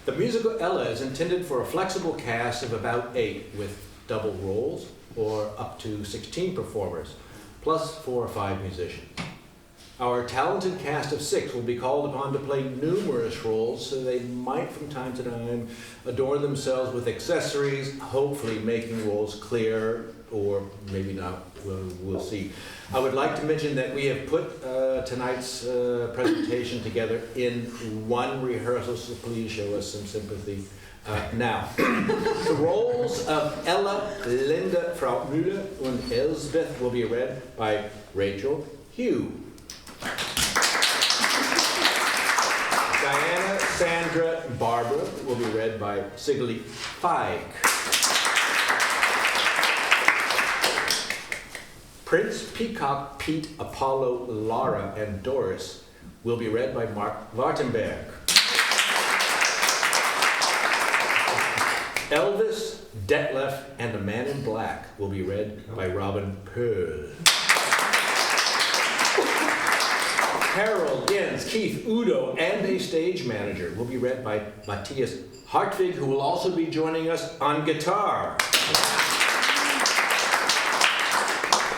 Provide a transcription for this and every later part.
The musical Ella is intended for a flexible cast of about 8 with double roles or up to 16 performers, plus 4 or 5 musicians. Our talented cast of 6 will be called upon to play numerous roles, so they might from time to time adorn themselves with accessories, hopefully making roles clear, or maybe not, we'll see. I would like to mention that we have put tonight's presentation together in one rehearsal, so please show us some sympathy. Now, the roles of Ella, Linda, Frau Müller, and Elsbeth will be read by Rachel Hugh. Diana, Sandra, and Barbara will be read by Sigley Feig. Prince, Peacock, Pete, Apollo, Laura, and Doris will be read by Mark Wartenberg. Elvis, Detlef, and the Man in Black will be read by Robin Pearl. Harold, Jens, Keith, Udo, and a stage manager will be read by Matthias Hartwig, who will also be joining us on guitar.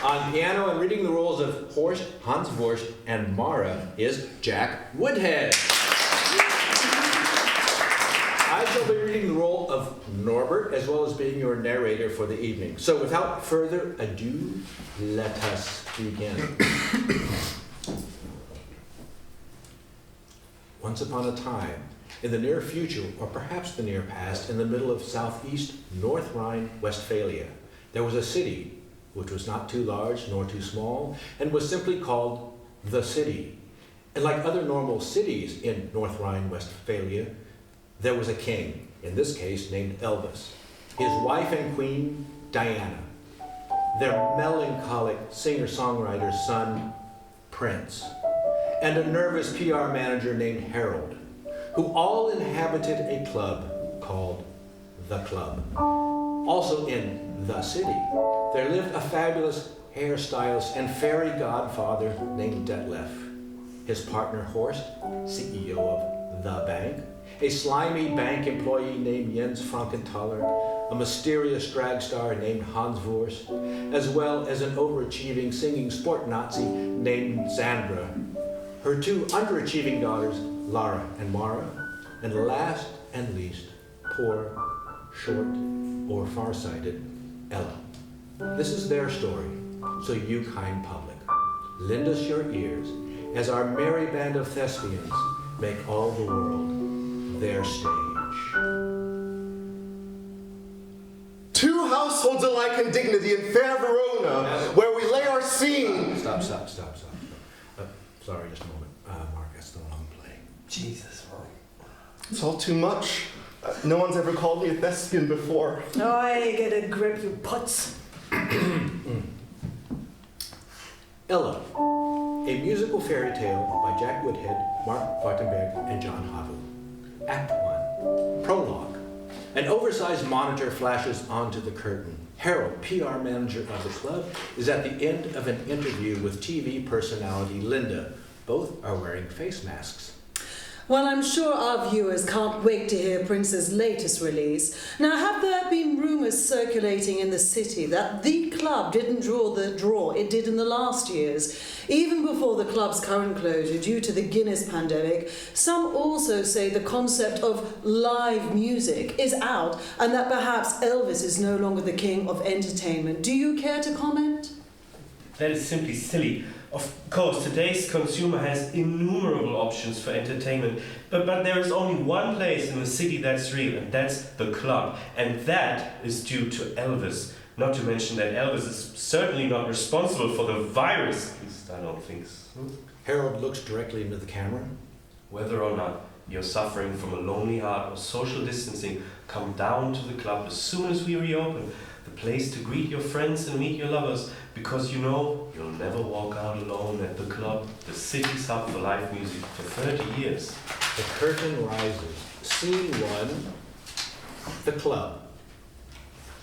On piano and reading the roles of Horst, Hans Wurst, and Mara is Jack Woodhead. I shall be reading the role of Norbert, as well as being your narrator for the evening. So without further ado, let us begin. Once upon a time, in the near future, or perhaps the near past, in the middle of southeast North Rhine-Westphalia, there was a city which was not too large nor too small, and was simply called the city. And like other normal cities in North Rhine-Westphalia, there was a king, in this case named Elvis, his wife and queen, Diana, their melancholic singer-songwriter's son, Prince, and a nervous PR manager named Harold, who all inhabited a club called The Club. Also in the city, there lived a fabulous hairstylist and fairy godfather named Detlef, his partner Horst, CEO of the bank, a slimy bank employee named Jens Frankenthaler, a mysterious drag star named Hans Wurst, as well as an overachieving singing sport Nazi named Sandra, her 2 underachieving daughters, Lara and Mara, and last and least, poor, short, or farsighted Ella. This is their story, so you, kind public, lend us your ears as our merry band of thespians make all the world their stage. 2 households alike in dignity in fair Verona, where we lay our scene. Stop. Sorry, just a moment. Mark, that's the wrong play. Jesus, It's all too much. No one's ever called me a thespian before. I get a grip, you putz. Ella, a musical fairy tale by Jack Woodhead, Mark Wartenberg, and John Havu. Act 1. Prologue. An oversized monitor flashes onto the curtain. Harold, PR manager of the club, is at the end of an interview with TV personality Linda. Both are wearing face masks. Well, I'm sure our viewers can't wait to hear Prince's latest release. Now, have there been rumours circulating in the city that the club didn't draw the draw it did in the last years? Even before the club's current closure due to the Guinness pandemic, some also say the concept of live music is out and that perhaps Elvis is no longer the king of entertainment. Do you care to comment? that is simply silly. Of course, today's consumer has innumerable options for entertainment, but there is only one place in the city that's real, and that's the club. And that is due to Elvis. Not to mention that Elvis is certainly not responsible for the virus. At least I don't think so. Harold looks directly into the camera. Whether or not you're suffering from a lonely heart or social distancing, come down to the club as soon as we reopen. The place to greet your friends and meet your lovers, because you know you'll never walk out alone at the club, the city's hub for live music for 30 years. The curtain rises. Scene 1, the club.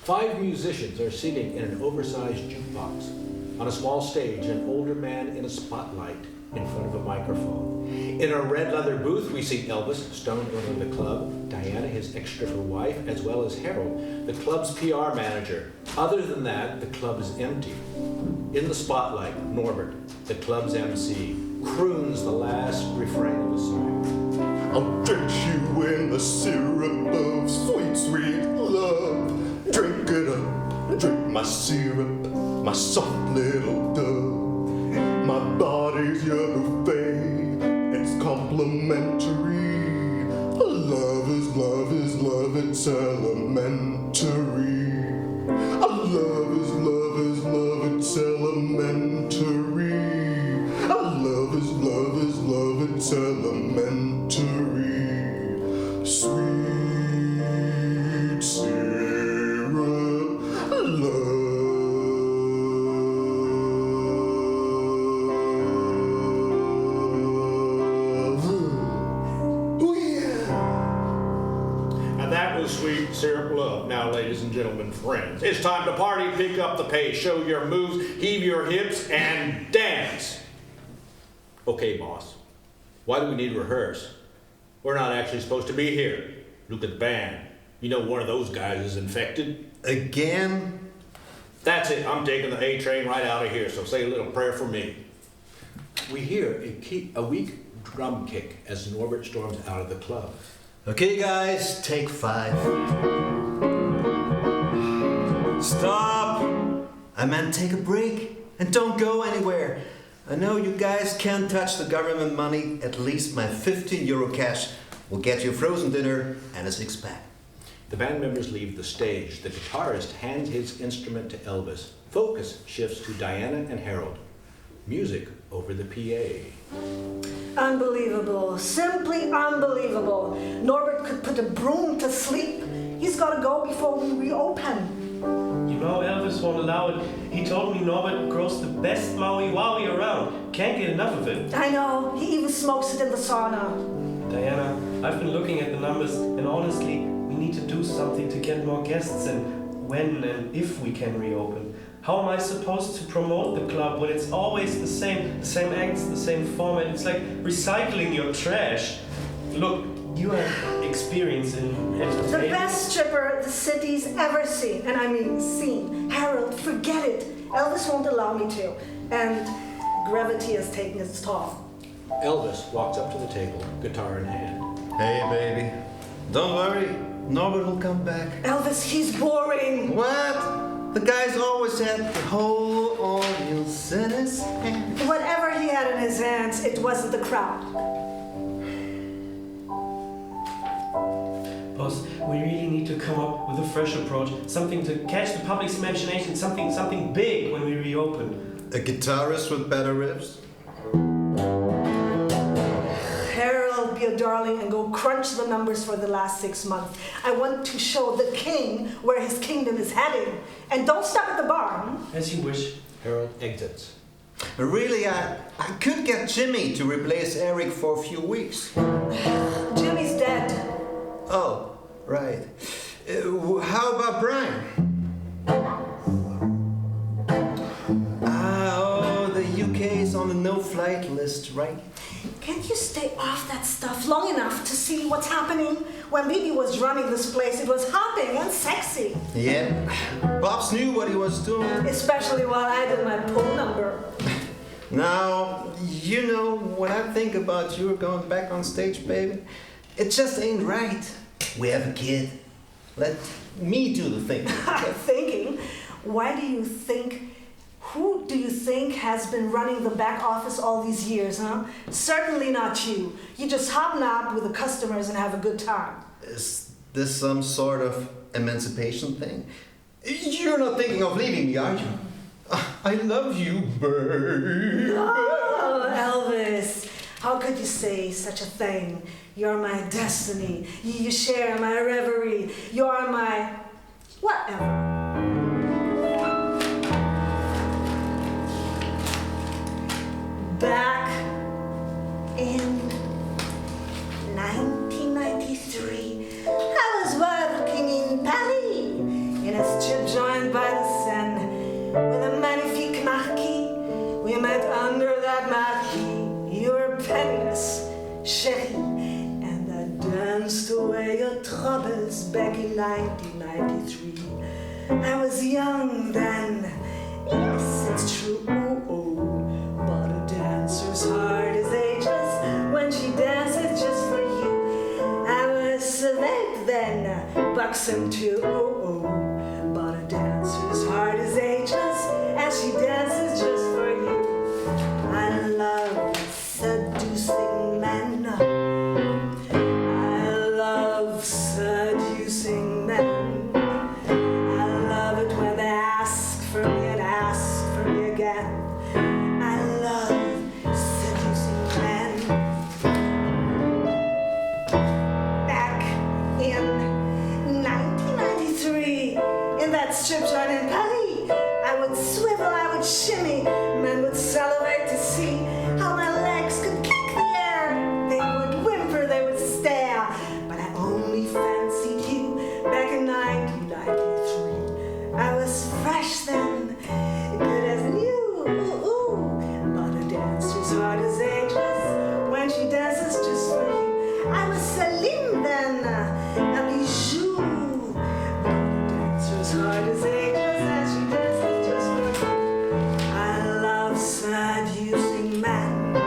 5 musicians are sitting in an oversized jukebox. On a small stage, an older man in a spotlight in front of a microphone. In a red leather booth, we see Elvis, stone owner of the club, Diana, his ex-stripper wife, as well as Harold, the club's PR manager. Other than that, the club is empty. In the spotlight, Norbert, the club's MC, croons the last refrain of a song. I'll drench you in the syrup of sweet, sweet love. Drink it up, drink my syrup, my soft little dove. My body's your buffet, it's complimentary. Love is love is love, it's elementary. Love is love is love, it's elementary. Love is love is love, it's elementary. Sweet syrup, love. Oh yeah. And that was Sweet Syrup Love. Now, ladies and gentlemen, friends, it's time to party, pick up the pace, show your moves, heave your hips, and dance. Okay, boss. Why do we need to rehearse? We're not actually supposed to be here. Look at the band. You know one of those guys is infected. Again? That's it. I'm taking the A train right out of here, so say a little prayer for me. We hear a weak drum kick as Norbert storms out of the club. Okay, guys, take 5. Stop! I meant take a break and don't go anywhere. I know you guys can't touch the government money. At least my 15 euro cash will get you a frozen dinner and a 6-pack. The band members leave the stage. The guitarist hands his instrument to Elvis. Focus shifts to Diana and Harold. Music over the PA. Unbelievable. Simply unbelievable. Norbert could put a broom to sleep. He's got to go before we reopen. You know, Elvis won't allow it. He told me Norbert grows the best Maui Wowie around. Can't get enough of it. I know. He even smokes it in the sauna. Diana, I've been looking at the numbers, and honestly, we need to do something to get more guests in. When and if we can reopen. How am I supposed to promote the club when it's always the same acts, the same format? It's like recycling your trash. Look, you have experience in entertainment. The best stripper the city's ever seen. And I mean seen. Harold, forget it. Elvis won't allow me to. And gravity has taken its toll. Elvis walks up to the table, guitar in hand. Hey, baby. Don't worry. Norbert will come back. Elvis, he's boring. What? The guy's always had the whole audience in his hand. Whatever he had in his hands, it wasn't the crowd. Boss, we really need to come up with a fresh approach. Something to catch the public's imagination. Something big when we reopen. A guitarist with better riffs? Harold, be a darling and go crunch the numbers for the last 6 months. I want to show the king where his kingdom is heading. And don't stop at the bar. As you wish. Harold exits. Really, I could get Jimmy to replace Eric for a few weeks. Jimmy's dead. Oh, right. How about Brian? The UK is on the no-flight list, right? Can't you stay off that stuff long enough to see what's happening? When Bibi was running this place, it was hopping and sexy. Yeah, Bobs knew what he was doing. Especially while I did my pull number. Now, you know, when I think about you going back on stage, baby, it just ain't right. We have a kid. Let me do the thinking. Thinking? Who do you think has been running the back office all these years, huh? Certainly not you. You just hobnob with the customers and have a good time. Is this some sort of emancipation thing? You're not thinking of leaving me, are you? I love you, babe. Oh, Elvis. How could you say such a thing? You're my destiny. You share my reverie. You're my... whatever. Back in 1993, I was working in Paris in a strip joint by the Seine with a magnifique marquis. We met under that marquee danced away your troubles back in 1993. I was young then, yes, it's true, but a dancer's heart is ageless when she dances just for you. I was svelte then, buxom too, but a dancer's heart is ageless as she dances just for you. I love seducing men. I love seducing men. I love it when they ask for me and ask for me again. I love seducing men. Back in 1993, in that strip joint in Paris, I would swivel, I would shimmy. Men would salivate to see how my legs could kick the air. They would whimper, they would stare. But I only fancied you back in 1993. I was fresh then, good as new. But a dancer's heart is ageless when she dances just for you. I was Celine then, a bijou. But a dancer's heart is ageless as she dances just for you. I love seducing men. I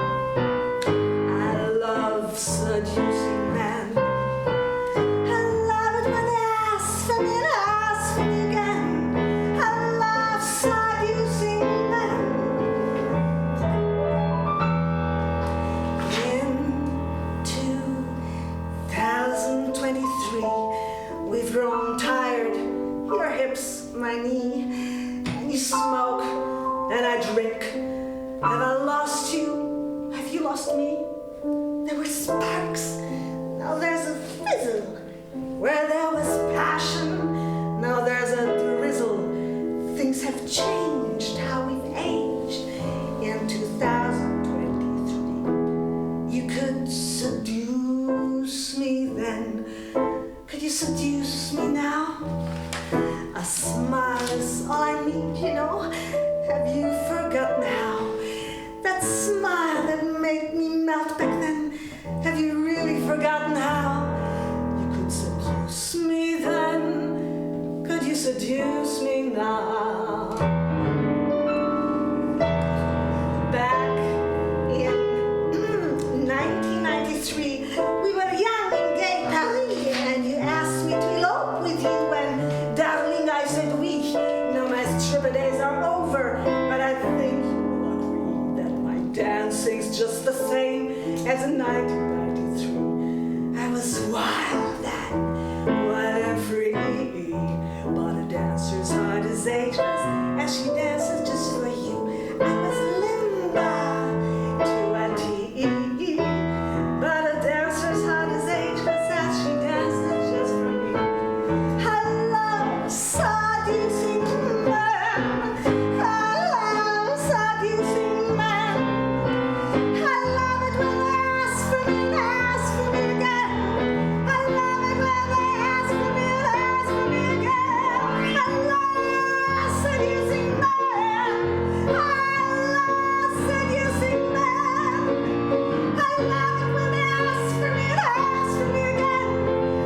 love seducing men. I love it when they ask for me and ask for me again. I love seducing men. In 2023, we've grown tired. Your hips, my knee, and you smoke, and I drink. Have I lost you? Have you lost me? There were sparks, now there's a fizzle. Where there was passion, now there's a drizzle. Things have changed, how we've aged in 2023. You could seduce me then. Could you seduce me now? A smile is all I need, you know. Have you forgotten how? That smile that made me melt back then. Have you really forgotten how? You could seduce me then. Could you seduce me now? Back in 1993, we were young in gay Paris, and you asked me to elope with you, and darling, I said oui. Now my stripper days are over, but I think you will agree that my dancing's just the same as in 1993. I was wild then, wild and free, but a dancer's heart is ageless as she dances just for you. I was Linda to a T, but a dancer's heart is ageless as she dances just for me. I love seducing men. I love seducing men. I love it when they ask for me and ask for me again. I love it when they ask for me and ask for me again. I love seducing men. I love seducing men. I love it when they ask for me and ask for me again.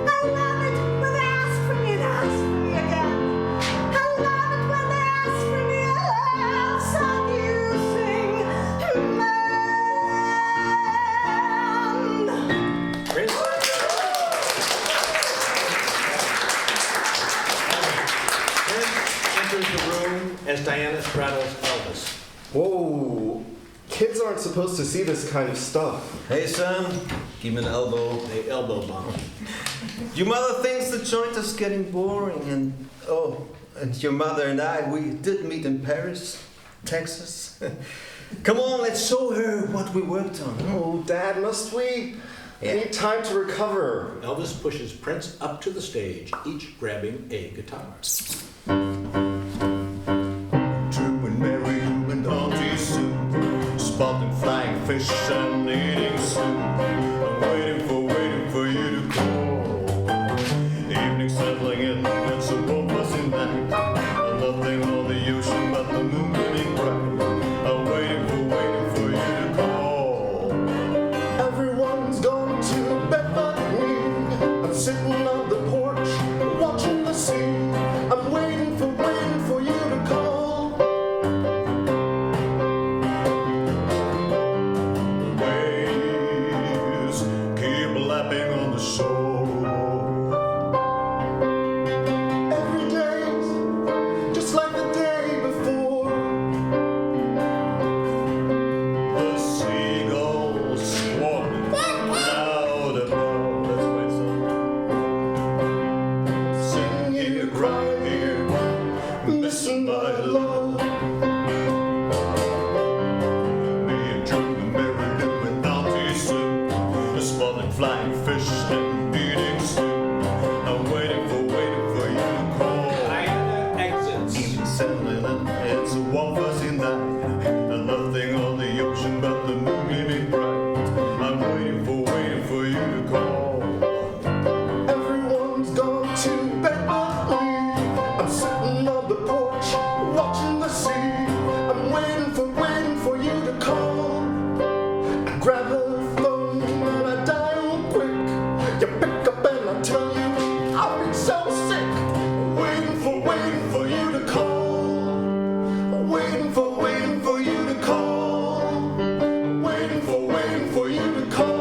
I love it when they ask for me and ask for me again. I love it when they ask for me. I love seducing men. Prince? Prince enters the room as Diana straddles Elvis. Whoa, kids aren't supposed to see this kind of stuff. Hey son, give me an elbow. They elbow bump. Your mother thinks the joint is getting boring, and your mother and I, we did meet in Paris, Texas. Come on, let's show her what we worked on. Oh, Dad, must we? Yeah. I need time to recover. Elvis pushes Prince up to the stage, each grabbing a guitar. Drew and Mary Lou and Auntie Sue, spotting flying fish and eating soup. I'm waiting for you to call. Evening settling in, it's a warm fuzzy night. Nothing on the ocean but the moon getting bright. I'm waiting for you to call. Everyone's gone to bed but me. and beating still. I'm waiting for you to call. Exits. Evening sailing and it's a warm fuzzy night, and nothing on the ocean but the moon gleaming bright. I'm waiting for you to call. Everyone's gone to bed but me. I'm sitting on the porch watching the sea. I'm waiting for you to call. I grab the phone and I dial quick. You pick up and I tell you I've been so sick. Waiting for you to call. Waiting for you to call. Waiting for you to call.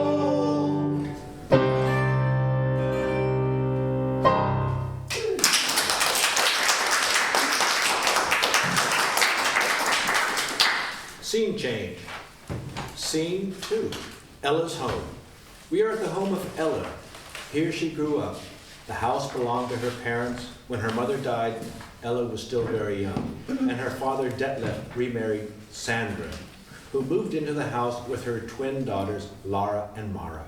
Scene change. Scene 2. Ella's home. We are at the home of Ella. Here she grew up. The house belonged to her parents. When her mother died, Ella was still very young, and her father Detlef remarried Sandra, who moved into the house with her twin daughters, Lara and Mara.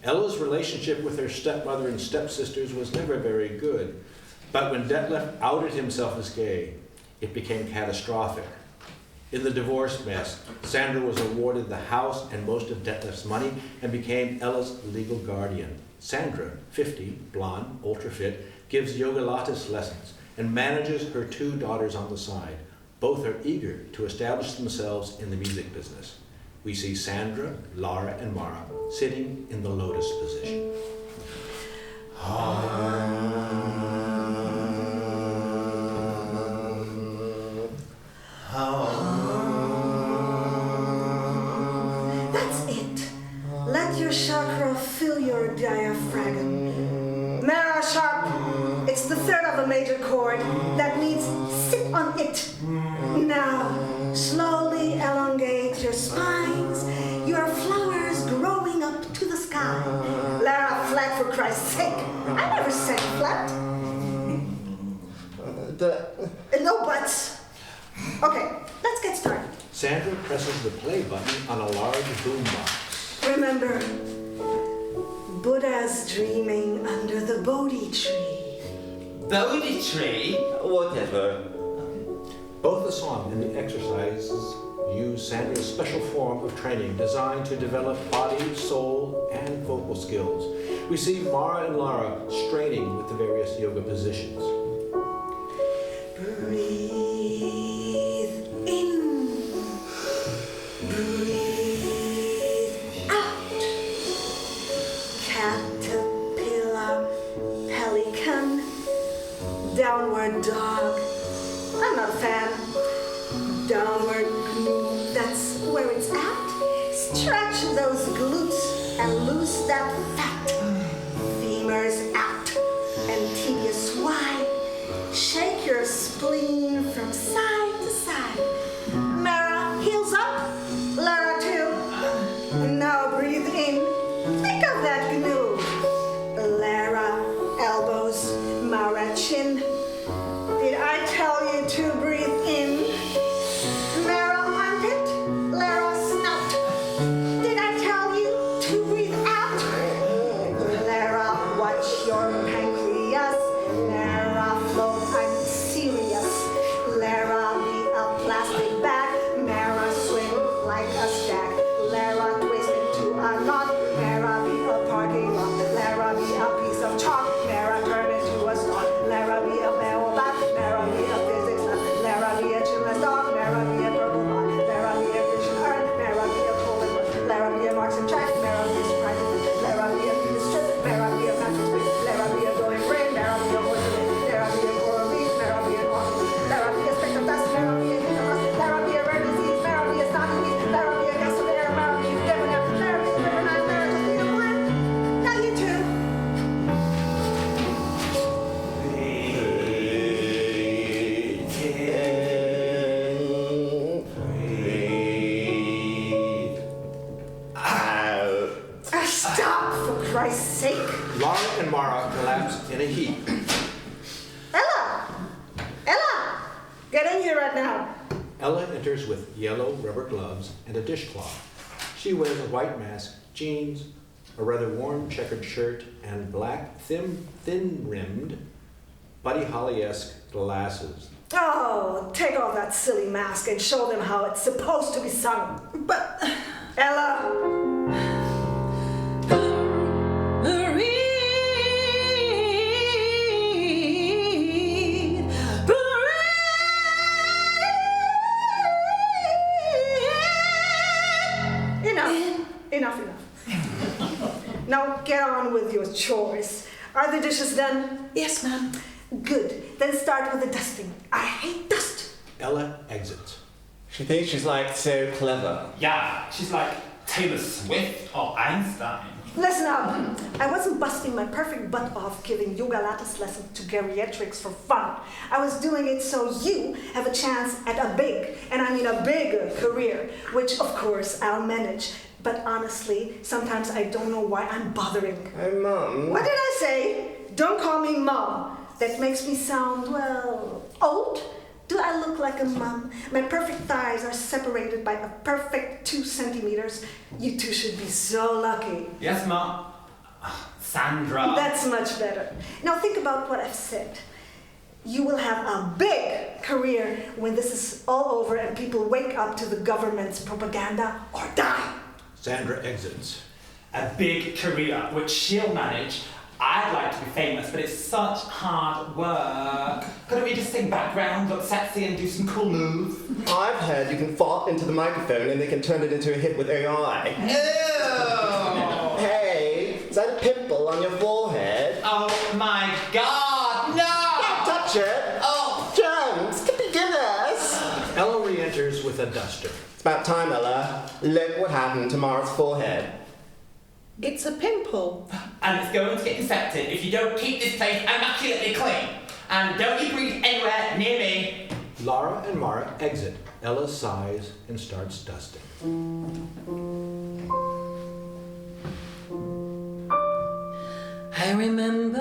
Ella's relationship with her stepmother and stepsisters was never very good, but when Detlef outed himself as gay, it became catastrophic. In the divorce mess, Sandra was awarded the house and most of Detlef's money and became Ella's legal guardian. Sandra, 50, blonde, ultra-fit, gives yoga lattes lessons and manages her two daughters on the side. Both are eager to establish themselves in the music business. We see Sandra, Lara, and Mara sitting in the lotus position. That's it. Let your chakra fill your diaphragm. Mara sharp. It's the third of a major chord. That means sit on it. Now, slowly elongate your spines. Your flowers growing up to the sky. Lara, flat for Christ's sake. I never said flat. No buts. Okay, let's get started. Sandra presses the play button on a large boombox. Remember, Buddha's dreaming under the Bodhi tree. Bodhi tree? Whatever. Both the song and the exercises use Sandra's special form of training designed to develop body, soul, and vocal skills. We see Mara and Lara straining with the various yoga positions. Breathe in. Breathe out. Caterpillar, pelican, downward dog. I'm not a fan. Downward glute, that's where it's at. Stretch those glutes and loose that fat. Femurs out and tibias wide. Shake your spleen from side to side. Mara, heels up. Lara too. Now breathe in. Think of that gnu. Lara, elbows. Mara, chin. Did I tell you to breathe in? Mara, armpit. Lara, snout. Did I tell you to breathe out? Lara, watch your pancreas. Lara, float, I'm serious. Lara, be a plastic bag. Mara, swing like a stack. Lara, twist into a knot. Mara, be a parking lot. Lara, be a piece of chalk. Mara, turn into a star. Lara, be a barrel back. Mara, be a physics nut. Lara, be a chinless dog. Mara, be a purple pot. Lara, be a Christian earn. Mara, be a toilet. Lara, be a marks and track. Mara, be a surprise. Lara, be a penis strip. Mara, be a mattress space. Lara, be a going brain. Mara, be a porcelain. Lara, be a coral reef. Mara, be an office. Lara, be a spectrum dust. Mara, be a hippocampus. Lara, be a rare disease. Mara, be a stocking piece. Lara, be a gust of air. Mara, be a debonair. Lara, be a river nine. Mara, just be a blend. Now you two. Stop, for Christ's sake. Lara and Mara collapse in a heap. Ella! Ella! Get in here right now. Ella enters with yellow rubber gloves and a dishcloth. She wears a white mask, jeans, a rather worn checkered shirt, and black, thin-rimmed, Buddy Holly-esque glasses. Oh, take off that silly mask and show them how it's supposed to be sung. But Ella! Enough. Now get on with your chores. Are the dishes done? yes, ma'am. Good. Then start with the dusting. I hate dust. Ella exits. She thinks she's like so clever. Yeah, she's like Taylor Swift or Einstein. Listen up. I wasn't busting my perfect butt off giving yoga lattice lessons to geriatrics for fun. I was doing it so you have a chance at a big, and I mean a big career, which of course I'll manage. But honestly, sometimes I don't know why I'm bothering. Hey, Mum. What did I say? Don't call me Mom. That makes me sound, well, old. Do I look like a mum? My perfect thighs are separated by a perfect 2 centimeters. You two should be so lucky. Yes, Ma. Sandra. That's much better. Now think about what I've said. You will have a big career when this is all over and people wake up to the government's propaganda or die. Sandra exits. A big career, which she'll manage. I'd like to be famous, but it's such hard work. Couldn't we just sing background, look sexy, and do some cool moves? I've heard you can fart into the microphone and they can turn it into a hit with AI. Ew! Hey, is that a pimple on your forehead? Oh my God, no! Touch it! Oh! Germs, skippy Guinness! Ella re-enters with a duster. It's about time, Ella. Look what happened to Mara's forehead. It's a pimple. And it's going to get infected if you don't keep this place immaculately clean. And don't you breathe anywhere near me. Lara and Mara exit. Ella sighs and starts dusting. I remember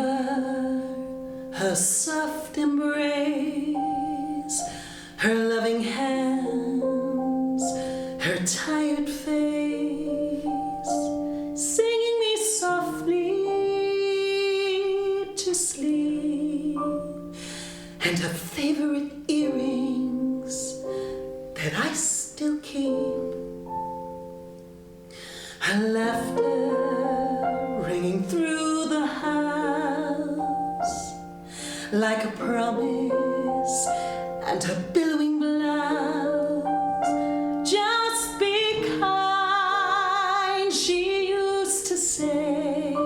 her soft embrace, her loving hands, her tired face, singing me softly to sleep, and her favorite earrings that I still keep. Her laughter ringing through the house like a promise, and her billowing blouse. Just be kind, she used to say.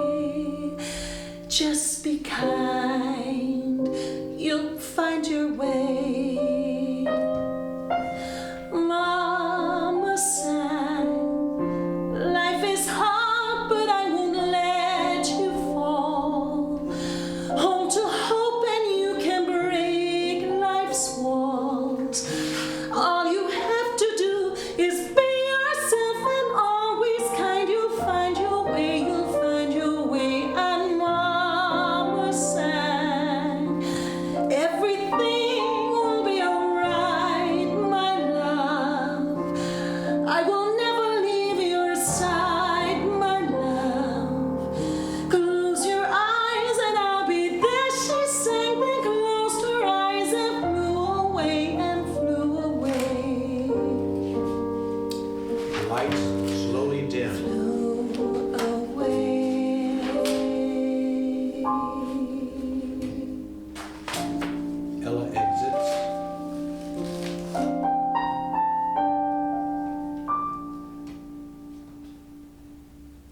Just be kind, you'll find your way. Mama sang, life is hard, but I won't let you fall. Hold to hope and you can break life's walls. All you have to do is be yourself and always kind. You'll find your way, you'll find your way. And Mama sang, everything will be alright, my love. I will never leave your side, my love. Close your eyes and I'll be there, she sang. Then closed her eyes and flew away and flew away. Lights slowly dim. Flew away. Ella exits.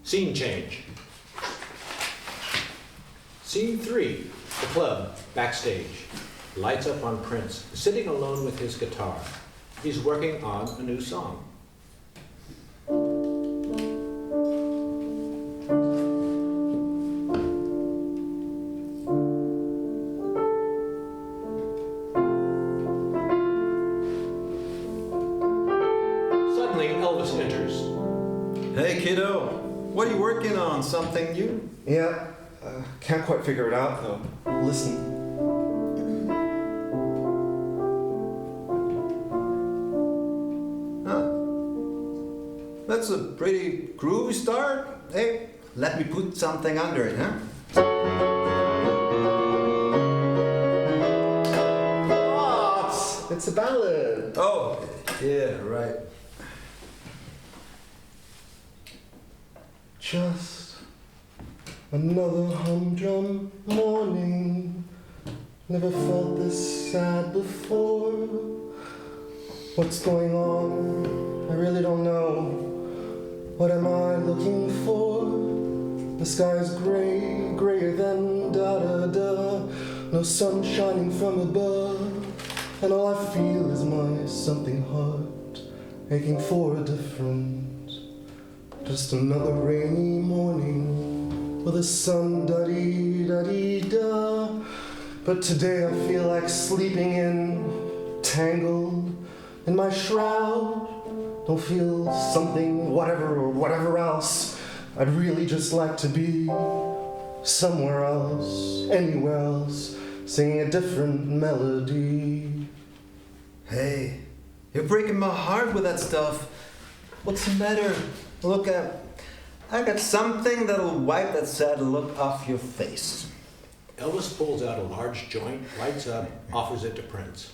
Scene change. Scene 3. The club, backstage. Lights up on Prince, sitting alone with his guitar. He's working on a new song. Suddenly, Elvis enters. Hey kiddo, what are you working on? Something new? Yeah, can't quite figure it out though. Listen. Huh. That's a pretty groovy start. Hey, let me put something under it, huh? What? It's a ballad. Oh, yeah, right. Just another humdrum morning. Never felt this sad before. What's going on? I really don't know. What am I looking for? The sky's gray, grayer than da-da-da. No sun shining from above. And all I feel is my something heart aching for a difference. Just another rainy morning with the sun da-dee-da-dee-da. But today I feel like sleeping in, tangled in my shroud. Don't feel something, whatever or whatever else. I'd really just like to be somewhere else, anywhere else, singing a different melody. Hey, you're breaking my heart with that stuff. What's the matter? Look, I got something that'll wipe that sad look off your face. Elvis pulls out a large joint, lights up, offers it to Prince.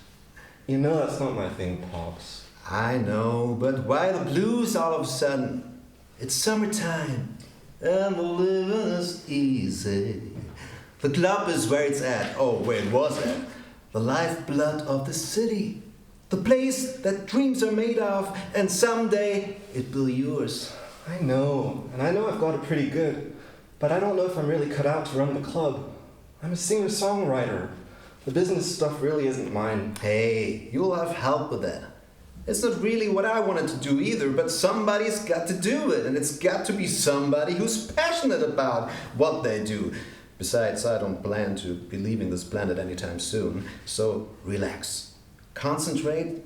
You know that's not my thing, Pops. I know, but why the blues all of a sudden? It's summertime, and the living is easy. The club is where it's at. Oh, where it was at. The lifeblood of the city. The place that dreams are made of, and someday it will be yours. I know, and I know I've got it pretty good, but I don't know if I'm really cut out to run the club. I'm a singer-songwriter. The business stuff really isn't mine. Hey, you'll have help with that. It's not really what I wanted to do either, but somebody's got to do it, and it's got to be somebody who's passionate about what they do. Besides, I don't plan to be leaving this planet anytime soon, so relax. Concentrate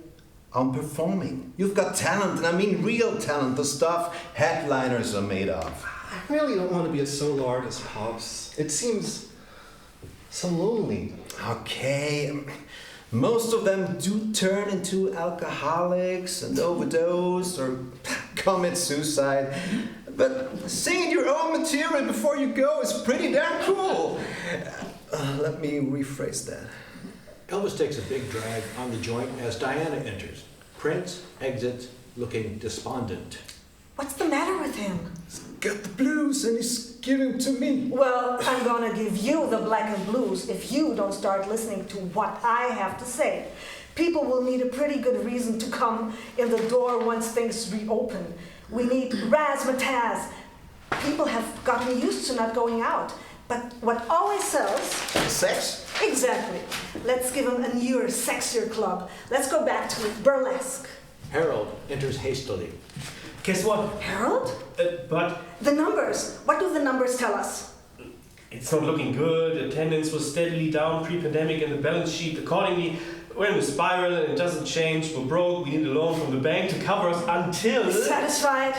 on performing. You've got talent, and I mean real talent, the stuff headliners are made of. I really don't want to be a solo artist, Pops. It seems so lonely. Okay, most of them do turn into alcoholics and overdose or commit suicide. But singing your own material before you go is pretty damn cool. Let me rephrase that. Elvis takes a big drag on the joint as Diana enters. Prince exits looking despondent. What's the matter with him? He's got the blues and he's giving to me. Well, I'm gonna give you the black and blues if you don't start listening to what I have to say. People will need a pretty good reason to come in the door once things reopen. We need razzmatazz. People have gotten used to not going out. But what always sells... Sex? Exactly. Let's give them a newer, sexier club. Let's go back to burlesque. Harold enters hastily. Guess what? Harold? But The numbers. What do the numbers tell us? it's not looking good. Attendance was steadily down pre-pandemic, and the balance sheet accordingly we're in a spiral, and it doesn't change. We're broke. We need a loan from the bank to cover us until... Satisfied?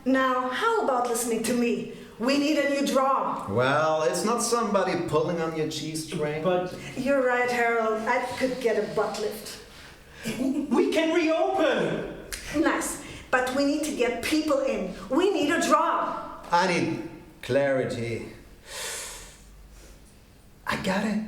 Now, how about listening to me? We need a new draw. Well, it's not somebody pulling on your G-string. But You're right, Harold. I could get a butt lift. we can reopen. Nice. But we need to get people in. We need a draw. I need clarity. I got it.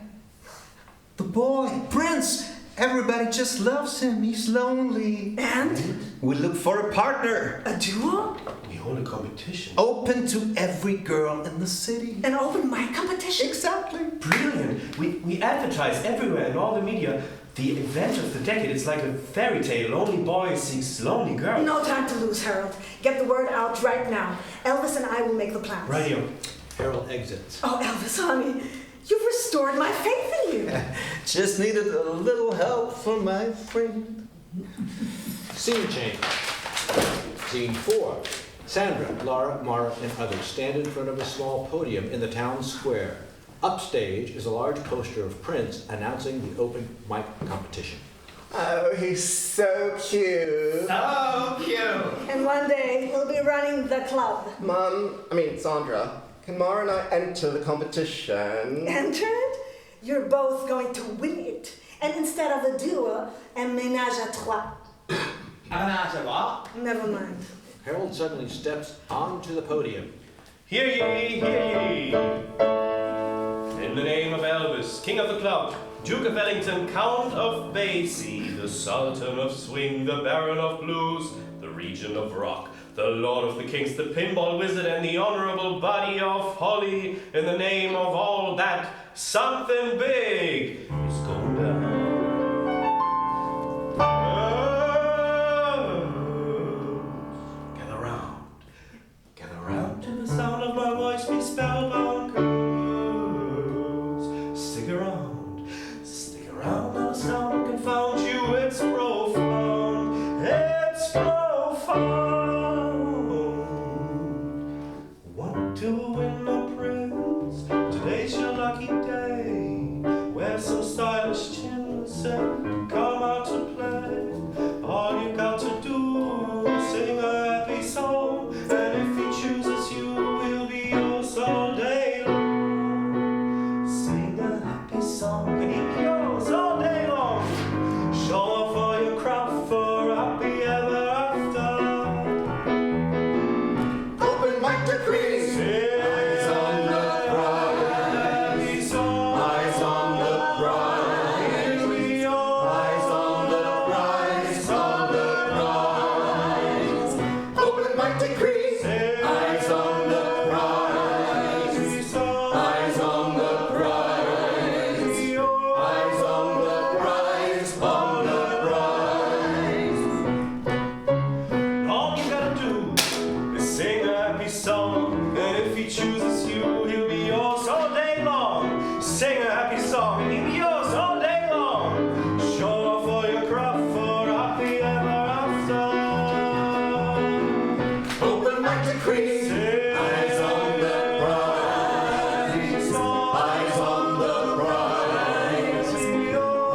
The boy, Prince. Everybody just loves him. He's lonely. And? We look for a partner. A duo? We hold a competition. Open to every girl in the city. An open mic competition? Exactly. Brilliant. We advertise everywhere in all the media. The event of the decade is like a fairy tale. Lonely boy sees lonely girl. No time to lose, Harold. Get the word out right now. Elvis and I will make the plans. Radio. Harold exits. Oh, Elvis, honey, you've restored my faith in you. Just needed a little help from my friend. Scene change. Scene 4. Sandra, Laura, Mara, and others stand in front of a small podium in the town square. Upstage is a large poster of Prince announcing the open mic competition. Oh, he's so cute. So cute. And one day, he'll be running the club. Sandra, can Mara and I enter the competition? Enter it? You're both going to win it. And instead of a duo, a ménage à trois. And an what? Never mind. Harold suddenly steps onto the podium. Hear ye, hear ye. In the name of Elvis, King of the Club, Duke of Wellington, Count of Basie, the Sultan of Swing, the Baron of Blues, the Regent of Rock, the Lord of the Kings, the Pinball Wizard, and the Honorable Buddy of Holly, in the name of all that something big is going down. Gather round to the sound of my voice, be spellbound girls. Stick around, now the sound confound you, it's profound, it's profound. Want to win a prince? Today's your lucky day. Wear some stylish chins and come out to play. All you got to do is sing a happy song, and if he chooses you, he'll be yours all day long. Sing a happy song, and he'll be yours all day long. Show off all your craft for happy ever after. Open mic decree. Eyes on the prize. Eyes on the prize. Eyes on the prize. On the prize. Open mic decree. Eyes on the prize. Eyes on the prize. Eyes on the prize. On the prize. All you gotta do is sing a happy song, and if he chooses you, he'll be yours all day long. Sing a happy song, and he'll be yours all day long. Show off all your craft for happy ever after. Open mic decree. Eyes on the prize. Eyes on the prize.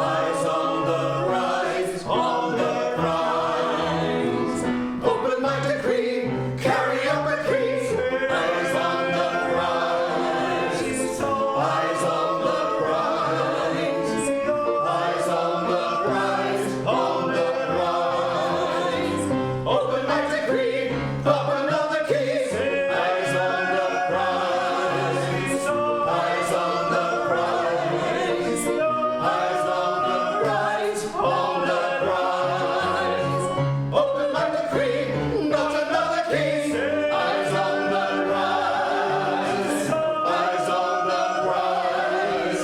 Eyes on the prize. On the prize. Open mic decree. Carry up a key. Eyes on the prize. Eyes on the prize. Eyes on the prize. On the prize. Open mic decree. Up another key. Eyes on the prize. Eyes on the prize. Eyes on the prize. On the prize. Open mic decree. Not another key. Eyes on the prize. Eyes on the prize.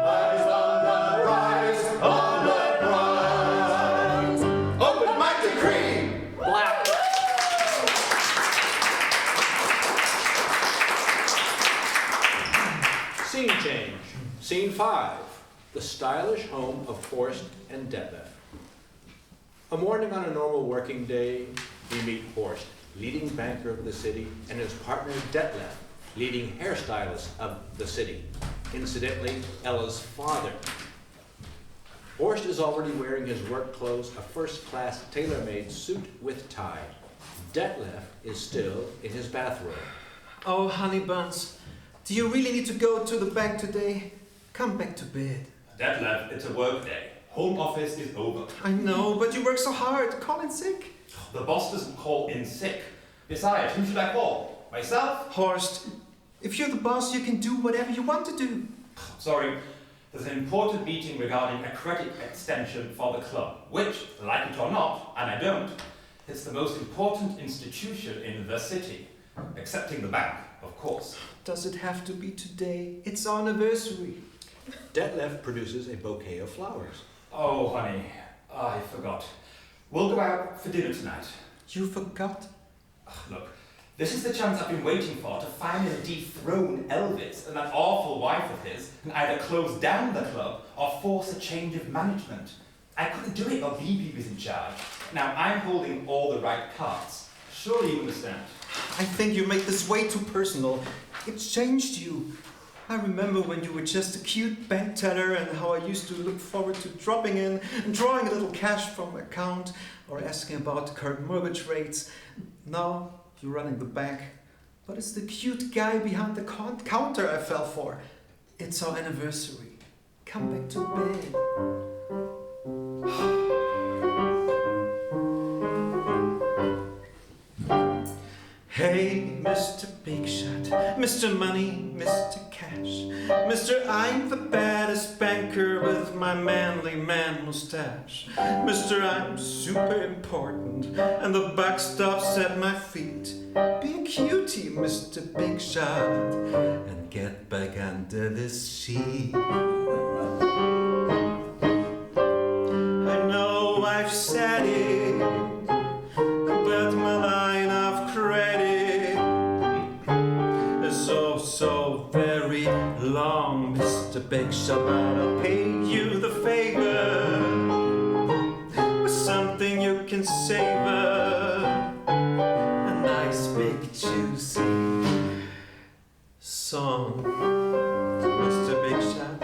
Eyes on the prize. On the prize. Open mic decree. Black. Scene change. Scene 5. The stylish home of Horst and Detlef. A morning on a normal working day, we meet Horst, leading banker of the city, and his partner Detlef, leading hairstylist of the city. Incidentally, Ella's father. Horst is already wearing his work clothes, a first-class tailor-made suit with tie. Detlef is still in his bathrobe. Oh, honey buns, do you really need to go to the bank today? Come back to bed. Detlef, it's a work day. Home office is over. I know, but you work so hard. Call in sick. The boss doesn't call in sick. Besides, who should I call? Myself? Horst, if you're the boss, you can do whatever you want to do. Sorry, there's an important meeting regarding a credit extension for the club, which, like it or not, and I don't, it's the most important institution in the city. Excepting the bank, of course. Does it have to be today? It's our anniversary. Detlef produces a bouquet of flowers. Oh, honey, I forgot. We'll go out for dinner tonight. You forgot? Look, this is the chance I've been waiting for to finally dethrone Elvis and that awful wife of his and either close down the club or force a change of management. I couldn't do it while BB was in charge. Now I'm holding all the right cards. Surely you understand. I think you make this way too personal. It's changed you. I remember when you were just a cute bank teller and how I used to look forward to dropping in and drawing a little cash from my account or asking about the current mortgage rates. Now you're running the bank, but it's the cute guy behind the counter I fell for. It's our anniversary. Come back to bed. Hey, Mr. Big Shot, Mr. Money, Mr. Cash, Mr. I'm the baddest banker with my manly man mustache. Mr. I'm super important and the buck stops at my feet. Be a cutie, Mr. Big Shot, and get back under the sheet. I know I've said it, but my line of credit is so very long, Mr. Big Shot, but I'll pay you the favor with something you can savor, a nice big juicy song, Mr. Big Shot.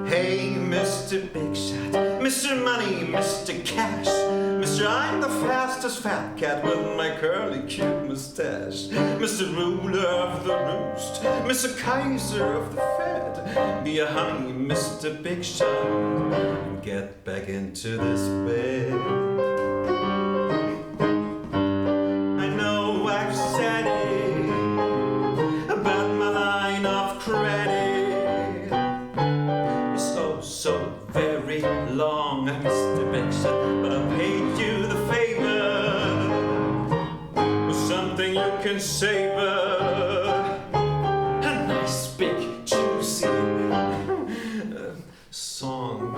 Hey, Mr. Big Shot, Mr. Money, Mr. Cash, Mr. I'm the fastest fat cat with my curly cute mustache, Mr. Ruler of the Roost, Mr. Kaiser of the Fed. Be a honey, Mr. Big Shot, and get back into this bed. I know I've said it about my line of credit. So very long, Mr. Big Shot, but I'll pay you the favor with something you can savor, a nice big juicy song.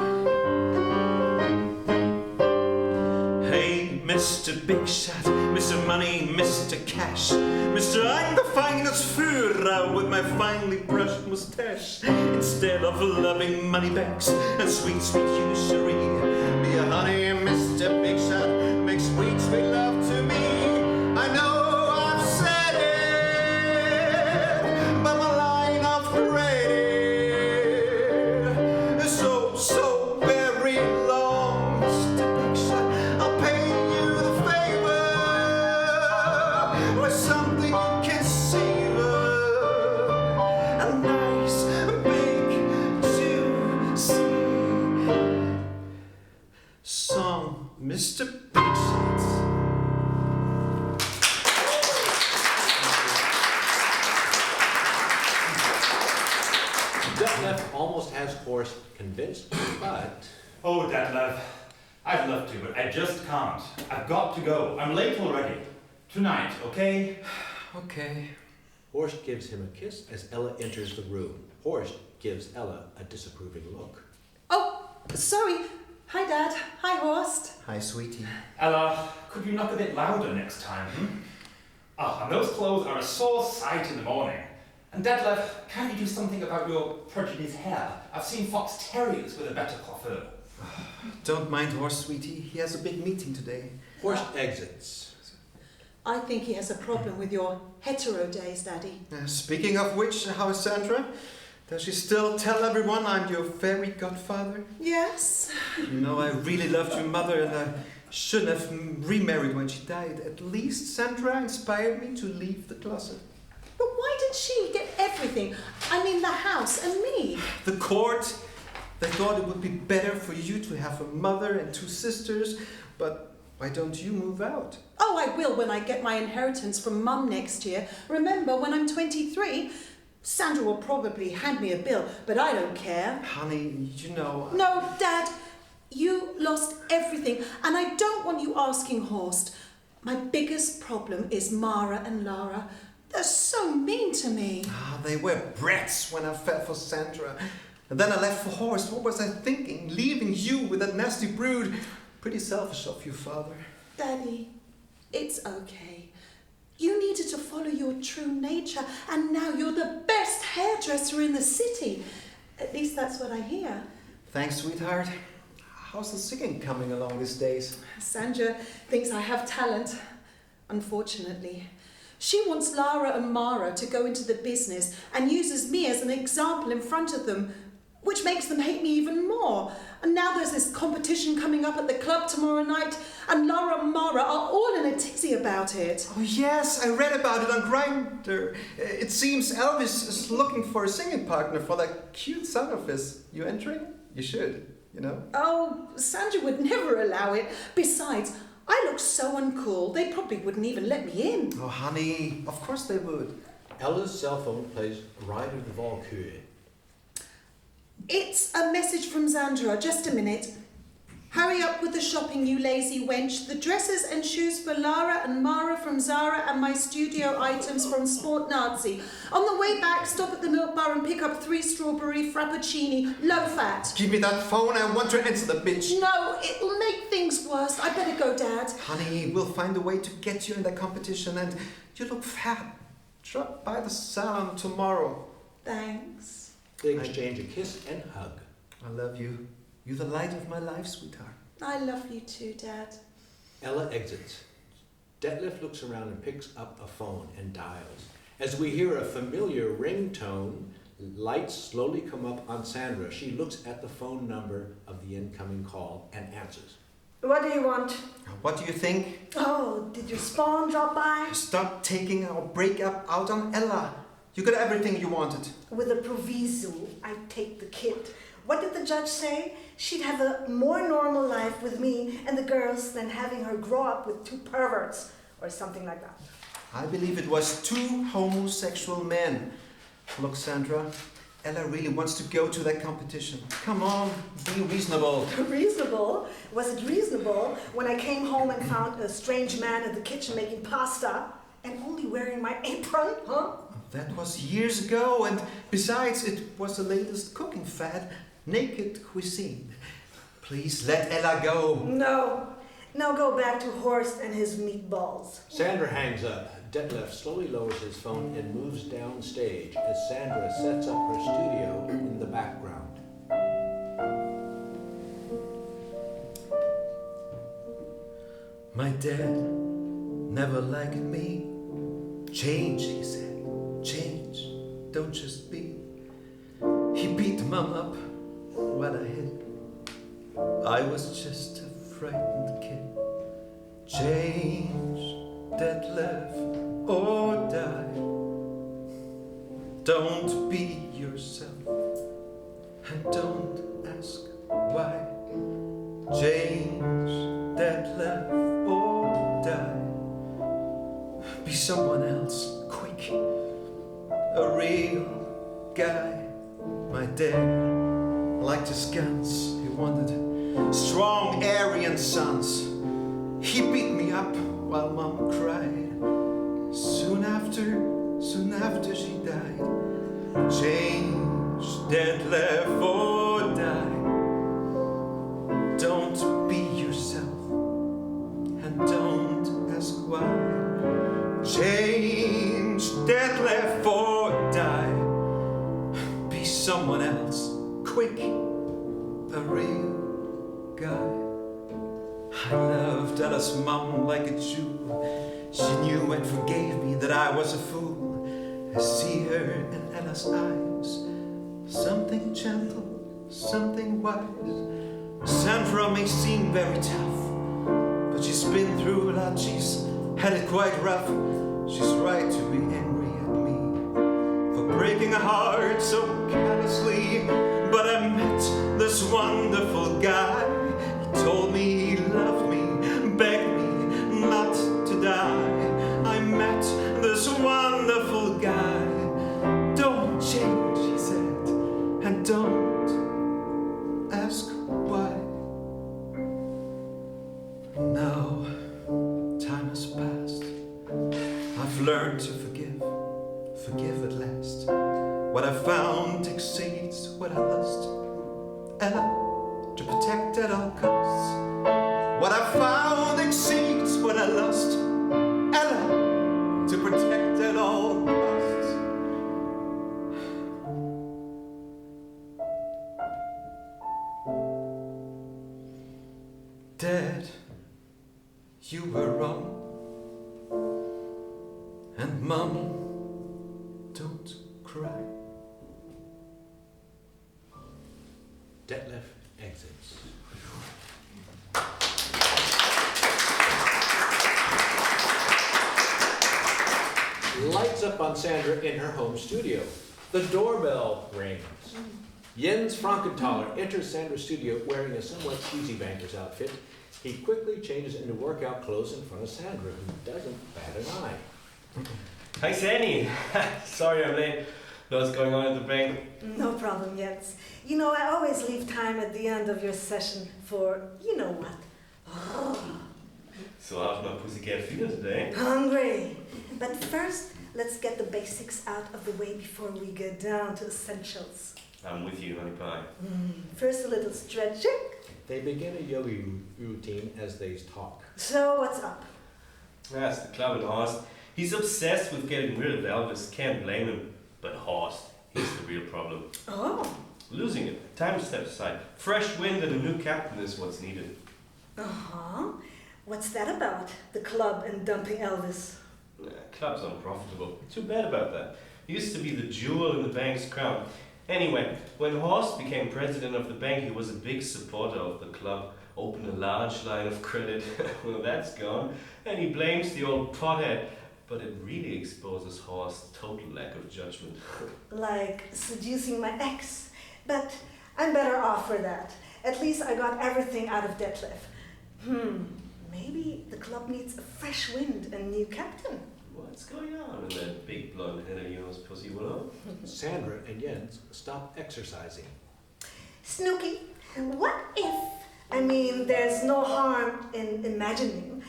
Hey, Mr. Big Shot, Mr. Money, Mr. Cash, Mr. I'm the finest Führer with my finely brushed mustache. Instead of loving money bags and sweet usury, be a honey, Mr. Big Shot, make sweet love to me. I know I've said it, but my line of credit is so very long, Mr. Big Shot. I'll pay you the favor with something you can savor, a nice big juicy song, Mr. Big Shot. Detlef almost has Horst convinced, but Oh, Detlef, I'd love to, but I just can't. I've got to go. I'm late already. Tonight, okay? Okay. Horst gives him a kiss as Ella enters the room. Horst gives Ella a disapproving look. Oh, sorry. Hi, Dad. Hi, Horst. Hi, sweetie. Ella, could you knock a bit louder next time, Ah, and those clothes are a sore sight in the morning. And Detlef, can't you do something about your prodigy's hair? I've seen fox terriers with a better coiffure. Don't mind Horst, sweetie. He has a big meeting today. Horst exits. I think he has a problem with your hetero days, Daddy. Speaking of which, how is Sandra? Does she still tell everyone I'm your fairy godfather? Yes. You know, I really loved your mother and I shouldn't have remarried when she died. At least Sandra inspired me to leave the closet. But why did she get everything? I mean, the house and me. The court, they thought it would be better for you to have a mother and 2 sisters, but why don't you move out? Oh, I will when I get my inheritance from Mum next year. Remember, when I'm 23, Sandra will probably hand me a bill, but I don't care. Honey, you know... No, Dad, you lost everything, and I don't want you asking Horst. My biggest problem is Mara and Lara. They're so mean to me. They were brats when I fell for Sandra. And then I left for Horst. What was I thinking? Leaving you with that nasty brood. Pretty selfish of you, Father. Daddy, it's okay. You needed to follow your true nature, and now you're the best hairdresser in the city. At least that's what I hear. Thanks, sweetheart. How's the singing coming along these days? Sandra thinks I have talent, unfortunately. She wants Lara and Mara to go into the business and uses me as an example in front of them, which makes them hate me even more. And now there's this competition coming up at the club tomorrow night, and Lara and Mara are all in a tizzy about it. Oh yes, I read about it on Grindr. It seems Elvis is looking for a singing partner for that cute son of his. You entering? You should, you know. Oh, Sandra would never allow it. Besides, I look so uncool, they probably wouldn't even let me in. Oh, honey, of course they would. Ella's cell phone plays Ride of the Valkyrie. It's a message from Zandra. Just a minute. Hurry up with the shopping, you lazy wench. The dresses and shoes for Lara and Mara from Zara and my studio items from Sport Nazi. On the way back, stop at the milk bar and pick up 3 strawberry frappuccini, low fat. Give me that phone, I want to answer the bitch. No, it'll make things worse. I better go, Dad. Honey, we'll find a way to get you in that competition, and you look fat. Drop by the salon tomorrow. Thanks. They exchange a kiss and hug. I love you. You're the light of my life, sweetheart. I love you too, Dad. Ella exits. Detlef looks around and picks up a phone and dials. As we hear a familiar ringtone, lights slowly come up on Sandra. She looks at the phone number of the incoming call and answers. What do you want? What do you think? Oh, did your spawn drop by? Stop taking our breakup out on Ella. You got everything you wanted. With a proviso, I take the kid. What did the judge say? She'd have a more normal life with me and the girls than having her grow up with 2 perverts or something like that. I believe it was 2 homosexual men. Look, Sandra, Ella really wants to go to that competition. Come on, be reasonable. Reasonable? Was it reasonable when I came home and found a strange man in the kitchen making pasta and only wearing my apron, huh? That was years ago, and besides, it was the latest cooking fad, naked cuisine. Please let Ella go. No. Now go back to Horst and his meatballs. Sandra hangs up. Detlef slowly lowers his phone and moves downstage as Sandra sets up her studio in the background. My dad never liked me. Change, he said. Change, don't just be. He beat Mum up while I hid. I was just a frightened kid. Change, Detlef, or die. Don't be yourself, and don't ask why. Change, Detlef, or die. Be someone else, quick. A real guy. My dad liked his guns. He wanted strong Aryan sons. He beat me up while Mom cried. Soon after she died. Change, Detlef, or die. Don't be yourself, and don't ask why. Change, Detlef, or die. Be someone else, quick, a real guy. I loved Ella's mom like a Jew. She knew and forgave me that I was a fool. I see her in Ella's eyes, something gentle, something wise. Sandra may seem very tough, but she's been through a lot, she's had it quite rough. She's right to be angry at me for breaking a heart so callously. But I met this wonderful guy. He told me he loved me, begged me not to die. I met this wonderful guy. Don't change, he said, and don't ask why. Now, time has passed. I've learned to forgive at last. What I found exceeds what I lost. Ella, to protect at all costs. What I found exceeds what I lost. Ella, to protect at all costs. Dad, you were wrong. And Mom, don't cry. Detlef exits. Lights up on Sandra in her home studio. The doorbell rings. Jens Frankenthaler enters Sandra's studio wearing a somewhat cheesy banker's outfit. He quickly changes into workout clothes in front of Sandra, who doesn't bat an eye. Hi, Sandy. Sorry I'm late. What's going on at the bank? No problem, Jens. You know, I always leave time at the end of your session for, you know what. So how's my pussycat feeling today? Hungry. But first, let's get the basics out of the way before we get down to essentials. I'm with you, honey pie. First, a little stretching. They begin a yoga routine as they talk. So, what's up? That's the club and Horst. He's obsessed with getting rid of Elvis. Can't blame him. But Horst, he's the real problem. Oh. Losing it. Time to step aside. Fresh wind and a new captain is what's needed. Uh-huh. What's that about? The club and dumping Elvis? Club's unprofitable. Too bad about that. He used to be the jewel in the bank's crown. Anyway, when Horst became president of the bank, he was a big supporter of the club. Opened a large line of credit. Well, that's gone. And he blames the old pothead. But it really exposes Horst's total lack of judgment. Like seducing my ex. But I'm better off for that. At least I got everything out of Detlef. Maybe the club needs a fresh wind and new captain. What's going on in that big blonde head of yours, Pussy Willow? Sandra and Jens stop exercising. Snooky, what if, there's no harm in imagining,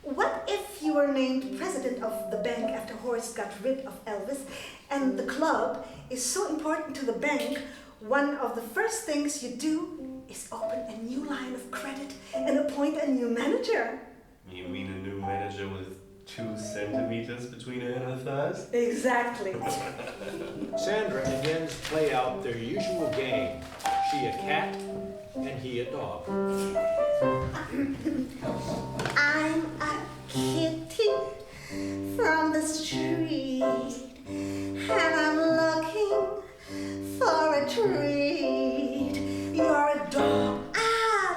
what if you were named president of the bank after Horst got rid of Elvis, and the club is so important to the bank, one of the first things you do is open a new line of credit and appoint a new manager? You mean a new manager with 2 centimeters between her and her thighs? Exactly. Sandra and Jens play out their usual game. She a cat and he a dog. I'm a kitty from the street, and I'm looking for a treat. You're a dog,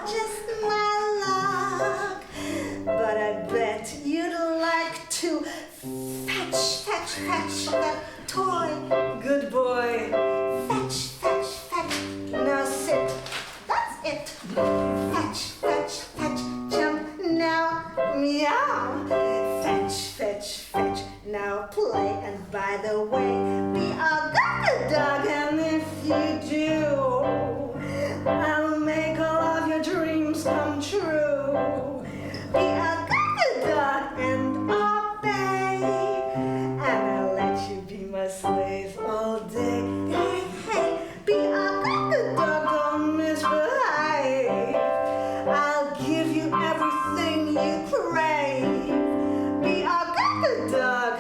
just my luck. But I bet you'd like to fetch that toy. Good boy. Fetch. Now sit. That's it. Fetch. Jump now. Meow. Fetch. Now play. And by the way, be a good dog. And if you do, I'll make all of your dreams come true. Be a good dog and obey, and I'll let you be my slave all day. Hey, be a good dog, don't misbehave. I'll give you everything you crave. Be a good dog,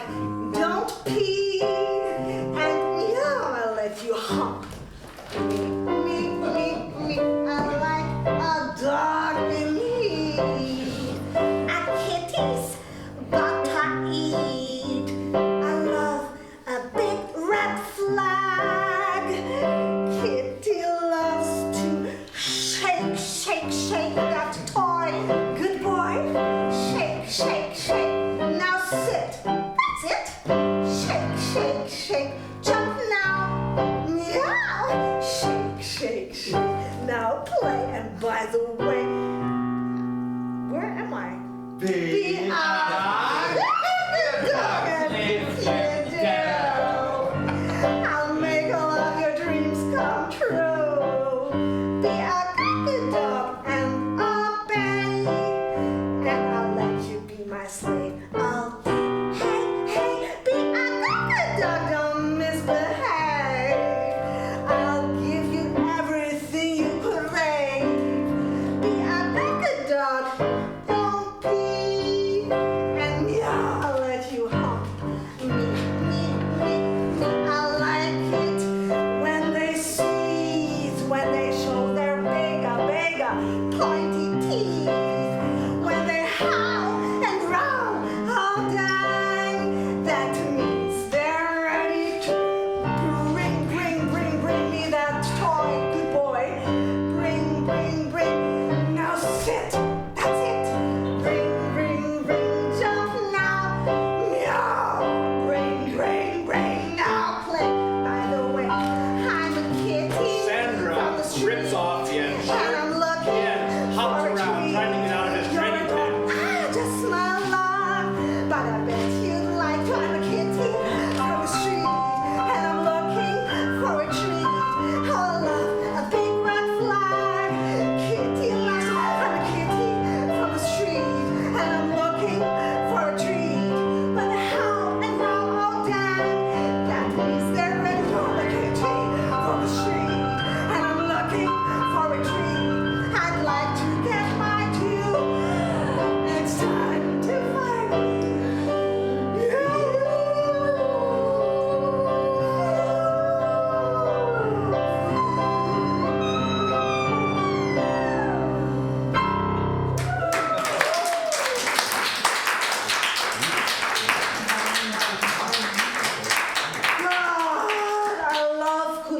don't pee, and I'll let you hump. Me, I like a dog in heat. Kitties, but I eat. I love a big red flag. Kitty loves to shake that toy. Good boy, shake. Now sit. That's it. Shake. Jump now. Meow. Shake.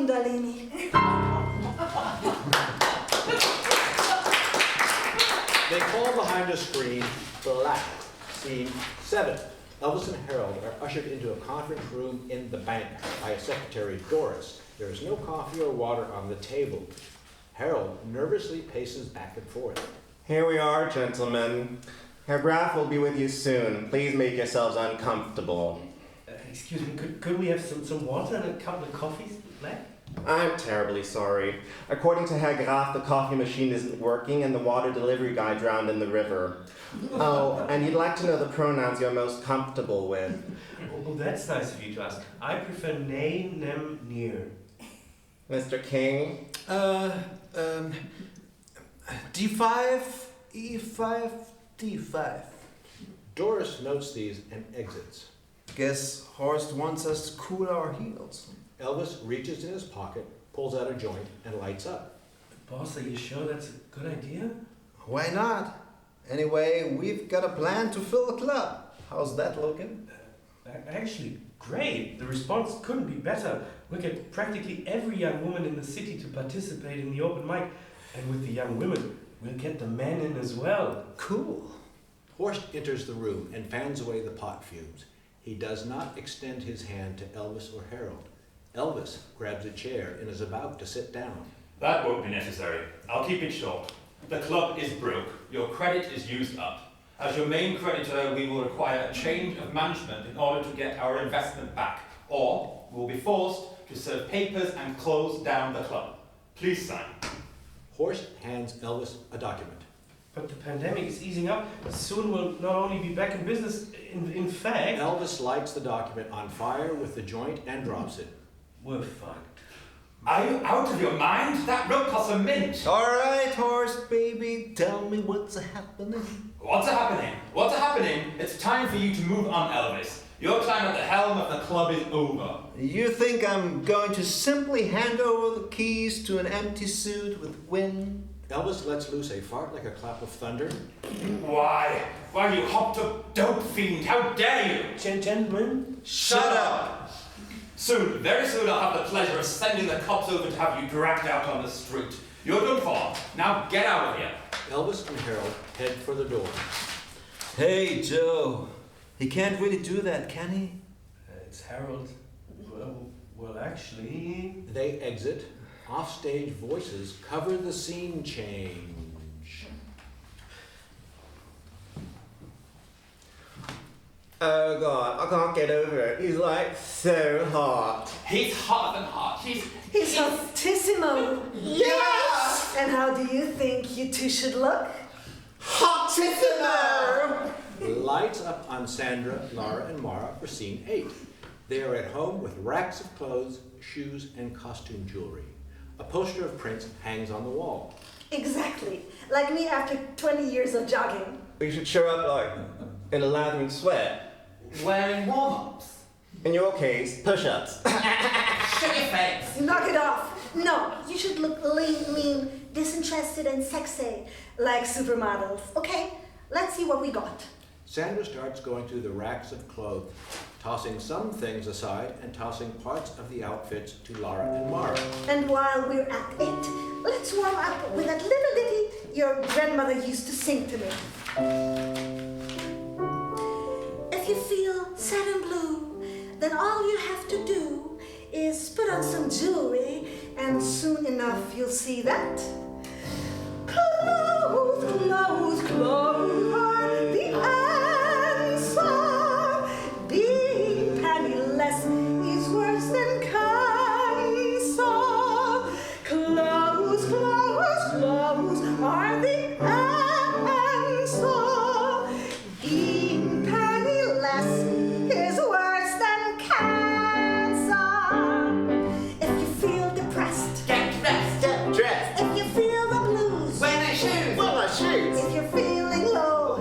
Kundalini. They call behind a screen Black. Scene 7. Elvis and Harold are ushered into a conference room in the bank by a secretary, Doris. There is no coffee or water on the table. Harold nervously paces back and forth. Here we are, gentlemen. Herr Graf will be with you soon. Please make yourselves uncomfortable. Excuse me, could we have some water and a couple of coffees, Black? I'm terribly sorry. According to Herr Graf, the coffee machine isn't working and the water delivery guy drowned in the river. Oh, and you'd like to know the pronouns you're most comfortable with. Oh, that's nice of you to ask. I prefer nay, nem, near. Mr. King? D5, E5, D5. Doris notes these and exits. Guess Horst wants us to cool our heels. Elvis reaches in his pocket, pulls out a joint, and lights up. Boss, are you sure that's a good idea? Why not? Anyway, we've got a plan to fill the club. How's that looking? Actually, great. The response couldn't be better. We'll get practically every young woman in the city to participate in the open mic. And with the young women, we'll get the men in as well. Cool. Horst enters the room and fans away the pot fumes. He does not extend his hand to Elvis or Harold. Elvis grabs a chair and is about to sit down. That won't be necessary. I'll keep it short. The club is broke. Your credit is used up. As your main creditor, we will require a change of management in order to get our investment back, or we'll be forced to serve papers and close down the club. Please sign. Horst hands Elvis a document. But the pandemic is easing up. Soon we'll not only be back in business, in fact... Elvis lights the document on fire with the joint and drops it. We're fucked. Are you out of your mind? That rope costs a mint. All right, Horst, baby, tell me what's happening. What's happening? What's happening? It's time for you to move on, Elvis. Your time at the helm of the club is over. You think I'm going to simply hand over the keys to an empty suit with wind? Elvis lets loose a fart like a clap of thunder. Why, you hopped up dope fiend, how dare you? Gentlemen? Shut up! Soon, very soon I'll have the pleasure of sending the cops over to have you dragged out on the street. You're done for. Now get out of here. Elvis and Harold head for the door. Hey, Joe. He can't really do that, can he? It's Harold. Well, actually... They exit. Offstage voices cover the scene change. Oh God, I can't get over it. He's like so hot. He's hotter than hot. He's Hotissimo. Yes! And how do you think you two should look? Hotissimo! Lights up on Sandra, Laura, and Mara for scene 8. They are at home with racks of clothes, shoes, and costume jewelry. A poster of Prince hangs on the wall. Exactly. Like me after 20 years of jogging. We should show up like in a lathering sweat. wearing warm-ups. In your case, push-ups. Shut your face. Knock it off. No, you should look lean, mean, disinterested, and sexy, like supermodels. Okay, let's see what we got. Sandra starts going through the racks of clothes, tossing some things aside and tossing parts of the outfits to Laura and Mara. And while we're at it, let's warm up with that little ditty your grandmother used to sing to me. If you feel sad and blue, then all you have to do is put on some jewelry, and soon enough you'll see that. Clothes, clothes, clothes are the answer. Being penniless is worse than cancer. Clothes, clothes, clothes are the answer. Being penniless is worse than cancer. If you feel depressed, Get dressed. Get dressed. if you feel the blues, Wear my shoes. Well, my shoes. if you're feeling low,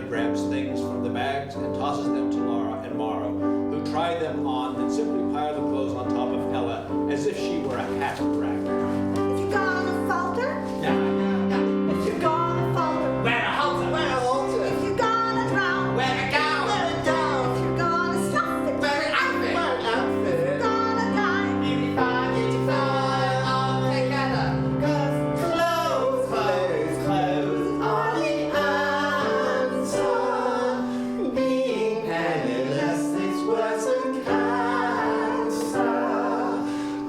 grabs things from the bags and tosses them to Laura and Mara, who try them on, then simply pile the clothes on top of Ella as if she were a hat rack. If you're gonna falter, if you're gonna falter, Wear a halter. Wear a halter. if you're gonna drown, Wear a gown. Wear a gown. if you're gonna stuff it, Wear an outfit. Wear an outfit. gonna die. Beautify, beautify, all together. 'Cause clothes, clothes, clothes are the answer. Being penniless is worse than cancer.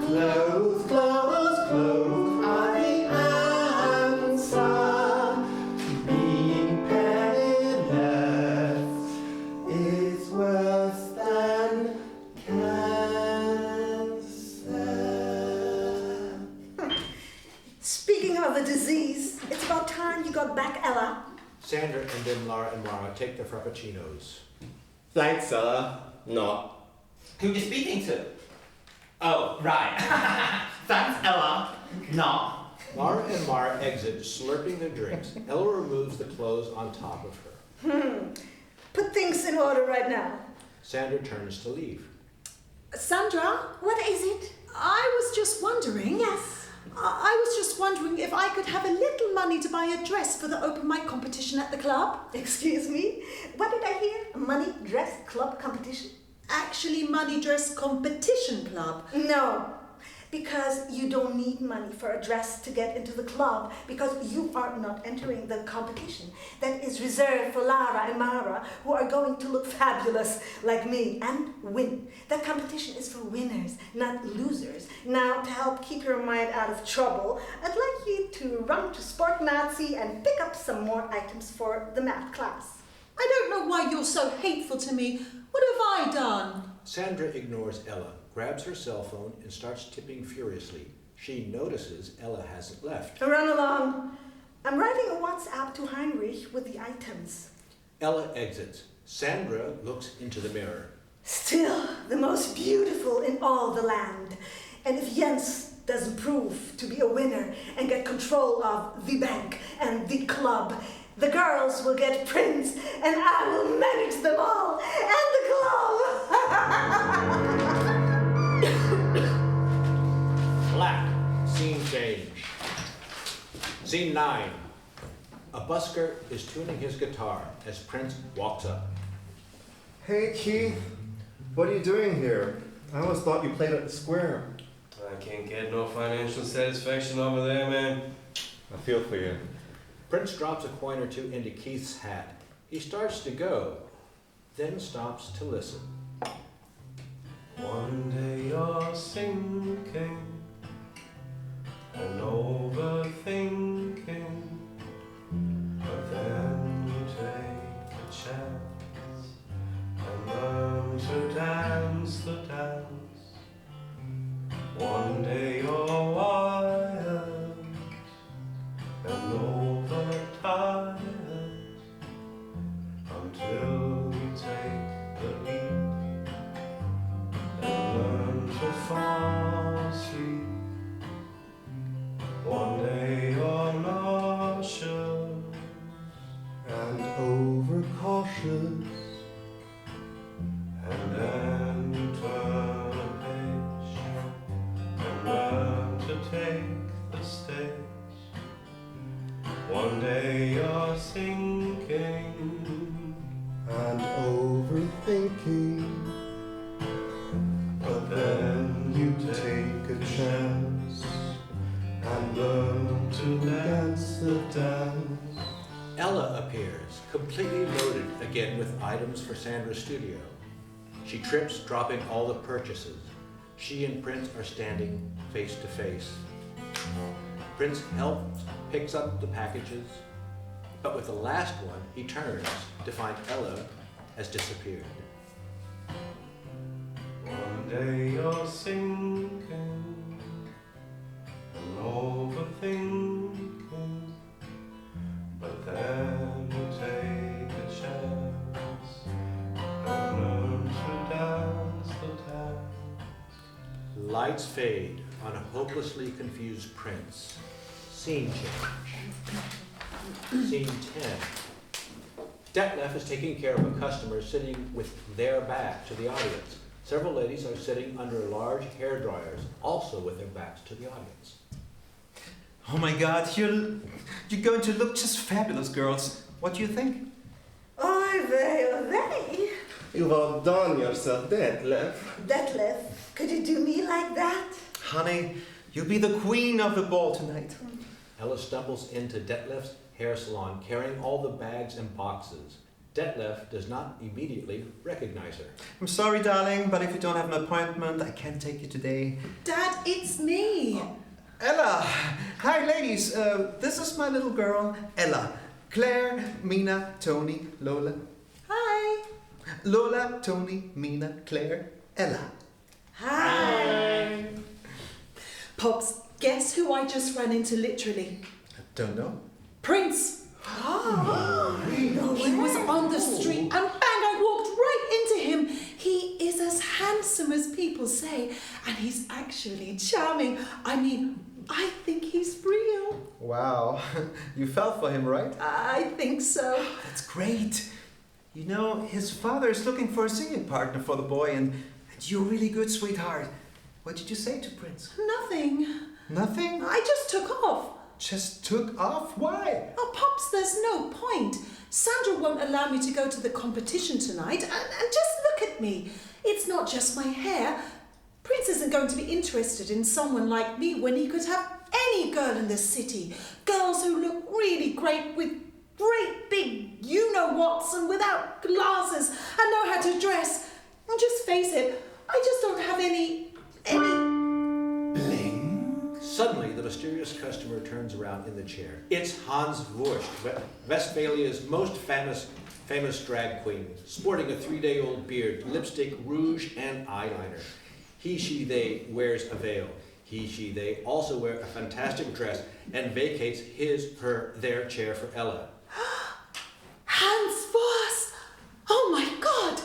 Clothes, clothes, clothes are the answer. Being penniless is worse than cancer. Speaking of the disease, it's about time you got back, Ella. Sandra and then Laura and Mara take the frappuccinos. Thanks, Ella. Not. Who you speaking to? Oh, right. Thanks, Ella. No. Laura and Mara exit, slurping their drinks. Ella removes the clothes on top of her. Put things in order right now. Sandra turns to leave. Sandra, What is it? I was just wondering. Yes. I was just wondering if I could have a little money to buy a dress for the open mic competition at the club. Excuse me? What did I hear? A money dress club competition? Actually, money dress competition club. No, because you don't need money for a dress to get into the club because you are not entering the competition. That is reserved for Lara and Mara, who are going to look fabulous like me and win. That competition is for winners, not losers. Now, to help keep your mind out of trouble, I'd like you to run to Sport Nazi and pick up some more items for the math class. I don't know why you're so hateful to me. What have I done? Sandra ignores Ella, grabs her cell phone, and starts tipping furiously. She notices Ella hasn't left. Run along. I'm writing a WhatsApp to Heinrich with the items. Ella exits. Sandra looks into the mirror. Still the most beautiful in all the land. And if Jens doesn't prove to be a winner and get control of the bank and the club, the girls will get Prince and I will manage them all and the club. Black. Scene change. Scene 9. A busker is tuning his guitar as Prince walks up. Hey, Keith. What are you doing here? I always thought you played at the square. I can't get no financial satisfaction over there, man. I feel for you. Prince drops a coin or two into Keith's hat. He starts to go, then stops to listen. One day you're sinking and overthinking, but then you take a chance and learn to dance the dance. One day you're wired and overtired until you take the leap and learn to fall asleep. One day you're nauseous And overcautious. and then you turn a page and learn to take the stage. One day you're sinking And overthinking. but Then you take a chance and learn to dance the dance. Ella appears, completely loaded again with items for Sandra's studio. She trips, dropping all the purchases. She and Prince are standing face to face. Prince helps, picks up the packages, but with the last one, he turns to find Ella has disappeared. one day you're sinking and overthinking, but then you take a chance and learn to dance the dance. Lights fade on a hopelessly confused Prince. Scene change. Scene 10. Detlef is taking care of a customer sitting with their back to the audience. Several ladies are sitting under large hair dryers, also with their backs to the audience. Oh my God, you're going to look just fabulous, girls. What do you think? Oy vey, oy vey. You've outdone yourself, Detlef. Detlef, could you do me like that? Honey, you'll be the queen of the ball tonight. Ella stumbles into Detlef's hair salon, carrying all the bags and boxes. Detlef does not immediately recognize her. I'm sorry, darling, but if you don't have an appointment, I can't take you today. Dad, it's me. Ella! Hi, ladies. This is my little girl, Ella. Claire, Mina, Tony, Lola. Hi. Lola, Tony, Mina, Claire, Ella. Hi. Pops, guess who I just ran into literally? I don't know. Prince. Oh, He was on the street and bang, I walked right into him. He is as handsome as people say, and he's actually charming. I mean, I think he's real. Wow. You fell for him, right? I think so. That's great. You know, his father is looking for a singing partner for the boy, and you're really good, sweetheart. What did you say to Prince? Nothing. Nothing? I just took off. Just took off? Why? Oh, Pops, there's no point. Sandra won't allow me to go to the competition tonight, and just look at me. It's not just my hair. Prince isn't going to be interested in someone like me when he could have any girl in the city. Girls who look really great with great big you-know-whats and without glasses and know how to dress. And just face it, I just don't have any... Bling. Suddenly, the mysterious customer turns around in the chair. It's Hans Wurst, Westphalia's most famous drag queen, sporting a 3-day-old beard, lipstick, rouge, and eyeliner. He, she, they wears a veil. He, she, they also wear a fantastic dress and vacates their chair for Ella. Hans Voss! Oh my God!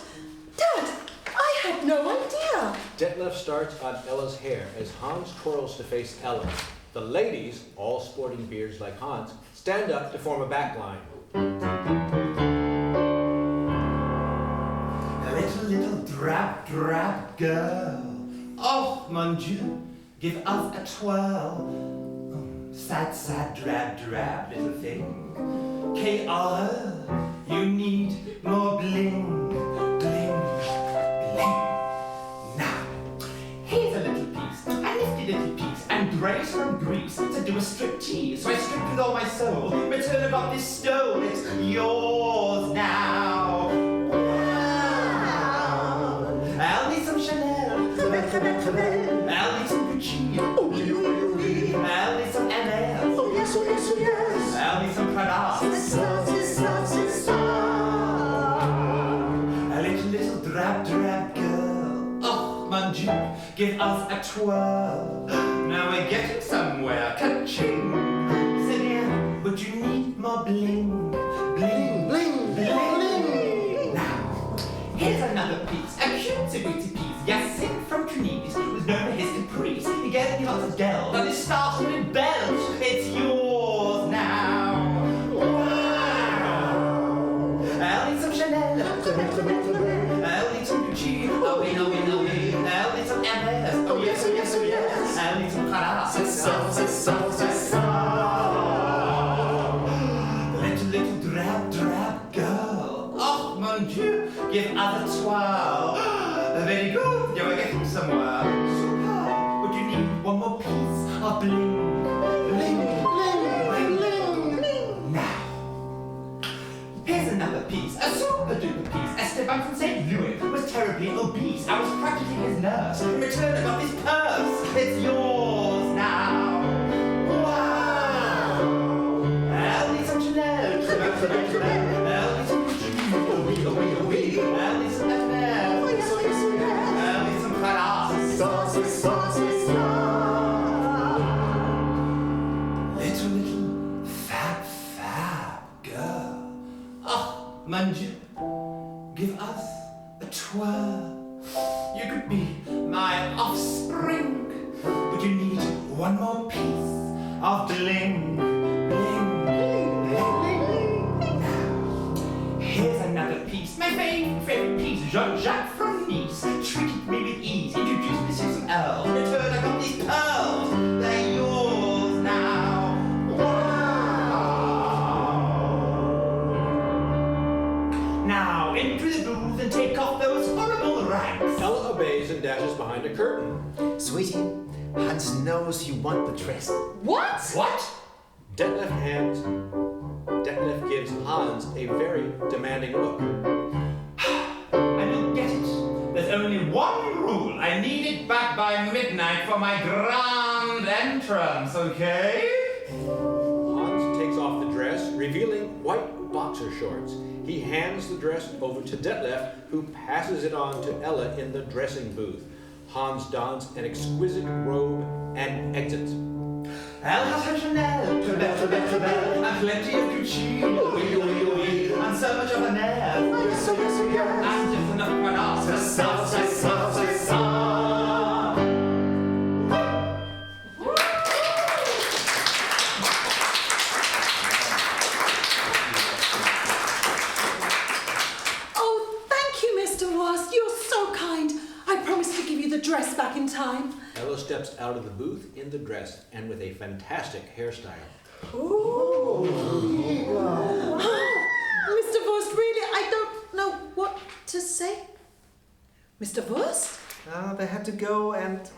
Dad, I had no idea! Detlef starts on Ella's hair as Hans twirls to face Ella. The ladies, all sporting beards like Hans, stand up to form a backline. A little drab girl. Oh, mon Dieu, give us a twirl. Sad, drab little thing. K.R., you need more bling. Now, here's a little piece, a nifty little piece, and greater and grease to do a striptease. So I stripped with all my soul, return about this stole, it's yours now. Wow! I'll need some Chanel. I'll need some Gucci. I'll need some MS. Oh yes. I'll need some Prada. A little drab girl. Oh, mon Dieu, give us a twirl. Now we're getting somewhere. Ka-ching. Celia, would you need more bling? Now, here's another piece, a cutesy-witty piece. Yasin from Tunis, who's known for his caprice. He gave me lots of delve, and it started with bells. It's yours now. Wow! I'll need some Chanel. I'll need some Gucci. Oh, we. I'll need some MS. Oh, yes. I'll need some Prada. Little drab girl. Oh, mon Dieu, give us a twirl. Very good, you are getting somewhere. Super. Would you need one more piece of bling? Now, here's another piece, a super duper piece. Esteban from St. Louis was terribly obese. I was practicing his nurse. In return, I got this purse. It's yours now. Wow! I'll need some Chanel. I'll need some Gucci. I'll need some FNL. I'll need some Prada. Little fab girl. Oh, mon Dieu, give us a twirl. You could be my offspring. Would you need one more piece of bling? Now, Jean-Jacques from Nice treated me with ease, introduced me to some elves. In return, I got these pearls. They're yours now. Wow! Now, into the booth and take off those horrible rags. Ella obeys and dashes behind a curtain. Sweetie, Hans knows you want the dress. What? What? Detlef gives Hans a very demanding look. I don't get it. There's only one rule. I need it back by midnight for my grand entrance, okay? Hans takes off the dress, revealing white boxer shorts. He hands the dress over to Detlef, who passes it on to Ella in the dressing booth. Hans dons an exquisite robe and exits. Elle has her Chanel, and plenty of Gucci, and so much of an air. And just enough for an ass. Oh, thank you, Mr. Wurst. You're so kind. I promise to give you the dress back in time. Ella steps out of the booth in the dress and with a fantastic hairstyle. Oh, Mr. Wurst, really, I don't know what to say. Mr. Wurst? They had to go and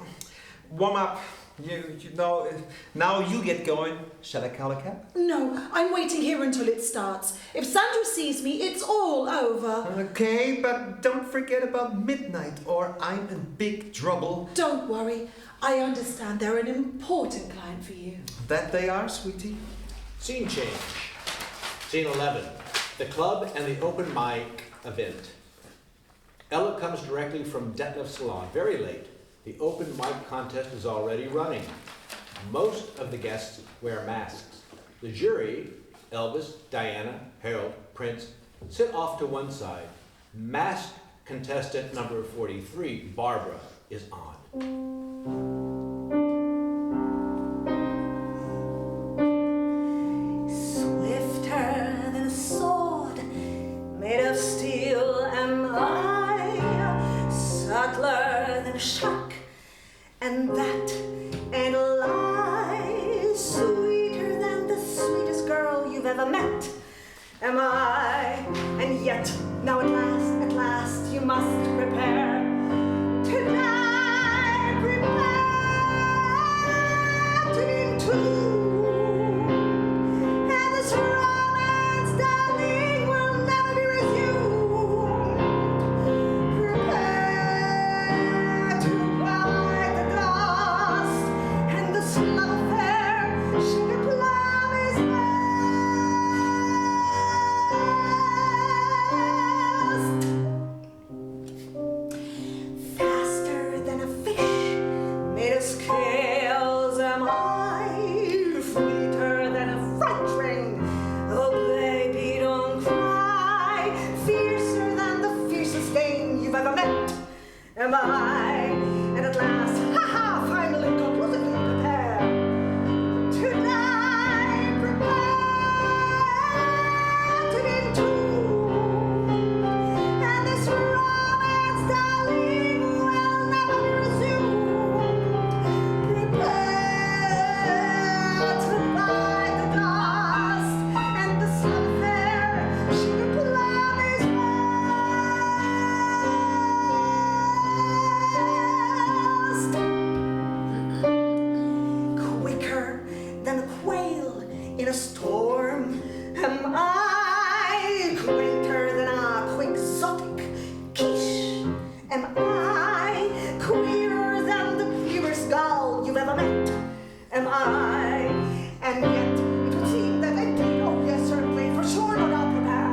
warm up. You know, now you get going. Shall I call a cab? No, I'm waiting here until it starts. If Sandra sees me, it's all over. Okay, but don't forget about midnight or I'm in big trouble. Don't worry. I understand they're an important client for you. That they are, sweetie. Scene change. Scene 11. The club and the open mic event. Ella comes directly from Detlef's salon, very late. The open mic contest is already running. Most of the guests wear masks. The jury, Elvis, Diana, Harold, Prince, sit off to one side. Masked contestant number 43, Barbara, is on. Swifter than a sword made of steel am I, subtler than a shark, and that ain't a lie. Sweeter than the sweetest girl you've ever met am I, and yet now at last you must prepare to die, prepare to be entombed, and this romance, darling, will never be resumed. Prepare to bite the dust, and this love affair sugar plum is best. Faster than a fish made of scales am I, fleeter than a freight train. Oh baby, don't cry. Fiercer than the fiercest game you've ever met am I. And at last, finally, conclusively prepare to die, prepare to be entombed, and this romance, darling, will never be resumed. Prepare to bite the dust, and this love affair sugar plum is best. Quicker than a quail in a storm am I, quainter than a quixotic quiche am I, queerer than the queerest gull you've ever met am I, and yet it would seem that I did, oh yes, certainly, for sure, no doubt, prepare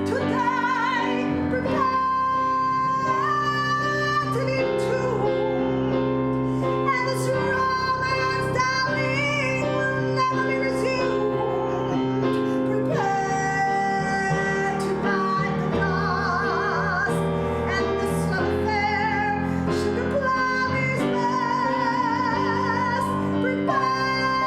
to die, prepare to be entombed, and this romance, darling, will never be resumed. Prepare to bite the dust, and this love affair sugar plum is best. Prepare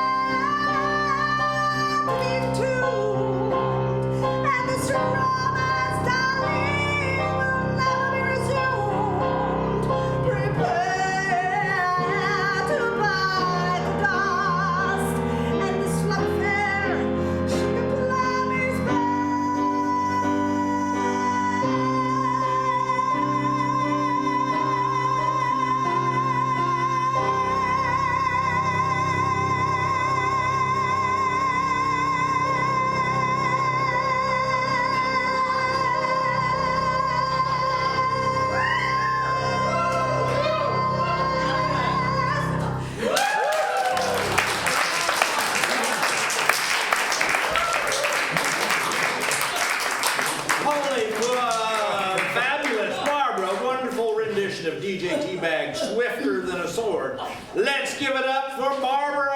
sword. Let's give it up for Barbara!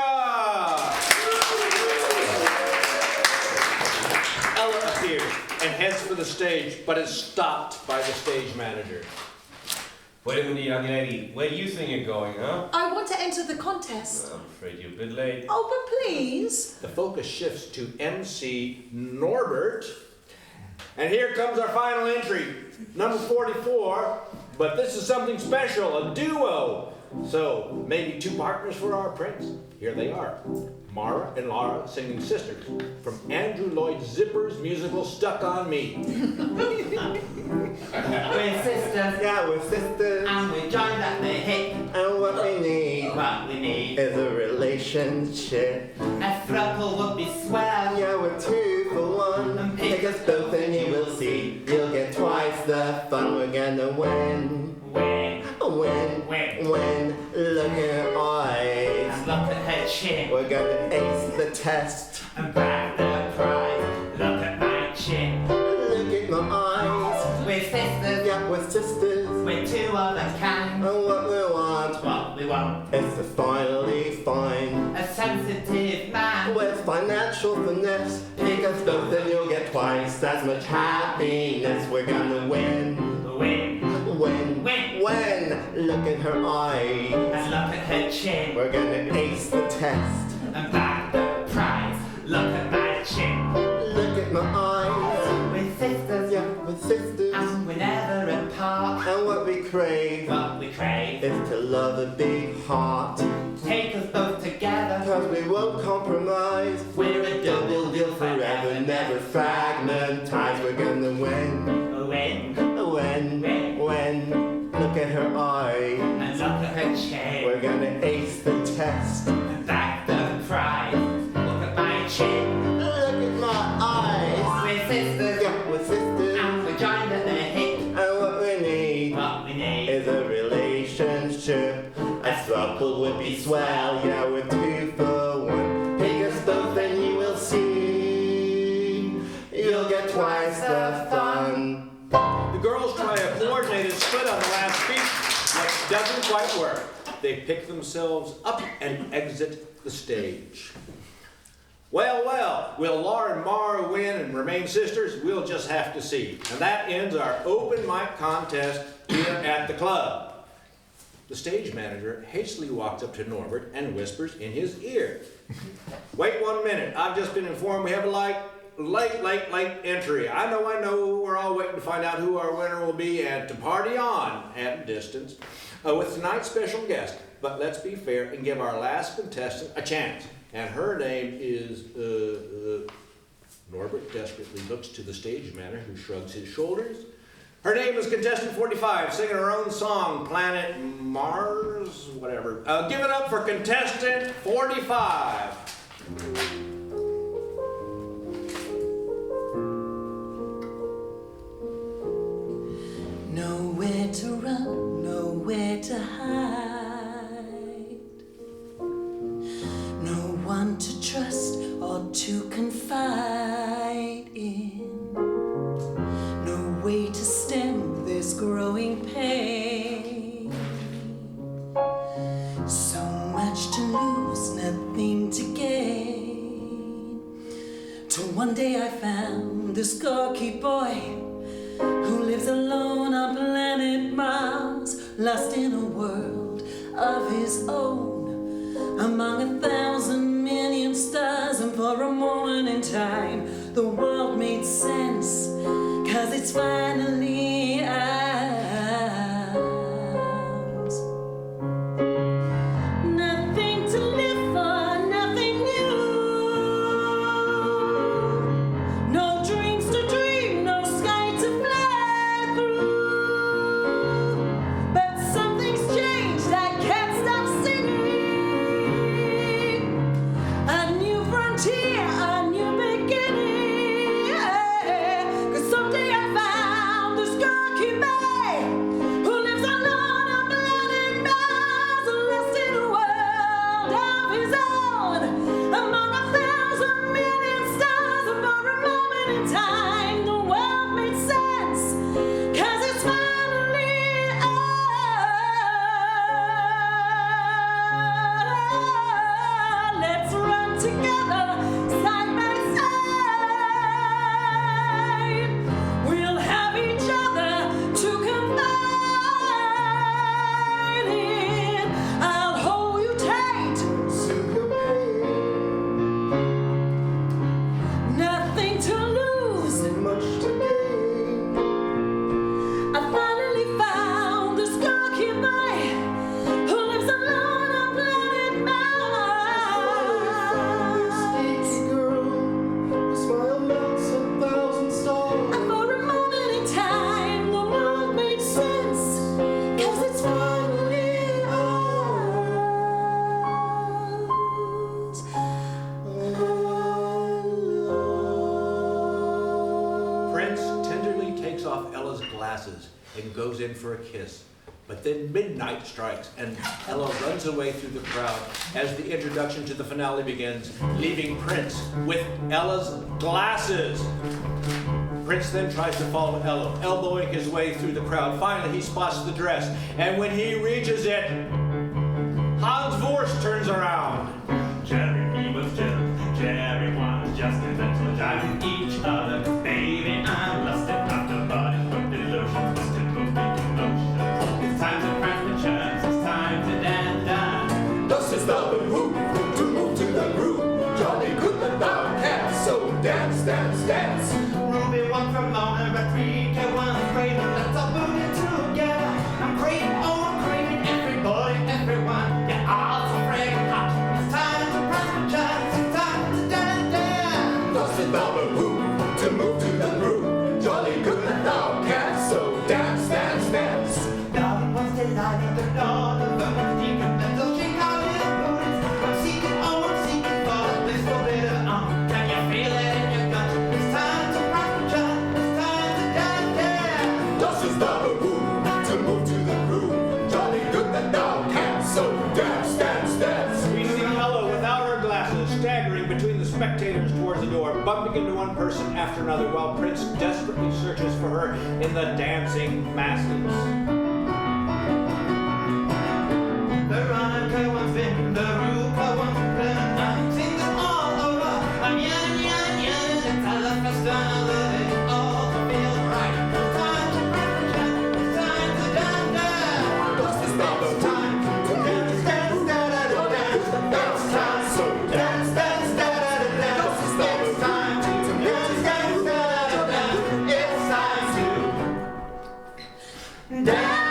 Ella appears and heads for the stage, but is stopped by the stage manager. Wait a minute, young lady. Where do you think you're going, huh? I want to enter the contest. I'm afraid you're a bit late. Oh, but please. The focus shifts to MC Norbert. And here comes our final entry, number 44. But this is something special, a duo. So maybe two partners for our prince. Here they are, Mara and Laura singing Sisters from Andrew Lloyd Zipper's musical Stuck on Me. We're sisters, Yeah, we're sisters. and we joined at the hip. And what we need What we need, is a relationship. a throuple would be swell. Yeah, we're 2 for 1. Pick us both and you will see. You'll get twice the fun. We're gonna win. When, When, look at her eyes. and look at her chin, We're gonna ace the test. and back the prize. Look at my chin. Look at my eyes. We're sisters, Yeah, we're sisters. we're 2 of a kind. And what we want What we want, is to finally find a sensitive man. with financial finesse. Pick us both and you'll get twice as much happiness. We're gonna win. When, When, look at her eyes. and look at her chin, We're gonna ace the test. and back the prize. Look at my chin. Look at my eyes. We're sisters, Yeah, we're sisters. and we're never apart. And what we crave What we crave, is to love a big heart. take us both together. Cause we won't compromise. We're a double deal Forever, never fragmentize. We're gonna win. When, look at her eyes. And look at her chin, We're gonna ace the test. and back the prize. Look at my chin. Look at my eyes. We're sisters, Yeah, we're sisters. and we're joined at the hip. And what we need What we need, is a relationship. A throuple would be swell. Yeah, we're 2 for 1. Pick us both and you will see. You'll get twice the fun. The girls try a coordinated split on the last beat, but it doesn't quite work. They pick themselves up and exit the stage. Well, will Laura and Mara win and remain sisters? We'll just have to see. And that ends our open mic contest here at the club. The stage manager hastily walks up to Norbert and whispers in his ear. Wait 1 minute, I've just been informed we have a late entry. I know, we're all waiting to find out who our winner will be and to party on at a distance with tonight's special guest. But let's be fair and give our last contestant a chance. And her name is, Norbert desperately looks to the stage manager who shrugs his shoulders. Her name is contestant 45, singing her own song, Planet Mars, whatever. Give it up for contestant 45. Nowhere to run, nowhere to hide. No one to trust or to confide in. No way to stem this growing pain. So much to lose, nothing to gain. Till one day I found this gawky boy who lives alone on planet Mars, lost in a world of his own, among 1,000 million stars. And for a moment in time, the world made sense, 'cause it's finally ours. Nothing to live for, nothing new. No dreams to dream, no sky to fly through. But something's changed, I can't stop singing. A new frontier, a new beginning. 'Cause someday I found in for a kiss. But then midnight strikes and Ella runs away through the crowd as the introduction to the finale begins, leaving Prince with Ella's glasses. Prince then tries to follow Ella, elbowing his way through the crowd. Finally, he spots the dress, and when he reaches it, Hans Wurst turns around. Jerry, he was Jim. Jerry was just inventing driving each other. Baby, I'm lost in after body, but the illusion twisted both making motion. It's time to press the churns, it's time to dance, dance. Das ist aber Move to move to the groove. Jolly good and thou canst, so dance, dance, dance. Ruby, one from Mona, a 3 to 1, great, let's all move it together. I'm craving, oh, I'm craving, everybody, everyone, you're all so fragrant hot. It's time to press the churns, it's time to dance, dance. Das ist aber Move to the groove. Jolly good and thou canst, so dance, dance, dance. Darling was delighted, the dawn of the deep and mental shake out his boots. I'm seeking, oh, I'm seeking for a blissful bit of can you feel it in your gut? It's time to rock the jump, it's time to dance, dance. Das ist aber move to the groove. Jolly good and thou canst, so dance, dance, dance. We see Ella without her glasses, staggering between the spectators towards the door, bumping into one person after another while Prince desperately searches for her in the dancing masses. The runner one's been, the roofer one's been. I'm singing all over. I'm yearning, yearning, yearning. It's a love fest and a living. All feels right. It's time to rock the jump. It's time to dance, dance. Das ist aber It's time to dance, dance, dance, dance. It's time so dance, dance, dance, dance. It's time to dance, dance, dance, dance. It's time to dance.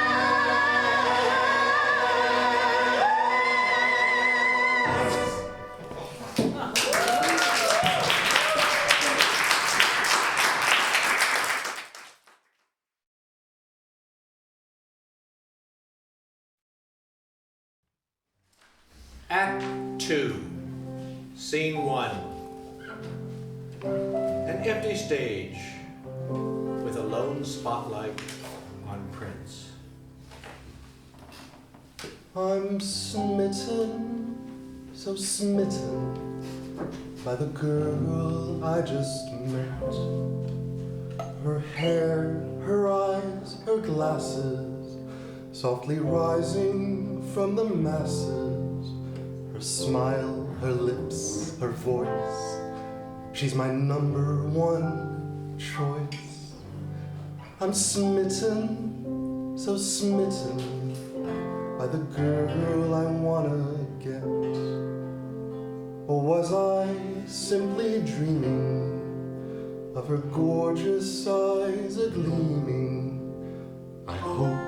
Act 2, Scene 1. An empty stage with a lone spotlight on Prince. I'm smitten, so smitten by the girl I just met. Her hair, her eyes, her glasses, softly rising from the masses. Her smile, her lips, her voice. She's my number one choice. I'm smitten, so smitten by the girl I wanna get. Or was I simply dreaming of her gorgeous eyes a-gleaming? I hope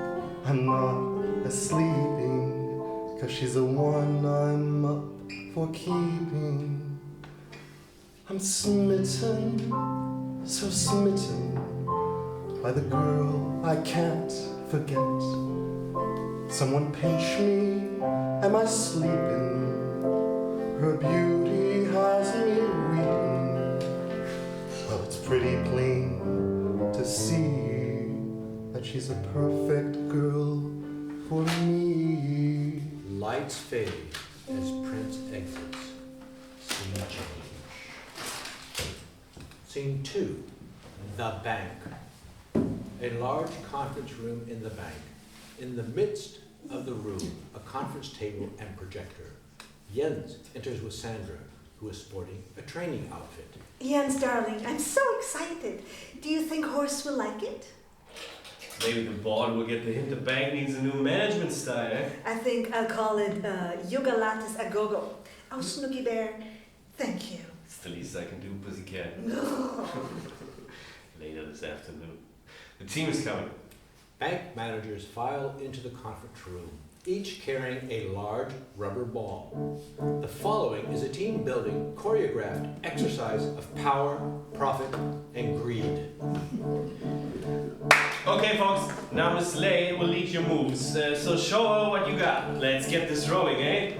I'm not sleeping, 'cause she's the one I'm up for keeping. I'm smitten, so smitten by the girl I can't forget. Someone pinch me, am I sleeping? Her beauty has me weeping. Well, it's pretty plain to see that she's a perfect girl for me. Lights fade as Prince exits. Scene change. Scene 2, the bank. A large conference room in the bank. In the midst of the room, a conference table and projector. Jens enters with Sandra, who is sporting a training outfit. Jens, darling, I'm so excited. Do you think Horst will like it? Maybe the board will get the hint the bank needs a new management style, eh? I think I'll call it Yoga Lattes a Go-Go. Oh, Snooky Bear, thank you. It's the least I can do, pussycat. Later this afternoon. The team is coming. Bank managers file into the conference room, each carrying a large rubber ball. The following is a team-building, choreographed exercise of power, profit, and greed. Okay, folks, now Miss Lay will lead your moves, so show her what you got. Let's get this rolling, eh?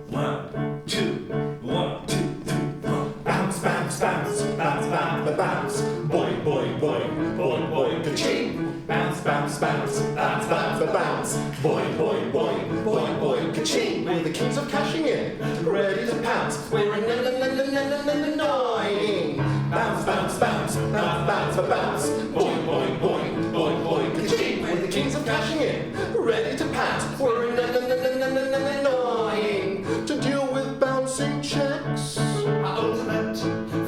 1, 2, 1, 2, 3, 4. Bounce, bounce, bounce, bounce, bounce, bounce. Boy, boy, boy, boy, boy, ka-ching. Bounce, bounce. bounce, bounce, bounce, bounce. Boing, boing, boing, boing, boing, ka-ching. We're the kings of cashing in, ready to pounce. We're annoying. Bounce, bounce, bounce, bounce, bounce, bounce. Boing, boing, boing, boing, boing, ka-ching. We're the kings of cashing in, ready to pounce. We're annoying. To deal with bouncing checks, Our ultimate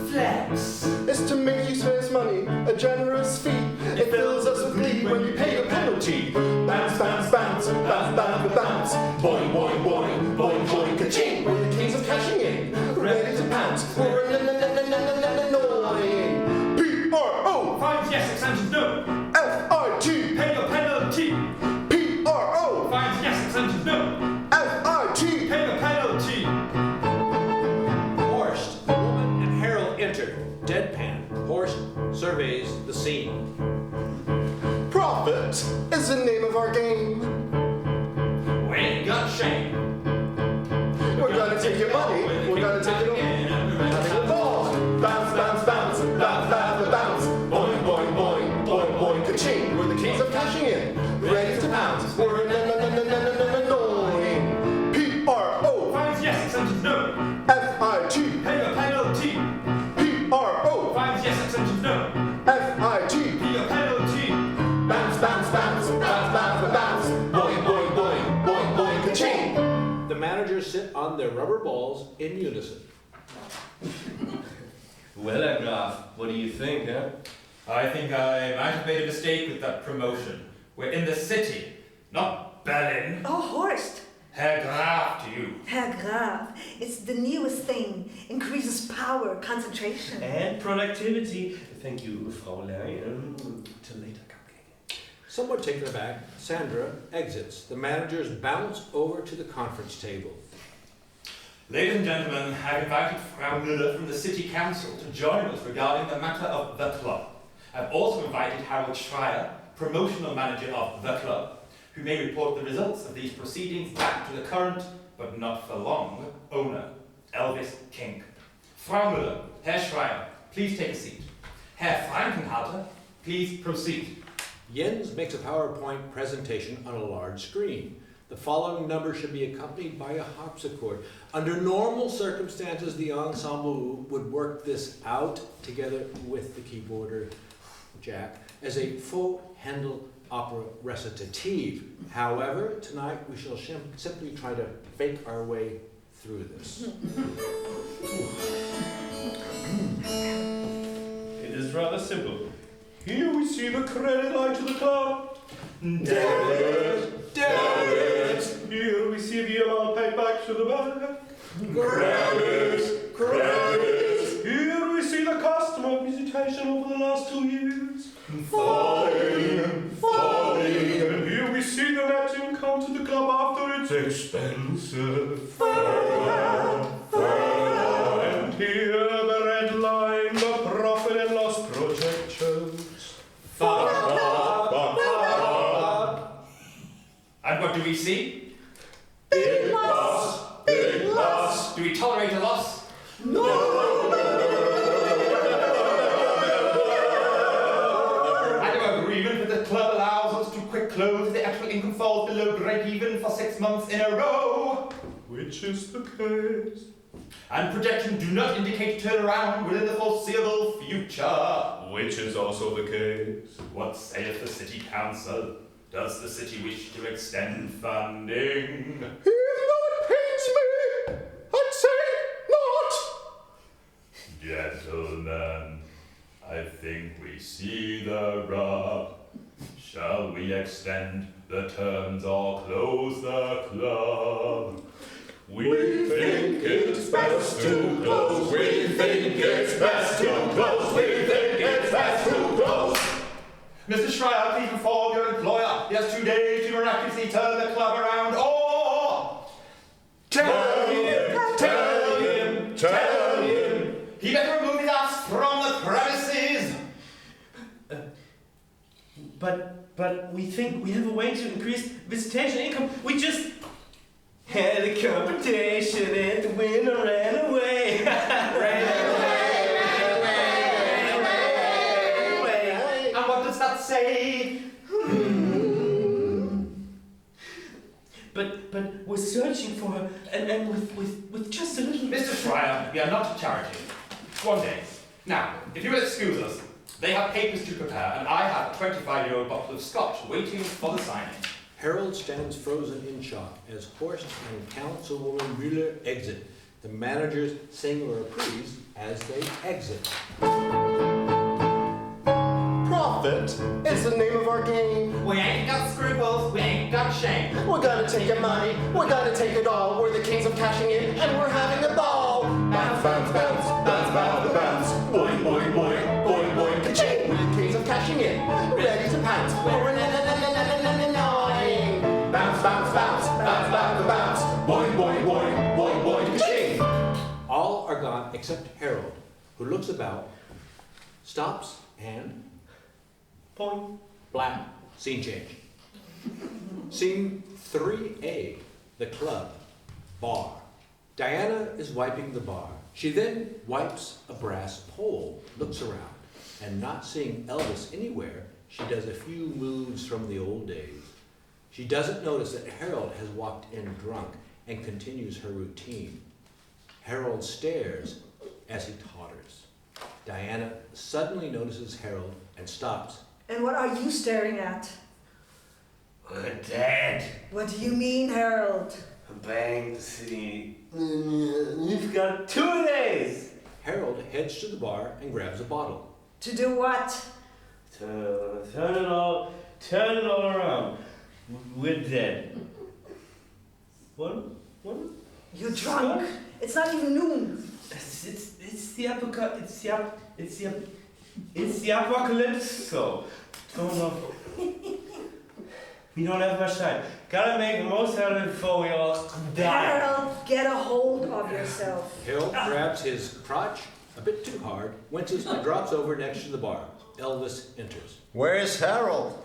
flex. is to make you spend money, a generous fee. It fills us with glee when you pay your penalty. Bounce, bounce, bounce, bounce, bounce, bounce. Boing, boing, boing, boing, boing, ka-ching. We're the kings of cashing in, ready to pounce. We're annoying. P-R-O, Fines yes, extensions no. F-I-T, Pay your penalty. P-R-O, Fines yes, extensions no. F-I-T. Pay your penalty. Horst, the woman, and Harold enter. Deadpan. Horst surveys the scene. Profit is the name of our game. We ain't got shame. We're gonna take your money, we're gonna take it all. Having a ball. Bounce, bounce, bounce, bounce, bounce, bounce. Boing, boing, boing, boing, boing, ka-ching. We're the kings of cashing in, ready to pounce. We're annoying. P-R-O, Fines yes, extensions no. F-I-T, Pay your penalty. P-R-O, Fines yes, extensions no. F-I-T. Pay your penalty. Bounce, bounce, bounce, bounce, bounce, bounce. Boing, boing, boing, boing, boing, ka-ching. The managers sit on their rubber balls in unison. Well, Graf, what do you think, huh? I think I might have made a mistake with that promotion. We're in the city, not Berlin. Oh, Horst. Herr Graf to you. Herr Graf, it's the newest thing. Increases power, concentration. And productivity. Thank you, Fräulein. Till later, cupcake. Somewhat taken aback, Sandra exits. The managers bounce over to the conference table. Ladies and gentlemen, I've invited Frau Müller from the City Council to join us regarding the matter of the club. I've also invited Harold Schreier, promotional manager of the club, who may report the results of these proceedings back to the current, but not for long, owner, Elvis King. Frau Müller, Herr Schreier, please take a seat. Herr Frankenhalter, please proceed. Jens makes a PowerPoint presentation on a large screen. The following number should be accompanied by a harpsichord. Under normal circumstances, the ensemble would work this out together with the keyboarder, Jack, as a full Handel opera recitative. However, tonight we shall simply try to fake our way through this. It is rather simple. Here we see the credit line to the club. Debit, debit, Here we see the amount paid back to the bank. credit, credit, Here we see the customer visitation over the last 2 years. falling, falling, And here we see the net income to the club after its expenses. And here the red line, the profit and loss projections. And what do we see? big loss, big loss. Do we tolerate a loss? And our agreement with the club allows us to quick close if the actual income falls below break even for 6 months in a row. Which is the case. And projections do not indicate turnaround within the foreseeable future. Which is also the case. What saith the city council? Does the city wish to extend funding? Even though it pains me, I'd say not. Gentlemen, I think we see the rub. Shall we extend the terms or close the club? We think it's best to close. We think it's best to close. We think it's best to close. Mr. Schreier, please inform your employer. He has 2 days to miraculously turn the club around, or Tell him, tell him, tell him. he better remove his ass from the premises. But we think we have a way to increase visitation income. We just had a competition and the winner ran away. ran away. And what does that say? we're searching for her, and with just a little... Mr. Schreier, we are not a charity. One day. Now, if you will excuse us, they have papers to prepare, and I have a 25-year-old bottle of scotch waiting for the signing. Harold stands frozen in shock as Horst and Councilwoman Müller exit. The managers sing a reprise as they exit. Profit is the name of our game. We ain't got scruples, we ain't got shame. We're gonna take your money, we're gonna take it all. We're the kings of cashing in, and we're having a ball. Bounce, bounce, bounce, bounce, bounce, bounce. Boing, boing, boing, boing, boing, ka-ching. We're the kings of cashing in, ready to pounce. We're annoying. Bounce, bounce, bounce, bounce, bounce, bounce. Boing, boing, boing, boing, boing, ka-ching. All are gone except Harold, who looks about, stops, and Point. blam, scene change. Scene 3A, the club, bar. Diana is wiping the bar. She then wipes a brass pole, looks around, and not seeing Elvis anywhere, she does a few moves from the old days. She doesn't notice that Harold has walked in drunk and continues her routine. Harold stares as he totters. Diana suddenly notices Harold and stops. And what are you staring at? We're dead. What do you mean, Harold? Bang the city. You've got 2 days. Harold heads to the bar and grabs a bottle. To do what? Turn it all around. We're dead. What? You're drunk. It's not even noon. It's the apocalypse. It's the apocalypse. So, don't know. We don't have much time. Gotta make the most out of it before we all die. Harold, get a hold of yourself. Harold grabs his crotch a bit too hard, winces, and drops over next to the bar. Elvis enters. Where's Harold?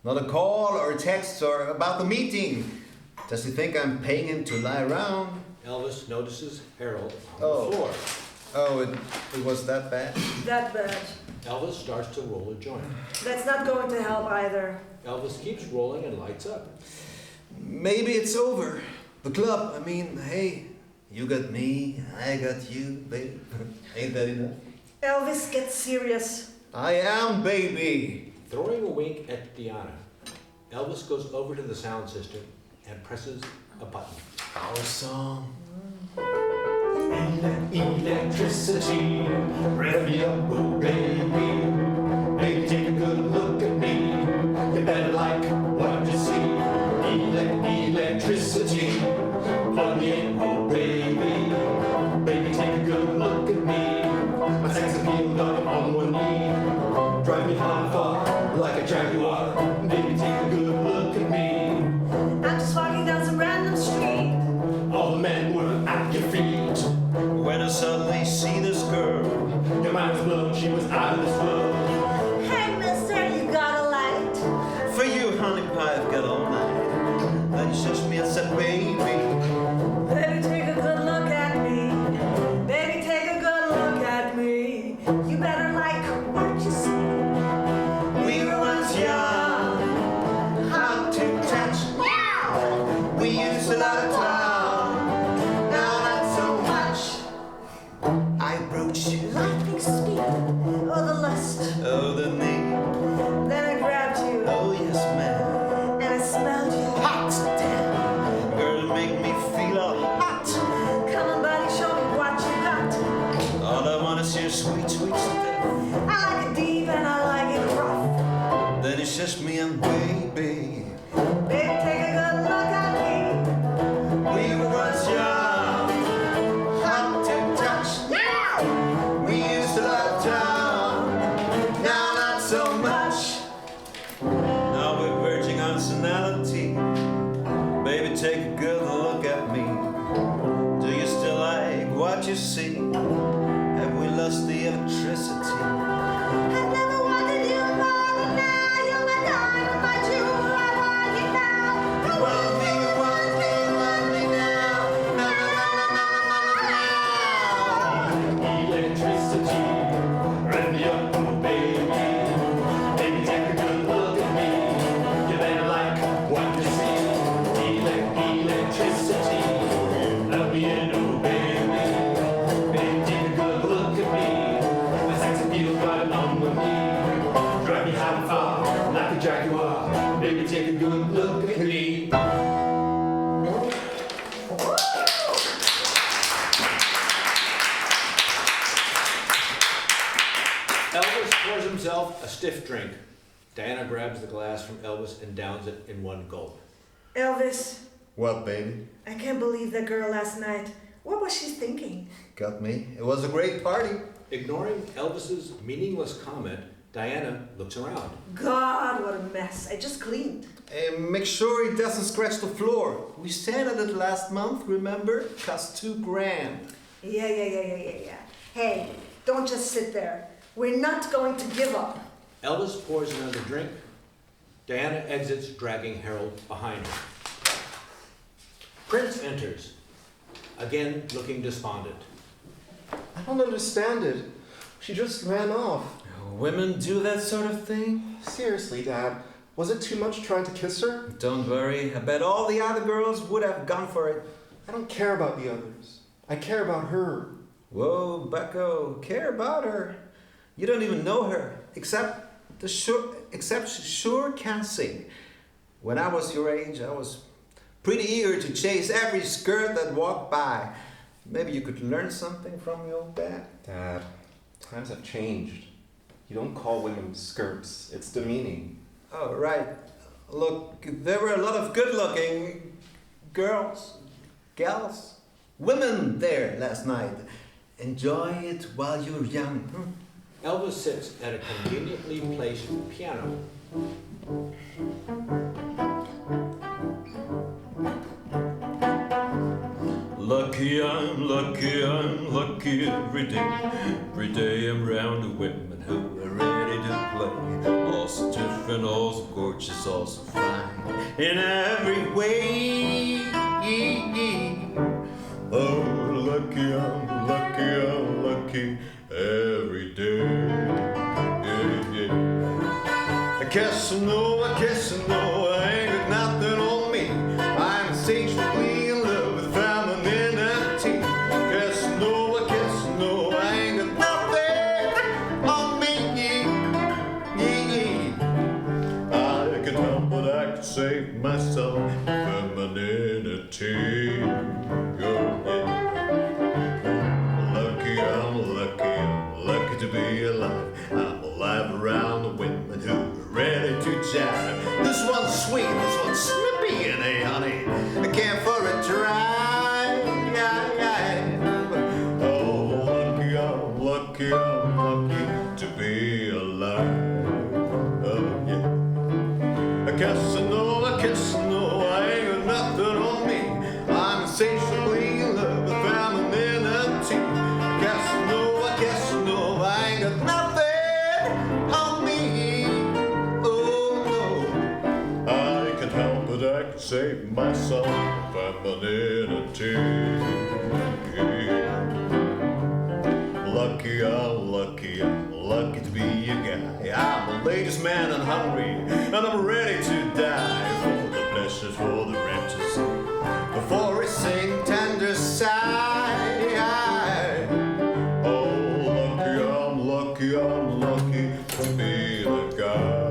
Not a call or a text or about the meeting. Does he think I'm paying him to lie around? Elvis notices Harold on Oh. the floor. Oh, it was that bad? That bad. Elvis starts to roll a joint. That's not going to help either. Elvis keeps rolling and lights up. Maybe it's over. The club, I mean, hey, you got me, I got you, baby. Ain't that enough? Elvis, get serious. I am, baby. Throwing a wink at Diana, Elvis goes over to the sound system and presses a button. Our song. Electricity, rev me up, oh baby. Baby, take a good look at me. You better like what you see. Electricity, plug me in, oh baby. Baby, take a good look at me. My sex appeal done on one knee. Drive me high and far like a jaguar. Baby, take a good look at me. I'm just walking down some random street. All the men were at your feet. When I suddenly see this girl, Your mind was blown, she was out of this world. Hey, mister, you got a light? for you, honey pie, I've got all night. Then she touched me and said, baby. Baby, take a good look at me. Baby, take a good look at me. You better like what you see. We were once young, hot to touch. We used to love town, now not so much. I broached you, Lightning speed, oh the lust. oh the need, Then I grabbed you, oh yes ma'am. and I smelled you. Hot damn, girl, make me feel all hot. Come on, buddy, show me what you got. All I want is your sweet, sweet stuff. I like it deep and I like it rough. Then it's just me and baby. Baby, take a good look at me. We were once young, hot to touch. We used to love town, now not so much. Now we're verging on senility. Baby, take a good look at me. Do you still like what you see? Have we lost the electricity? I never wanted you more than now. You're my diamond, my jewel. I want you now. Want me now. Na, na, na, na, na, na. Electricity, rev me up, oh baby. Baby, take a good look at me. You better like what you see. Electricity. me in, oh baby. Baby, take a good look at me. My sex appeal right along with me. Drive me high and far, like a jaguar. Baby, take a good look at me. Elvis pours himself a stiff drink. Diana grabs the glass from Elvis and downs it in one gulp. Elvis, What, baby? I can't believe that girl last night. What was she thinking? Got me. It was a great party. Ignoring Elvis's meaningless comment, Diana looks around. God, what a mess. I just cleaned. Make sure he doesn't scratch the floor. We sanded it last month, remember? Cost $2,000. Yeah. Hey, don't just sit there. We're not going to give up. Elvis pours another drink. Diana exits, dragging Harold behind her. Prince enters, again looking despondent. I don't understand it. She just ran off. Women do that sort of thing? Seriously, Dad. Was it too much trying to kiss her? Don't worry. I bet all the other girls would have gone for it. I don't care about the others. I care about her. Whoa, Bucko, care about her. You don't even know her, except she sure can sing. When I was your age, I was pretty eager to chase every skirt that walked by. Maybe you could learn something from your old dad. Dad, times have changed. You don't call women skirts. It's demeaning. Oh, right. Look, there were a lot of good-looking gals, women there last night. Enjoy it while you're young. Elvis sits at a conveniently placed piano. Lucky I'm lucky every day. Every day I'm round to women who are ready to play. All so different, all so gorgeous, all so fine in every way. Oh, lucky I'm lucky every day. I guess I know, I ain't got nothing on me. I'm insatiably in love with femininity. Guess I know, I ain't got nothing on me. I can help but I can save myself femininity. Oh, yeah. I'm lucky to be alive. I'm alive around the women who are ready to jive. This one's sweet, this one's snippy, and hey, honey, I can't for a try. Oh, lucky to be alive. Oh, yeah. I guess I know, I ain't got nothing on me. I'm insatiably in love with femininity. I guess I know, I ain't got nothing on me. Oh no, I can help it, I can save myself femininity. I'm lucky to be a guy. I'm a ladies' man and hungry, and I'm ready to die for the pleasures, for the riches, before we sing tender sigh. Oh, I'm lucky to be the guy.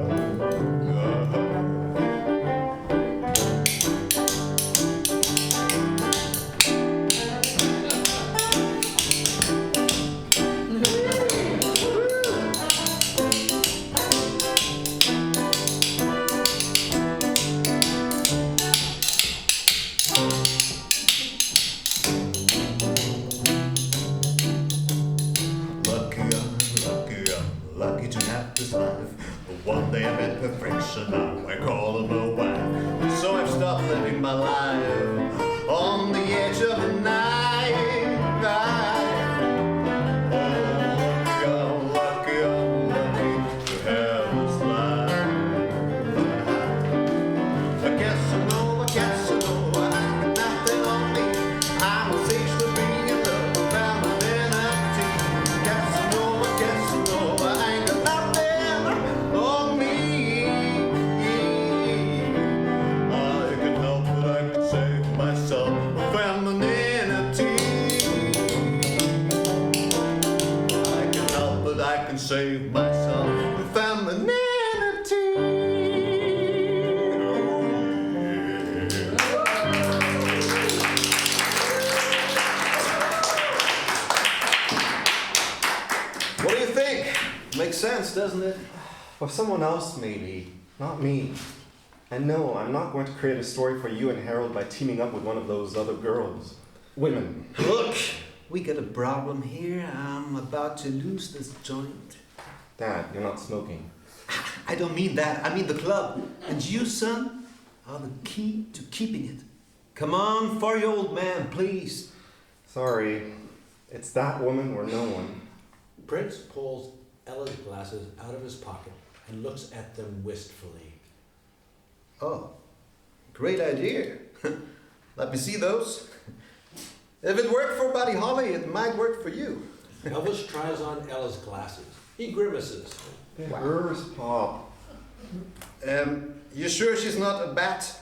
Lucky to have this life. But one day I met perfection, now I call her my wife. So I've stopped living my life on the edge of the night. I'm lucky to have this life. I guess I know, I got nothing on me. I'm a sage to be in love with femininity. Guess I know, I ain't got nothing on me. save myself with femininity. What do you think? Makes sense, doesn't it? For someone else, maybe. Not me. And no, I'm not going to create a story for you and Harold by teaming up with one of those other girls. Women. Look, we got a problem here. I'm about to lose this joint. Dad, you're not smoking. I don't mean that. I mean the club. And you, son, are the key to keeping it. Come on, for your old man, please. Sorry. It's that woman or no one. Prince pulls Ella's glasses out of his pocket and looks at them wistfully. Oh, great idea. Let me see those. If it worked for Buddy Holly, it might work for you. Elvis tries on Ella's glasses. He grimaces. Where's Pop? You sure she's not a bat?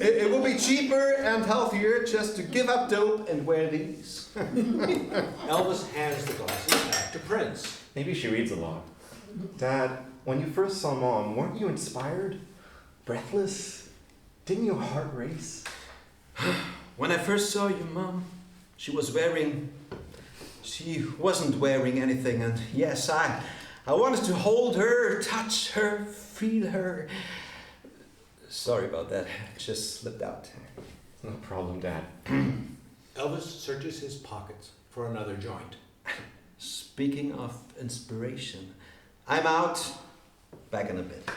It will be cheaper and healthier just to give up dope and wear these. Elvis hands the glasses back to Prince. Maybe she reads a lot. Dad, when you first saw Mom, weren't you inspired? Breathless? Didn't your heart race? When I first saw you, Mom, she wasn't wearing anything, and yes, I wanted to hold her, touch her, feel her. Sorry about that, it just slipped out. No problem, Dad. Elvis searches his pockets for another joint. Speaking of inspiration, I'm out. Back in a bit.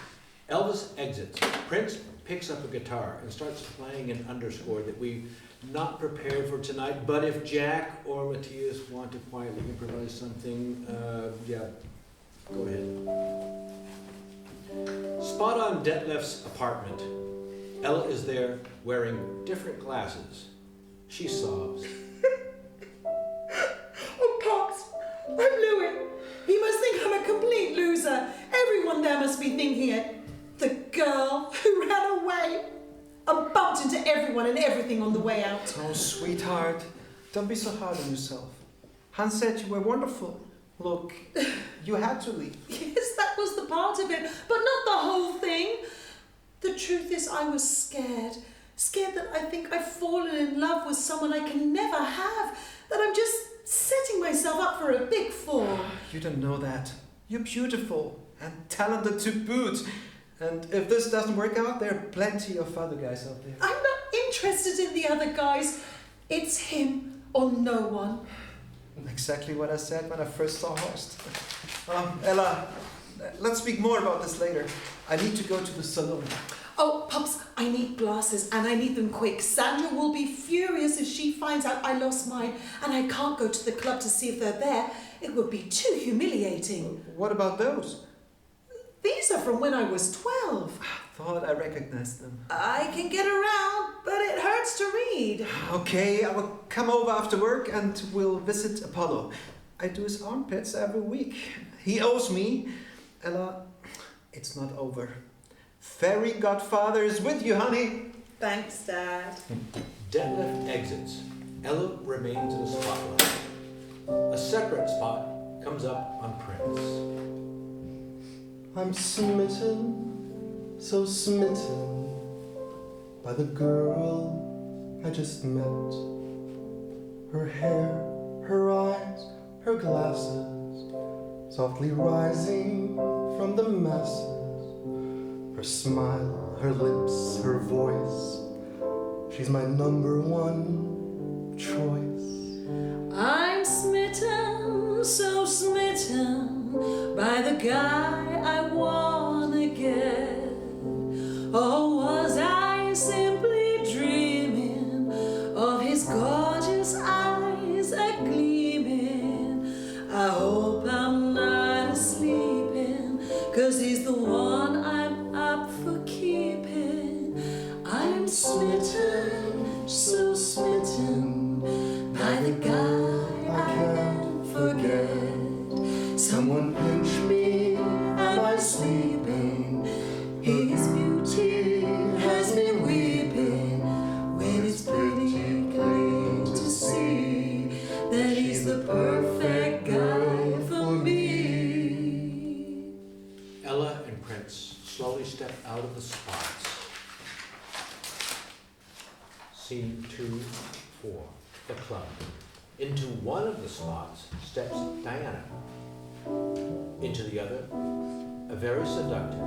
Elvis exits. Prince picks up a guitar and starts playing an underscore that we've not prepared for tonight, but if Jack or Matthias want to quietly improvise something, yeah, go ahead. Spot on Detlef's apartment. Ella is there wearing different glasses. She sobs. Oh, Pops, I blew it. He must think I'm a complete loser. Everyone there must be thinking it. The girl who ran away. I bumped into everyone and everything on the way out. Oh, sweetheart, don't be so hard on yourself. Hans said you were wonderful. Look, you had to leave. Yes, that was the part of it, but not the whole thing. The truth is I was scared. Scared that I think I've fallen in love with someone I can never have. That I'm just setting myself up for a big fall. You don't know that. You're beautiful and talented to boot. And if this doesn't work out, there are plenty of other guys out there. I'm not interested in the other guys. It's him or no one. Exactly what I said when I first saw Horst. Ella, let's speak more about this later. I need to go to the salon. Oh, Pops, I need glasses and I need them quick. Sandra will be furious if she finds out I lost mine and I can't go to the club to see if they're there. It would be too humiliating. What about those? These are from when I was 12. Thought I recognized them. I can get around, but it hurts to read. Okay, I will come over after work and we'll visit Apollo. I do his armpits every week. He owes me. Ella, it's not over. Fairy Godfather is with you, honey. Thanks, Dad. Detlef exits. Ella remains in the spotlight. A separate spot comes up on Prince. I'm smitten, so smitten by the girl I just met. Her hair, her eyes, her glasses, softly rising from the masses. Her smile, her lips, her voice, she's my #1 choice. I'm smitten, so smitten by the guy I wanna get. Or was I simply dreaming of his gorgeous eyes a-gleaming? I hope I'm not sleeping, 'cause he's the one I'm up for keeping. I'm smitten, so smitten by the guy I can't forget. Someone pinch me 2, 4. The club. Into one of the spots steps Diana. Into the other, a very seductive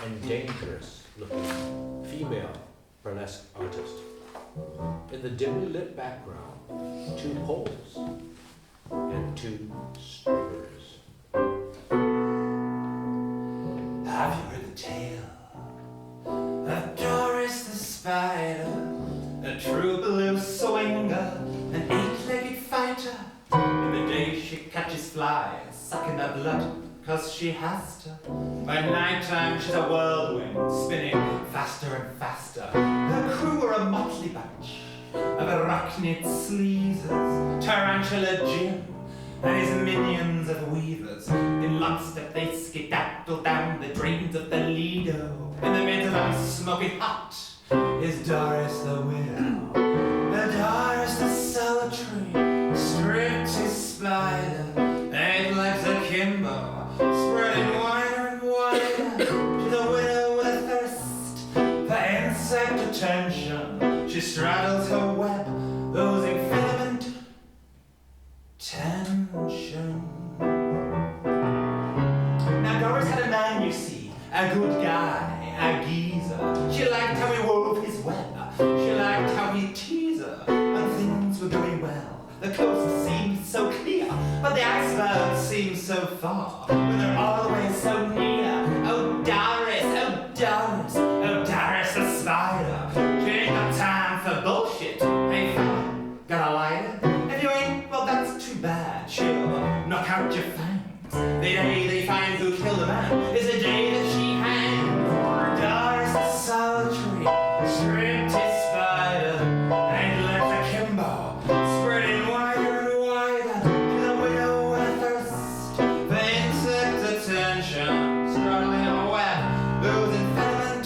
and dangerous-looking female burlesque artist. In the dimly lit background, 2 poles and 2 strippers. Have you heard the tale of Doris the spider, a true blue swinger, an 8-legged fighter? In the day she catches flies, sucking their blood, 'cause she has to. By nighttime she's a whirlwind, spinning faster and faster. Her crew are a motley bunch of arachnid sleazers, Tarantula Jim and his minions of weavers. In lockstep they skedaddle down the drains of the Lido. In the middle of smoking hot is Doris the widow. The Doris the solitary, stripped his spider, 8 legs akimbo, spreading wider and wider. She's a widow with a thirst for insect attention. She straddles her web, losing filament tension. Now Doris had a man, you see, a good guy, a geezer. She liked how he wove his web. She liked how he teased her, and things were going well. The coast seemed so clear, but the icebergs seemed so far, when they're always so near. Oh Doris, oh Doris, oh Doris the spider. She ain't got time for bullshit. Hey fella, got a lighter? If you ain't, well that's too bad. She'll knock out your fangs. The day they find who killed the man is the day that she hangs. Doris the solitary, stripped his spider, and left akimbo, spreading wider and wider. She's a widow with a thirst for insect attention, struggling on a web, losing filament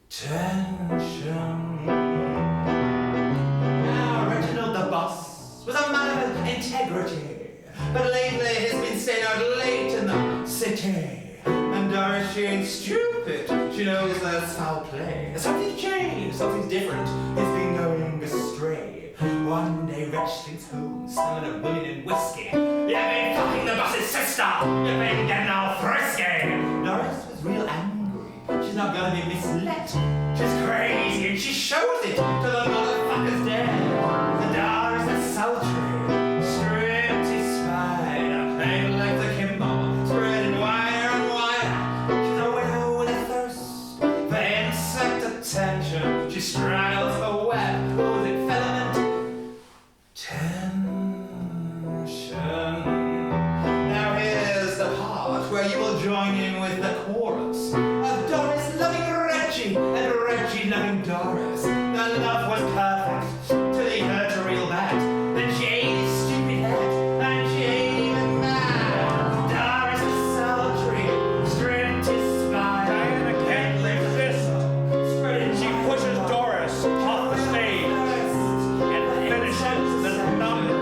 tension. Now Reginald the boss was a man of integrity, but lately he's been staying out late in the city. And Doris, she ain't stupid. She knows there's foul play. Something's changed, something's different. It's been going astray. One day Reg sleeps home, smelling of women and whiskey. You've been fucking the boss's sister. You've been getting all frisky. Doris was real angry. She's not gonna be misled. She's crazy and she shows it to the motherfuckers dead. The Doris that's sultry, stripped his spider, ain't like the Kimbo, spreading wider and wider. She's a widow with a thirst for insect attention. She straddles her web, losing filament tension. Now here's the part where you will join in with the chorus of Doris loving Reggie and Reggie loving Doris. The love was perfect till he heard her real bad. Then she ate his stupid head and she ain't even mad. Doris was sultry, stripped his spine. Diana can't live this. Spreading She pushes Doris off the stage and finishes the number.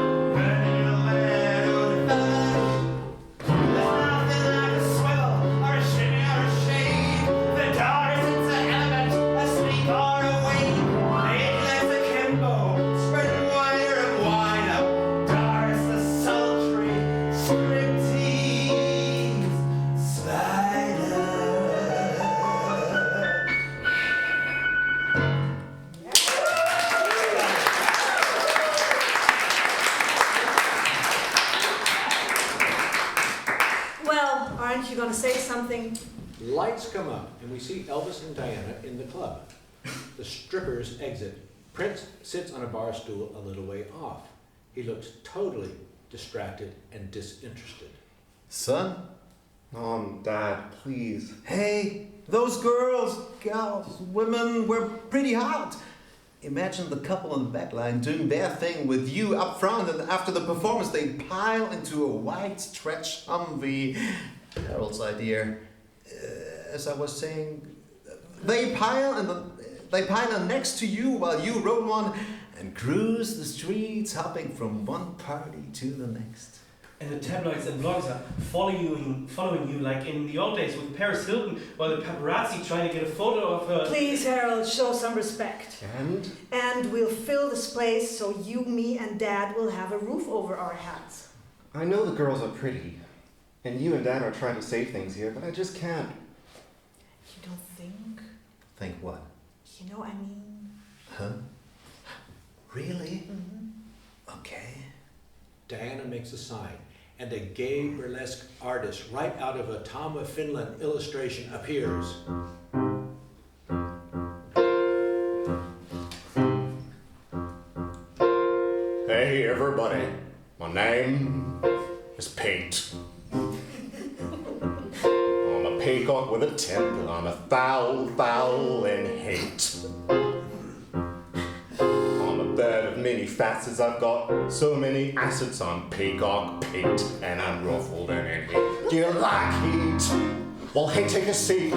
Well, aren't you going to say something? Lights come up, and we see Elvis and Diana in the club. The strippers exit. Prince sits on a bar stool a little way off. He looks totally distracted and disinterested. Son? Mom, Dad, please. Hey, those girls, gals, women were pretty hot. Imagine the couple on the back line doing their thing with you up front, and after the performance they pile into a wide stretch Humvee. Harold's idea. As I was saying, they pile on next to you while you roll one and cruise the streets, hopping from one party to the next. And the tabloids and blogs are following you like in the old days with Paris Hilton, while the paparazzi trying to get a photo of her. Please, Harold, show some respect. And? And we'll fill this place so you, me, and Dad will have a roof over our heads. I know the girls are pretty, and you and Dad are trying to save things here, but I just can't. You don't think? Think what? You know, I mean... Huh? Really? Mm-hmm. Okay. Diana makes a sign, and a gay burlesque artist right out of a Tom of Finland illustration appears. Hey everybody, my name is Pete. I'm a peacock with a temper, I'm a foul in hate. I'm a bird of many facets, I've got so many assets. I'm Peacock Pete, and I'm ruffled and in heat. Do you like heat? Well, hey, take a seat.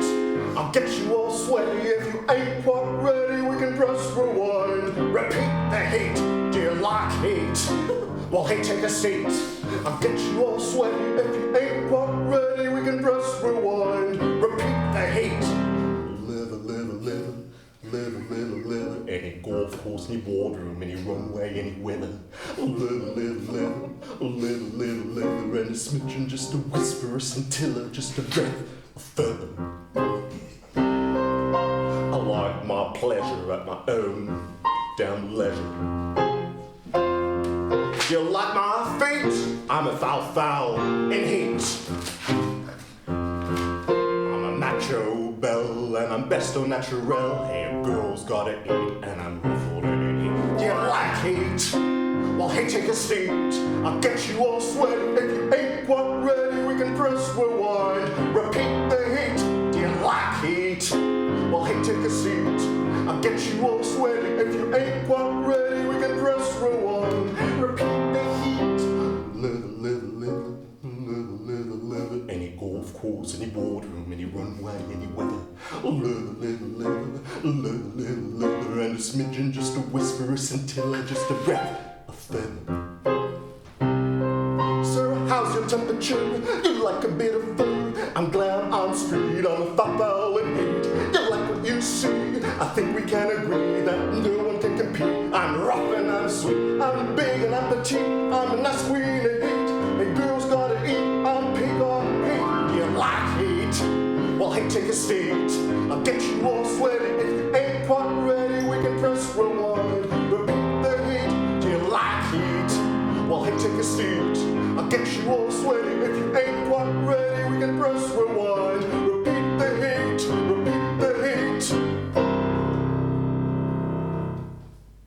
I'll get you all sweaty. If you ain't quite ready, we can press rewind. Repeat the heat. Do you like heat? Well, hey, take a seat. I'll get you all sweaty. If you ain't quite ready, we can press rewind. Repeat the heat. Live. Any golf course, any boardroom, any runway, any weather. Live. And a smidgen, just a whisper, a scintilla, just a breath of feather. I like my pleasure at my own damn leisure. Do you like my feet? I'm a foul in heat. I'm a macho belle and I'm best au naturel. Hey, a girl's gotta eat and I'm ruffled and in heat. Do you like heat? Well, hey, take a seat. I'll get you all sweaty. If you ain't quite ready, we can press rewind. Repeat the heat. Do you like heat? Well, hey, take a seat. I'll get you all sweaty. If you ain't quite ready, we can press rewind. Repeat the heat. Live. Any golf course, any boardroom, any runway, any weather. Live. And a smidgen, just a whisper, a scintilla, just a breath of feather. Sir, how's your temperature? You like a bit of food? I'm glad I'm street, I'm a foul in heat. You like what you see? I think we can agree that no one can compete. I'm rough and I'm sweet, I'm big and I'm petite. I'm a nice queen of heat, and girls gotta eat. I'm Peacock Pete. Do you like heat? Well, hey, take a seat. I'll get you all sweaty. If you ain't quite ready, we can press rewind. Repeat the heat. Do you like heat? Well, hey, take a seat. I'll get you all sweaty. If you ain't quite ready, we can press rewind. Repeat the heat. Repeat the heat.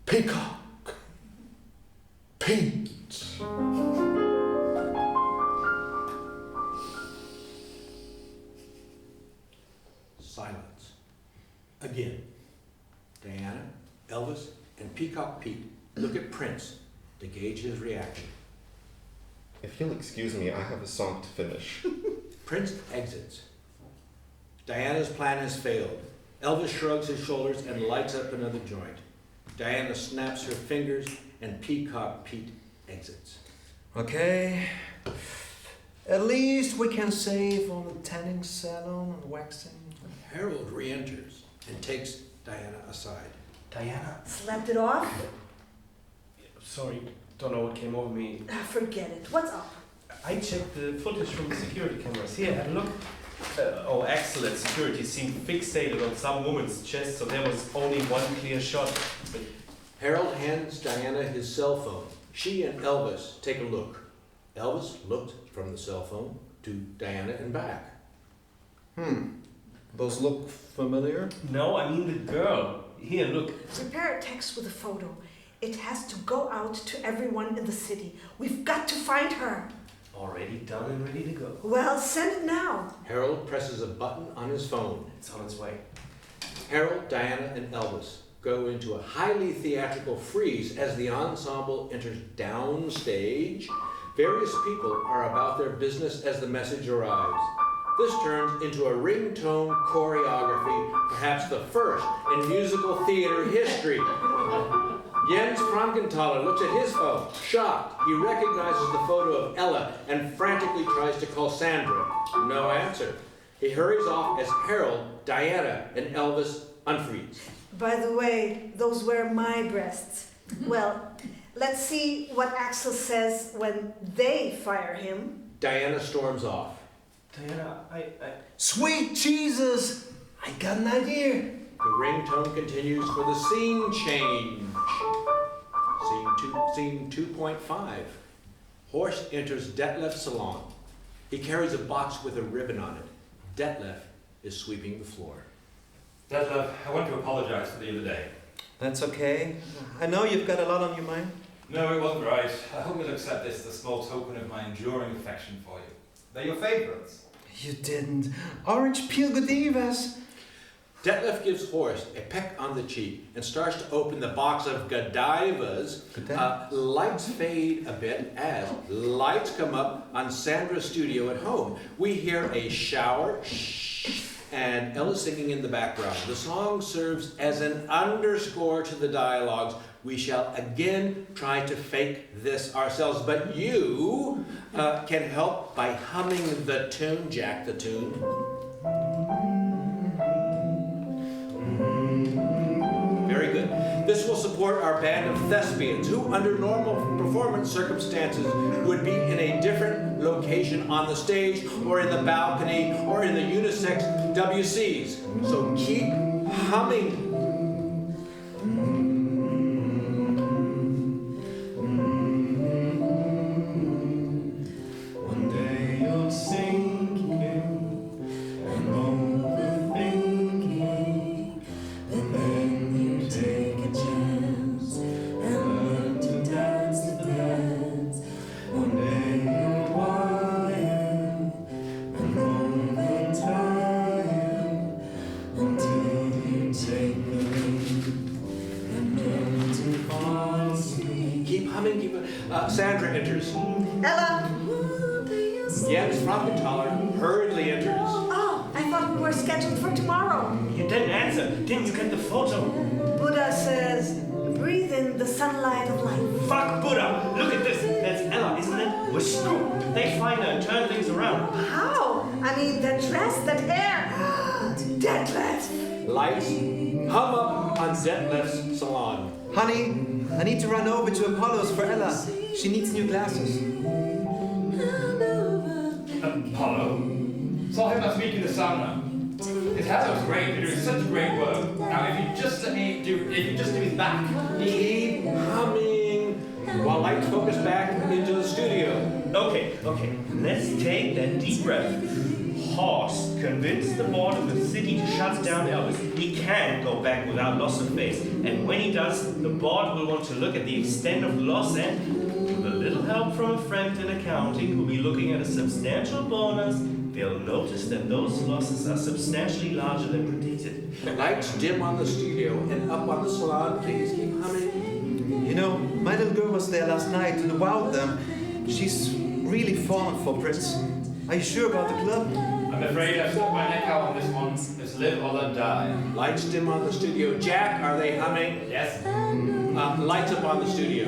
Peacock Pete. Silence. Again. Diana, Elvis, and Peacock Pete look at Prince to gauge his reaction. If you'll excuse me, I have a song to finish. Prince exits. Diana's plan has failed. Elvis shrugs his shoulders and lights up another joint. Diana snaps her fingers and Peacock Pete exits. Okay. At least we can save on the tanning salon and waxing. Harold re-enters and takes Diana aside. Diana, Slept it off? sorry, don't know what came over me. Forget it. What's up? I checked the footage from the security cameras. Here, have a look. Oh, excellent. Security seemed fixated on some woman's chest, so there was only one clear shot. But Harold hands Diana his cell phone. She and Elvis take a look. Elvis looked from the cell phone to Diana and back. Those look familiar? no, I mean the girl. Here, look. Prepare a text with a photo. It has to go out to everyone in the city. We've got to find her. Already done and ready to go. Well, send it now. Harold presses a button on his phone. It's on its way. Harold, Diana, and Elvis go into a highly theatrical freeze as the ensemble enters downstage. Various people are about their business as the message arrives. This turns into a ringtone choreography, perhaps the first in musical theater history. Jens Frankenthaler looks at his phone, shocked. He recognizes the photo of Ella and frantically tries to call Sandra. No answer. He hurries off as Harold, Diana, and Elvis unfreeze. By the way, those were my breasts. Well, let's see what Axel says when they fire him. Diana storms off. Diana, Sweet Jesus! I got an idea. The ringtone continues for the scene change. Scene 2.5. Horst enters Detlef's salon. He carries a box with a ribbon on it. Detlef is sweeping the floor. Detlef, I want to apologize for the other day. That's okay. I know you've got a lot on your mind. No, it wasn't right. I hope you'll accept this as a small token of my enduring affection for you. They're your favorites. You didn't. Orange peel Godivas. Detlef gives Horst a peck on the cheek and starts to open the box of Godivas. Lights fade a bit as lights come up on Sandra's studio at home. We hear a shower, and Ella singing in the background. The song serves as an underscore to the dialogues. We shall again try to fake this ourselves, but you can help by humming the tune. Jack, the tune. Very good. This will support our band of thespians who, under normal performance circumstances, would be in a different location on the stage or in the balcony or in the unisex WCs. So keep humming. One day you're sinking and overthinking, and then you take a chance and learn to dance the dance. One day you're wild and overtired until you take the lead and learn to fall asleep. Keep humming. Sandra enters. Ella! Jens Frankenthaler hurriedly enters. Oh, I thought we were scheduled for tomorrow. you didn't answer. Didn't you get the photo? Buddha says, breathe in the sunlight of life. Fuck Buddha! Look at this. That's Ella, isn't it? We're screwed. They find her and turn things around. How? I mean, that dress, that hair. Detlef! Lights hum up on Detlef's salon. Honey, I need to run over to Apollo's for Ella. She needs new glasses. Apollo? Saw him last week in the sauna. His hair was great. You're doing such great work. Now, if you just do his back. Keep humming while lights focus back into the studio. Okay. Let's take that deep breath. Horst convinced the board of the city to shut down Elvis. He can't go back without loss of face. And when he does, the board will want to look at the extent of loss and, with a little help from a friend in accounting who'll be looking at a substantial bonus, they'll notice that those losses are substantially larger than predicted. Lights dim on the studio and up on the salon. Please keep humming. You know, my little girl was there last night and wowed them. She's really fallen for Prince. Are you sure about the club? I'm afraid I've stuck my neck out on this one. It's live or let die. Lights dim on the studio. Jack, are they humming? Yes? Lights up on the studio.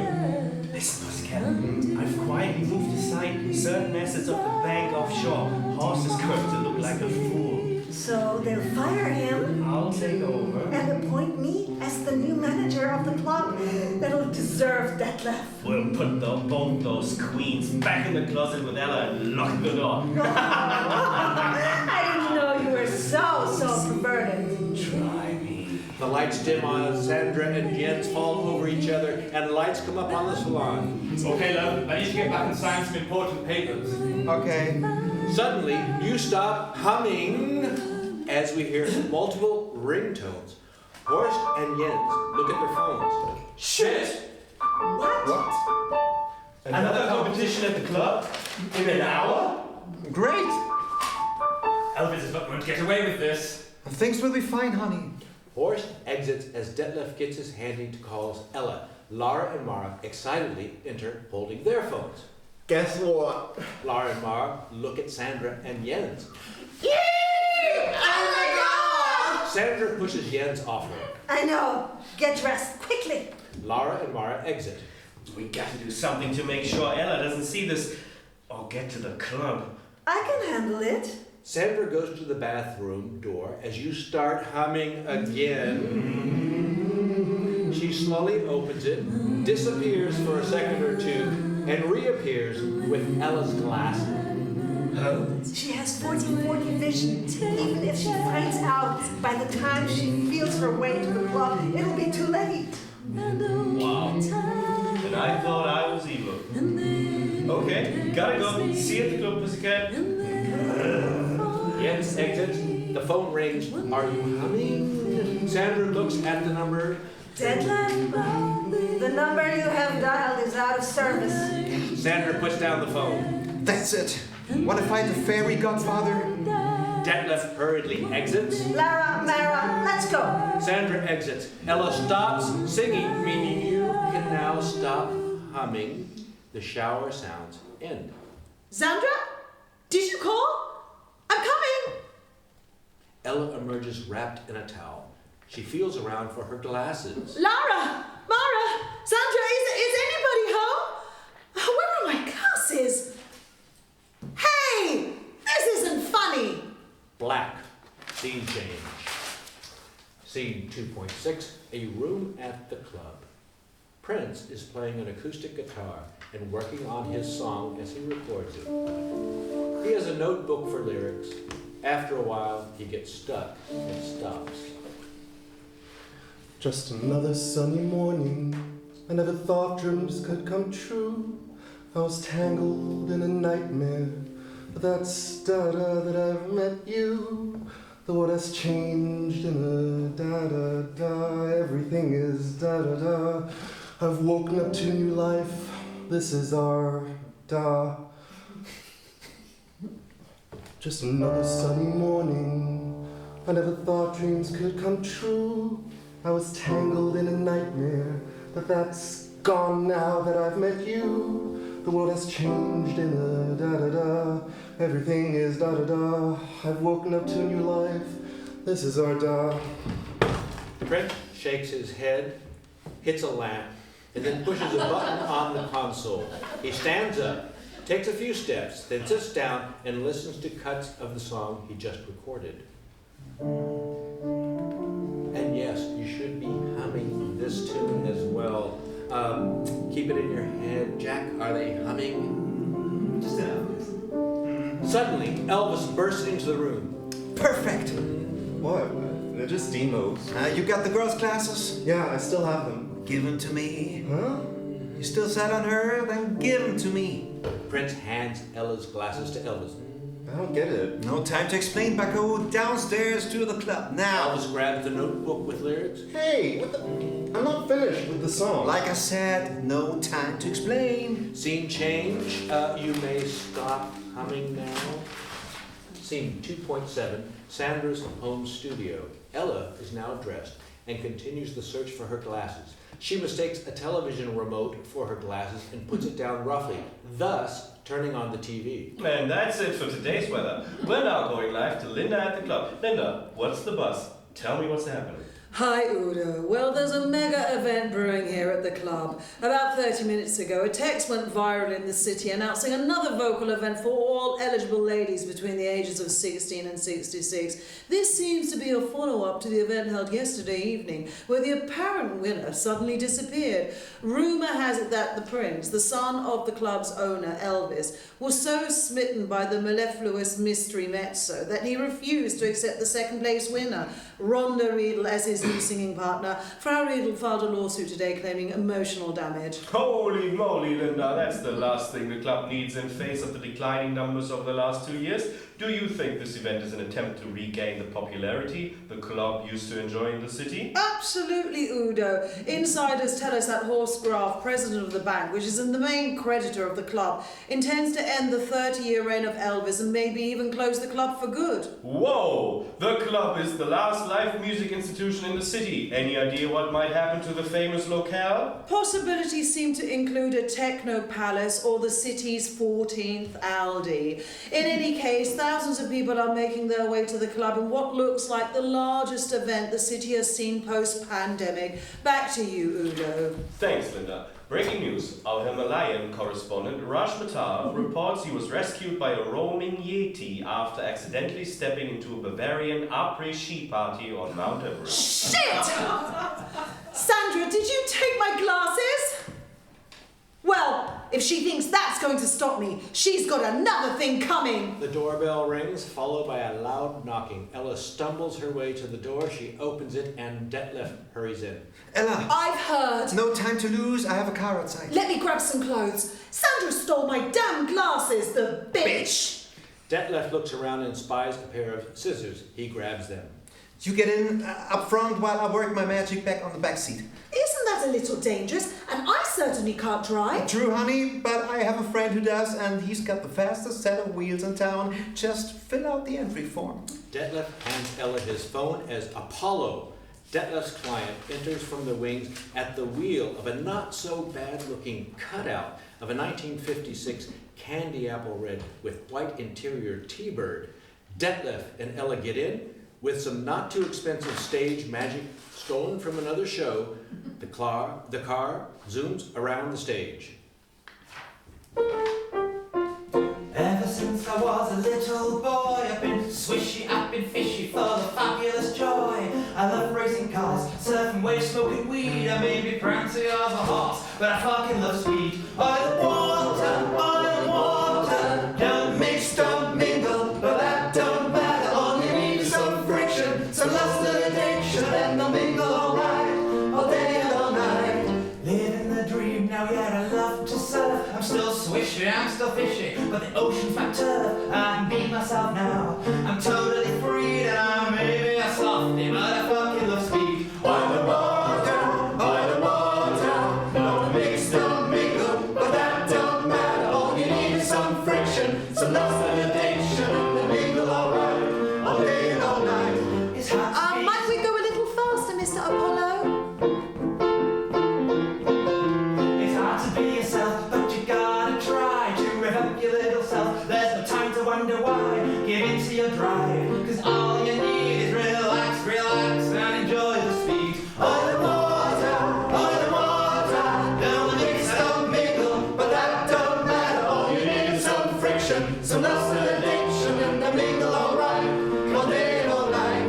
Listen, Pascal, I've quietly moved aside certain assets of the bank offshore. Horst is going to look like a fool. So they'll fire him I'll take over. and appoint me as the new manager of the club. That'll deserve Detlef. We'll put both those queens back in the closet with Ella and lock the door. I didn't know you were so perverted. Try me. The lights dim on Sandra and Jens fall over each other, and lights come up on the salon. Okay, love. I need to get back and sign some important papers. Okay. Suddenly, you stop humming as we hear multiple ringtones. Horst and Jens look at their phones. Shit! What? Another competition at the club? In an hour? Great. Elvis is not going to get away with this. Things will be fine, honey. Horst exits as Detlef gets his handy to calls Ella. Lara and Mara excitedly enter holding their phones. Guess what? Lara and Mara look at Sandra and Jens. Oh my gosh! Sandra pushes Jens off her. I know. Get dressed quickly. Lara and Mara exit. We gotta do something to make sure Ella doesn't see this or get to the club. I can handle it. Sandra goes to the bathroom door as you start humming again. She slowly opens it, disappears for a second or two, and reappears with Ella's glasses. She has 1440 vision. Even if she finds out by the time she feels her way to the club, it'll be too late. Wow. And I thought I was evil. Okay, gotta go. See you at the club, pussycat. Jens exits. The phone rings. Are you humming? Sandra looks at the number. Deadline. The number you have dialed is out of service. Sandra puts down the phone. That's it. Want to fight the fairy godfather? Detlef hurriedly exits. Lara, Mara, let's go. Sandra exits. Ella stops singing, meaning you can now stop humming. The shower sounds end. Sandra? Did you call? I'm coming! Ella emerges wrapped in a towel. She feels around for her glasses. Lara! Mara! Sandra, is anybody home? Where are my glasses? Hey! This isn't funny! Black. Scene change. Scene 2.6, a room at the club. Prince is playing an acoustic guitar and working on his song as he records it. He has a notebook for lyrics. After a while, he gets stuck and stops. Just another sunny morning. I never thought dreams could come true. I was tangled in a nightmare. But that's da-da that I've met you. The world has changed in a da-da-da. Everything is da-da-da. I've woken up to new life. This is our da. Just another sunny morning. I never thought dreams could come true. I was tangled in a nightmare, but that's gone now that I've met you. The world has changed in a da-da-da. Everything is da-da-da. I've woken up to a new life. This is our da. Prince shakes his head, hits a lamp, and then pushes a button on the console. He stands up, takes a few steps, then sits down and listens to cuts of the song he just recorded. And yes, you should be humming this tune as well. Keep it in your head. Jack, are they humming? Just enough. Suddenly, Elvis bursts into the room. Perfect. What? They're just demos. You got the girls' glasses? Yeah, I still have them. Give them to me. Huh? You still sat on her? Then give them to me. Prince hands Ella's glasses to Elvis. I don't get it. No time to explain, Bucko. Downstairs to the club now. Elvis grabs the notebook with lyrics. Hey, what the? I'm not finished with the song. Like I said, no time to explain. Scene change. You may stop humming now. Scene 2.7, Sandra's home studio. Ella is now dressed and continues the search for her glasses. She mistakes a television remote for her glasses and puts it down roughly, thus turning on the TV. And that's it for today's weather. We're now going live to Linda at the club. Linda, what's the buzz? Tell me what's happening. Hi, Udo. Well, there's a mega event brewing here at the club. About 30 minutes ago, a text went viral in the city announcing another vocal event for all eligible ladies between the ages of 16 and 66. This seems to be a follow-up to the event held yesterday evening, where the apparent winner suddenly disappeared. Rumour has it that the prince, the son of the club's owner, Elvis, was so smitten by the mellifluous mystery mezzo that he refused to accept the second-place winner, Rhonda Riedel, as his new singing partner. Frau Riedel filed a lawsuit today claiming emotional damage. Holy moly, Linda, that's the last thing the club needs in face of the declining numbers of the last 2 years. Do you think this event is an attempt to regain the popularity the club used to enjoy in the city? Absolutely, Udo. Insiders tell us that Horst Graf, president of the bank, which is the main creditor of the club, intends to end the 30-year reign of Elvis and maybe even close the club for good. Whoa! The club is the last live music institution in the city. Any idea what might happen to the famous locale? Possibilities seem to include a techno palace or the city's 14th Aldi. In any case, that thousands of people are making their way to the club in what looks like the largest event the city has seen post-pandemic. Back to you, Udo. Thanks, Linda. Breaking news. Our Himalayan correspondent, Raj Matar, reports he was rescued by a roaming Yeti after accidentally stepping into a Bavarian après-ski party on Mount Everest. Shit! Sandra, did you take my glasses? Well, if she thinks that's going to stop me, she's got another thing coming. The doorbell rings, followed by a loud knocking. Ella stumbles her way to the door. She opens it, and Detlef hurries in. Ella! I've heard. No time to lose. I have a car outside. Let me grab some clothes. Sandra stole my damn glasses, the bitch! Detlef looks around and spies a pair of scissors. He grabs them. You get in up front while I work my magic back on the back seat. Isn't that a little dangerous? And I certainly can't drive. True, honey, but I have a friend who does, and he's got the fastest set of wheels in town. Just fill out the entry form. Detlef hands Ella his phone as Apollo, Detlef's client, enters from the wings at the wheel of a not-so-bad-looking cutout of a 1956 candy apple red with white interior T-bird. Detlef and Ella get in. With some not-too-expensive stage magic stolen from another show, the car zooms around the stage. Ever since I was a little boy, I've been swishy, I've been fishy, full of fabulous joy. I love racing cars, surfing waves, smoking weed. I may be prancy of a horse, but I fucking love speed. Oil and water, don't mix, don't mingle, but that don't matter. All you need is some friction, some lust and addiction, and they'll mingle alright, all day and all night. Living the dream now, yeah, I love to surf. I'm still swishy, I'm still fishy, but the ocean's my turf. I can be myself now. I'm totally free, and I'm maybe a softie, but I fucking love speed. Oil and water, don't mix, don't mingle, but that don't matter. All you need is some friction, some lust and addiction, and the mingle alright, all day and all night. It's hard to be. Might we go a little faster, Mr. Apollo? It's hard to be yourself, but you gotta try to rev up your little self. There's no time to wonder why. Give into your drive, cause all you need is relax, relax, and enjoy the speed. Oil and water, don't mix, don't mingle, but that don't matter. All you need is some friction, some lust and addiction, and the mingle alright, all day and all night.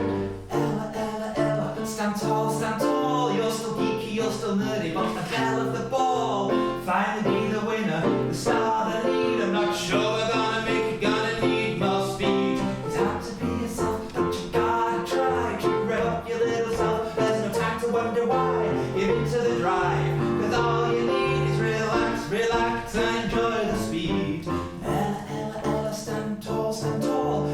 Ella, stand tall, you're still geeky, you're still nerdy, but the belle of the ball, finally be the winner, the star, the lead. I'm not sure we're gonna make it, gonna need more speed. It's hard to be yourself, but you gotta try to rev up your little self. There's no time to wonder why, give into the drive, cause all you need is relax, relax, and enjoy the speed. Ella, stand tall,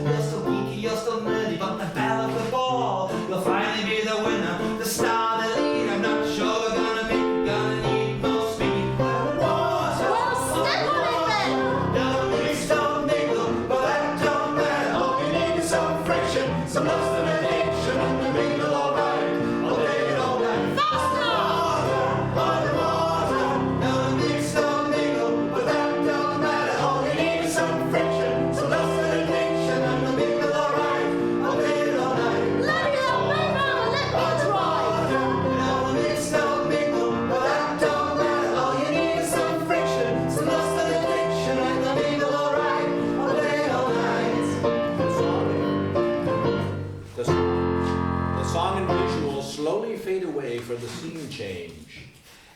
you're still geeky, you're still nerdy, but the belle of the ball, you'll finally be the winner, the star, the lead. I'm not sure we're gonna make it, gonna need more speed. Water, step on it then. don't mix, don't mingle, but that don't matter. All you need is some friction, some lust and addiction, and the mingle alright, all day and all night. Water, don't mix, don't mingle, but that don't matter. All you need is some friction, some lust and addiction, and the mingle alright, all day and all night. Let me help, let me drive. Don't mix, don't mingle, but that don't matter. All you need is some friction, some lust and addiction, and the mingle alright, all day and all night. The song and visuals slowly fade away for the scene change.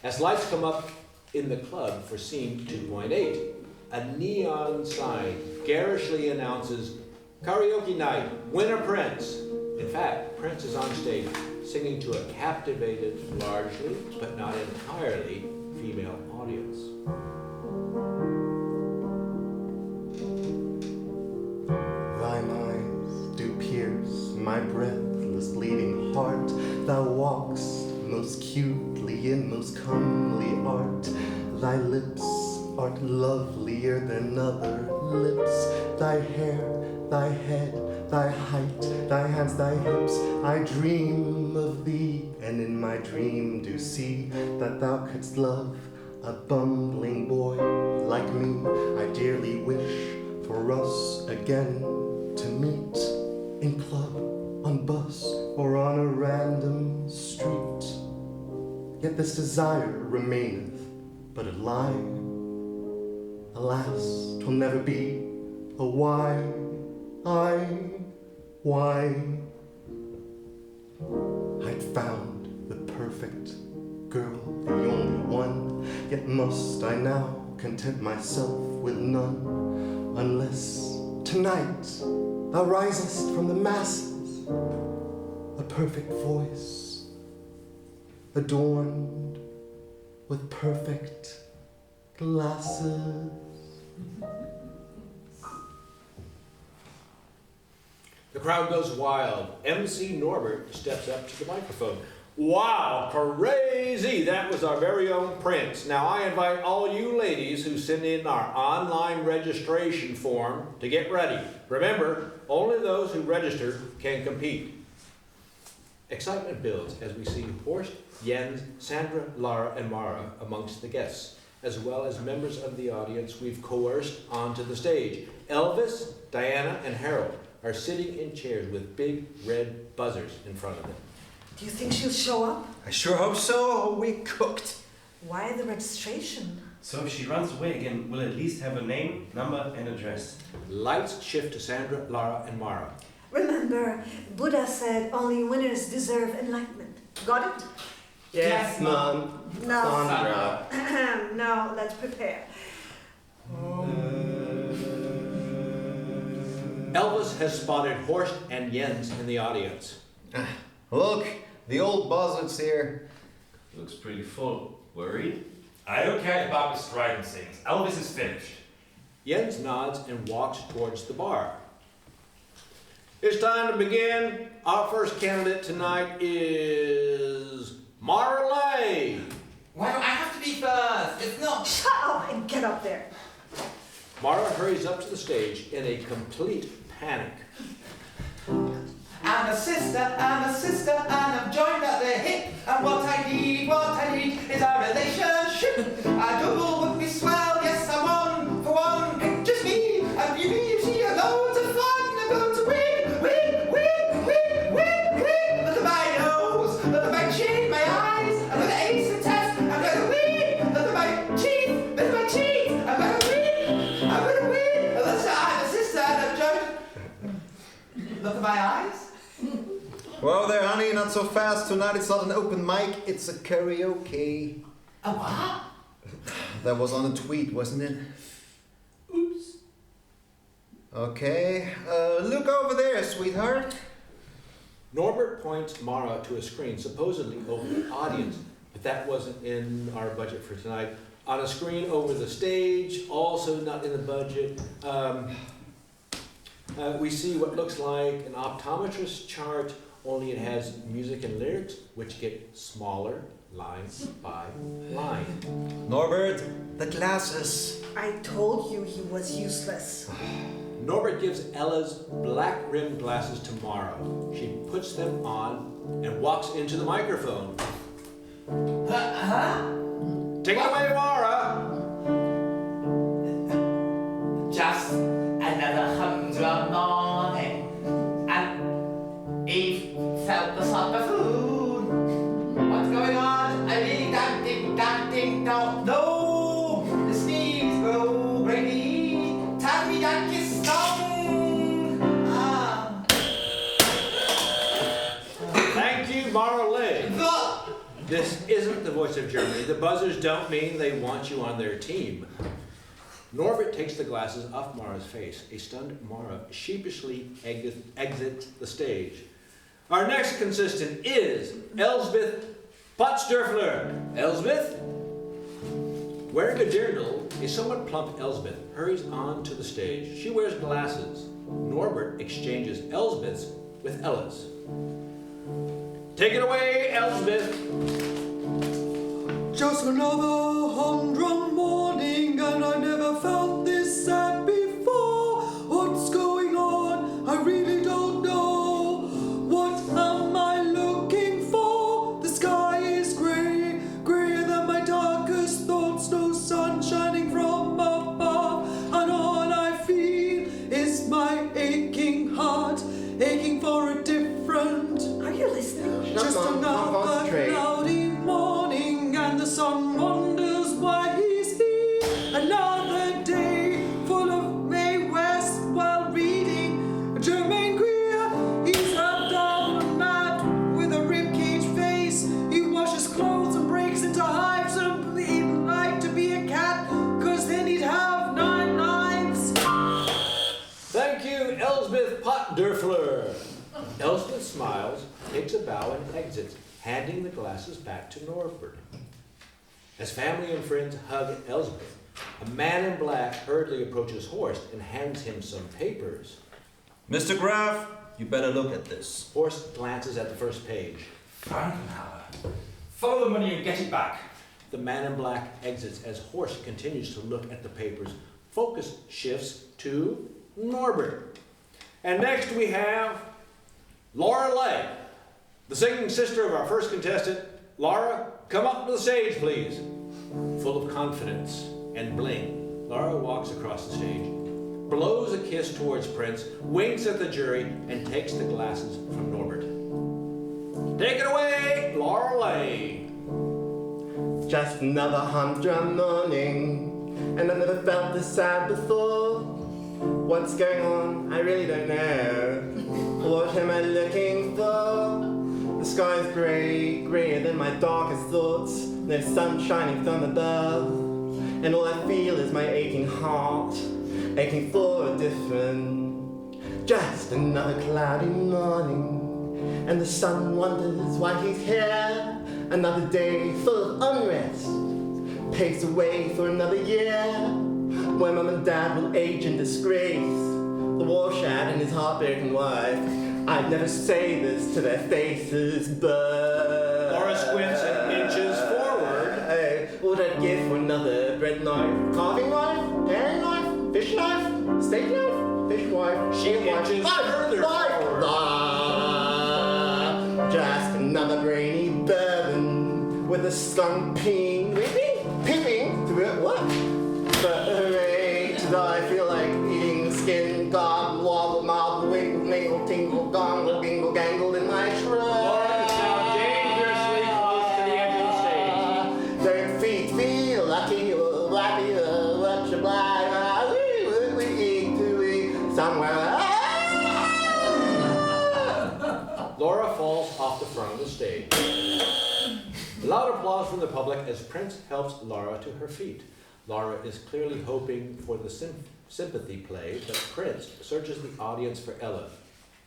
As lights come up in the club for scene 2.8, a neon sign garishly announces karaoke night, winner Prince. In fact, Prince is on stage singing to a captivated, largely, but not entirely, female audience. Thine eyes do pierce my breathless bleeding heart. Thou walkst most cutely in most comely art. Thy lips art lovelier than other lips. Thy hair, thy head, thy height, thy hands, thy hips. I dream of thee, and in my dream do see that thou couldst love a bumbling boy like me. I dearly wish for us again to meet in club, on bus, or on a random street. Yet this desire remaineth but a lie. Alas, 'twill never be a why. I'd found the perfect girl, the only one, yet must I now content myself with none, unless tonight thou risest from the masses, a perfect voice, adorned with perfect glasses. The crowd goes wild. MC Norbert steps up to the microphone. Wow, crazy! That was our very own Prince. Now I invite all you ladies who send in our online registration form to get ready. Remember, only those who register can compete. Excitement builds as we see Horst, Jens, Sandra, Lara, and Mara amongst the guests, as well as members of the audience we've coerced onto the stage. Elvis, Diana, and Harold are sitting in chairs with big red buzzers in front of them. Do you think she'll show up? I sure hope so. We cooked. Why the registration? So if she runs away again, we'll at least have a name, number, and address. Lights shift to Sandra, Lara, and Mara. Remember, Buddha said only winners deserve enlightenment. Got it? Yes, Mom. No. Sandra. Now, let's prepare. Elvis has spotted Horst and Jens in the audience. Look, the old buzzard's here. Looks pretty full. Worried? I don't care about the strident things. Elvis is finished. Jens nods and walks towards the bar. It's time to begin. Our first candidate tonight is Marley. Why do I have to be first? It's not. Shut up and get up there. Mara hurries up to the stage in a complete panic. I'm a sister, and I've joined at the hip. And what I need is a relationship. A double would be swell, yes, I'm on for one. Just me and you see loads of fun. I'm going to win. Look at my nose, look at my chin, my eyes. I'm going to ace the test, I'm going to win. Look at my teeth, I'm going to win. I'm a sister, and I've joined. Look at my eyes. Whoa there, honey, not so fast. Tonight it's not an open mic, it's a karaoke. A what? That was on a tweet, wasn't it? Oops. Okay, look over there, sweetheart. Norbert points Mara to a screen, supposedly over the audience, but that wasn't in our budget for tonight. On a screen over the stage, also not in the budget, we see what looks like an optometrist chart, only it has music and lyrics, which get smaller line by line. Norbert, the glasses. I told you he was useless. Norbert gives Ella's black-rimmed glasses to Mara. She puts them on and walks into the microphone. Take it away, Mara! Just another humdrum morning, and Eve felt the sort of food. What's going on? I really don't know. The sleeves grow gravy. Tell me that you're stung. Thank you, Marley. But This isn't the voice of Germany. The buzzers don't mean they want you on their team. Norbert takes the glasses off Mara's face. A stunned Mara sheepishly exits the stage. Our next contestant is Elsbeth Potsdorfler. Elsbeth? Wearing a dirndl, a somewhat plump Elsbeth hurries on to the stage. She wears glasses. Norbert exchanges Elsbeth's with Ella's. Take it away, Elsbeth. Just another humdrum morning, and I never felt this sad before. What's going on? I really don't know. What am I looking for? The sky is grey, greyer than my darkest thoughts. No sun shining from above, and all I feel is my aching Elsbeth Potdurfler. Elsbeth smiles, takes a bow, and exits, handing the glasses back to Norbert. As family and friends hug Elsbeth, a man in black hurriedly approaches Horst and hands him some papers. Mr. Graf, you better look at this. Horst glances at the first page. Frankenhauer. Follow the money and get it back. The man in black exits as Horst continues to look at the papers. Focus shifts to Norbert. And next we have Laura Lay, the singing sister of our first contestant. Laura, come up to the stage, please. Full of confidence and bling, Laura walks across the stage, blows a kiss towards Prince, winks at the jury, and takes the glasses from Norbert. Take it away, Laura Lay. Just another humdrum morning, and I never felt this sad before. What's going on? I really don't know. What am I looking for? The sky is grey, greyer than my darkest thoughts. No sun shining from above, and all I feel is my aching heart, aching for a different. Just another cloudy morning, and the sun wonders why he's here. Another day full of unrest, paves the way for another year, when Mum and Dad will age in disgrace, the Warshad and his heartbroken wife. I'd never say this to their faces, but Laura squints and inches forward. What I'd give for another bread knife, carving knife, paring knife, fish knife, steak knife, fish wife, She shield wife, inches further forward. Just another brainy bourbon with a skunk peeing through it. What? But hooray, I feel like eating skin, gob, wobble, marble, wiggle, mingle, tingle, gongle, bingle, gangle in my shrub. Laura is now dangerously close to the edge of the stage. Their feet feel lucky, wappy, what you blind, somewhere. Laura falls off the front of the stage. Loud applause from the public as Prince helps Laura to her feet. Laura is clearly hoping for the sympathy play, but Prince searches the audience for Ella.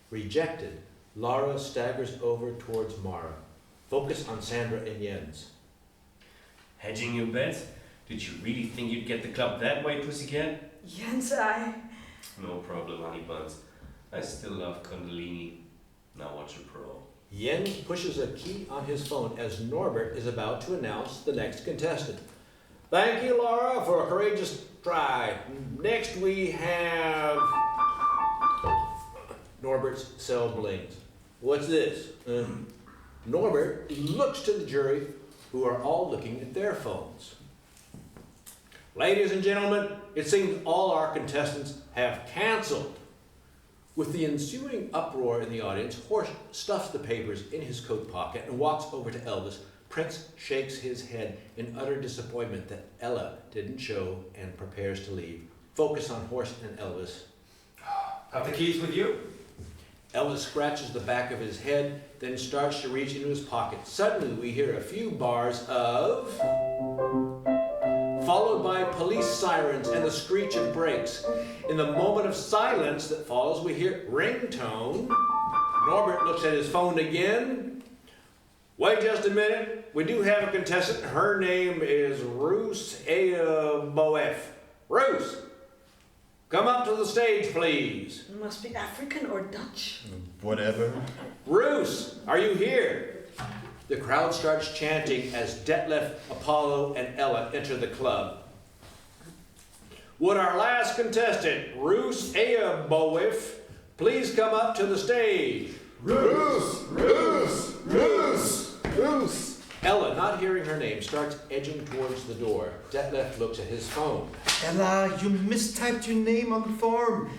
Rejected, Laura staggers over towards Mara. Focus on Sandra and Jens. Hedging your bets? Did you really think you'd get the club that way, pussycat? Jens, No problem, honey buns. I still love Kundalini. Now watch your pro. Jens pushes a key on his phone as Norbert is about to announce the next contestant. Thank you, Laura, for a courageous try. Next we have... Norbert's cell blings. What's this? Norbert looks to the jury, who are all looking at their phones. Ladies and gentlemen, it seems all our contestants have canceled. With the ensuing uproar in the audience, Horst stuffs the papers in his coat pocket and walks over to Elvis. Prince shakes his head in utter disappointment that Ella didn't show and prepares to leave. Focus on Horst and Elvis. Have the keys with you? Elvis scratches the back of his head, then starts to reach into his pocket. Suddenly we hear a few bars of... followed by police sirens and the screech of brakes. In the moment of silence that follows, we hear ringtone. Norbert looks at his phone again. Wait just a minute. We do have a contestant. Her name is Roos Boef. Roos, come up to the stage, please. must be African or Dutch. Whatever. Roos, are you here? The crowd starts chanting as Detlef, Apollo, and Ella enter the club. Would our last contestant, Roos Boef, please come up to the stage? Roos! Roos! Roos! Roos! Ella, not hearing her name, starts edging towards the door. Detlef looks at his phone. Ella, you mistyped your name on the form.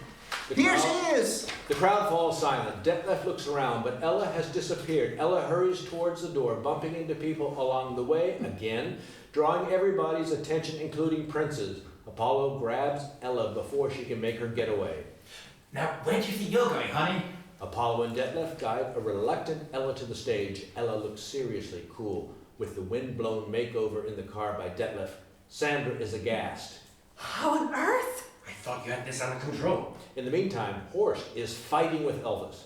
Here she is! The crowd falls silent. Detlef looks around, but Ella has disappeared. Ella hurries towards the door, bumping into people along the way again, drawing everybody's attention, including Prince's. Apollo grabs Ella before she can make her getaway. Now, where do you think you're going, honey? Apollo and Detlef guide a reluctant Ella to the stage. Ella looks seriously cool, with the wind-blown makeover in the car by Detlef. Sandra is aghast. How on earth? I thought you had this under control. In the meantime, Horst is fighting with Elvis.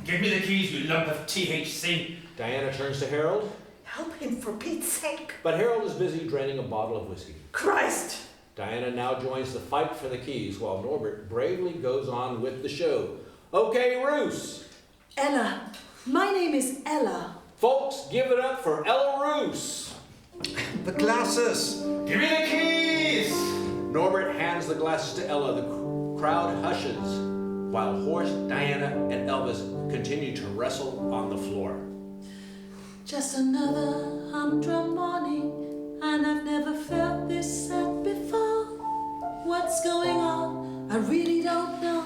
Give me the keys, you lump of THC. Diana turns to Harold, Help him for Pete's sake. but Harold is busy draining a bottle of whiskey. Christ! Diana now joins the fight for the keys, while Norbert bravely goes on with the show. Okay, Roos. Ella. My name is Ella. Folks, give it up for Ella Roos. The glasses! Give me the keys! Norbert hands the glasses to Ella. The crowd hushes, while Horst, Diana, and Elvis continue to wrestle on the floor. Just another humdrum morning, and I've never felt this sad before. What's going on? I really don't know.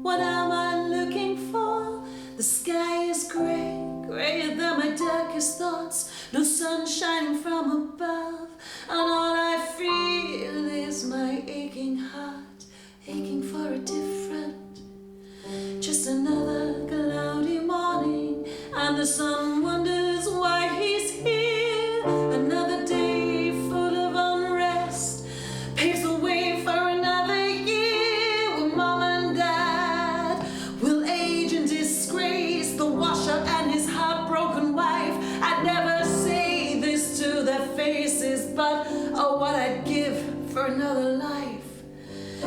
What am I looking for? The sky is grey, greyer than my darkest thoughts. No sun shining from above, and all I feel is my aching heart, aching for a different. Just another cloudy morning, and the sun wonders why he's here. Another day full of unrest paves the way for another year. Will Mom and Dad will age in disgrace, the washer and his heartbroken wife. I'd never say this to their faces, but oh, what I'd give for another life.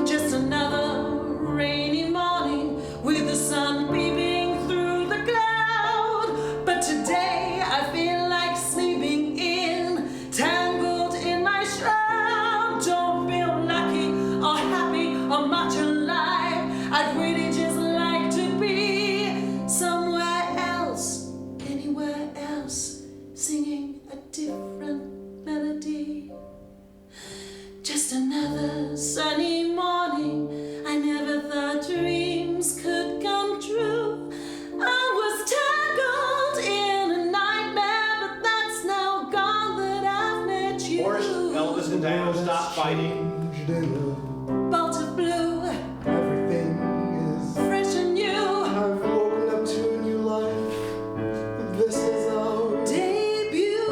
Just another rainy morning with the sun peeping through the cloud. But today I feel like sleeping in, tangled in my shroud. Don't feel lucky or happy or much alive. I'd really just like to be somewhere else, anywhere else, singing a different melody. Just another sunny morning. I never thought dreams could come true. I was tangled in a nightmare, but that's now gone that I've met you. Horst, Elvis, and Diana stop fighting. Changed in a Bolt of blue, everything is. fresh and new. I've woken up to a new life. This is our Debut.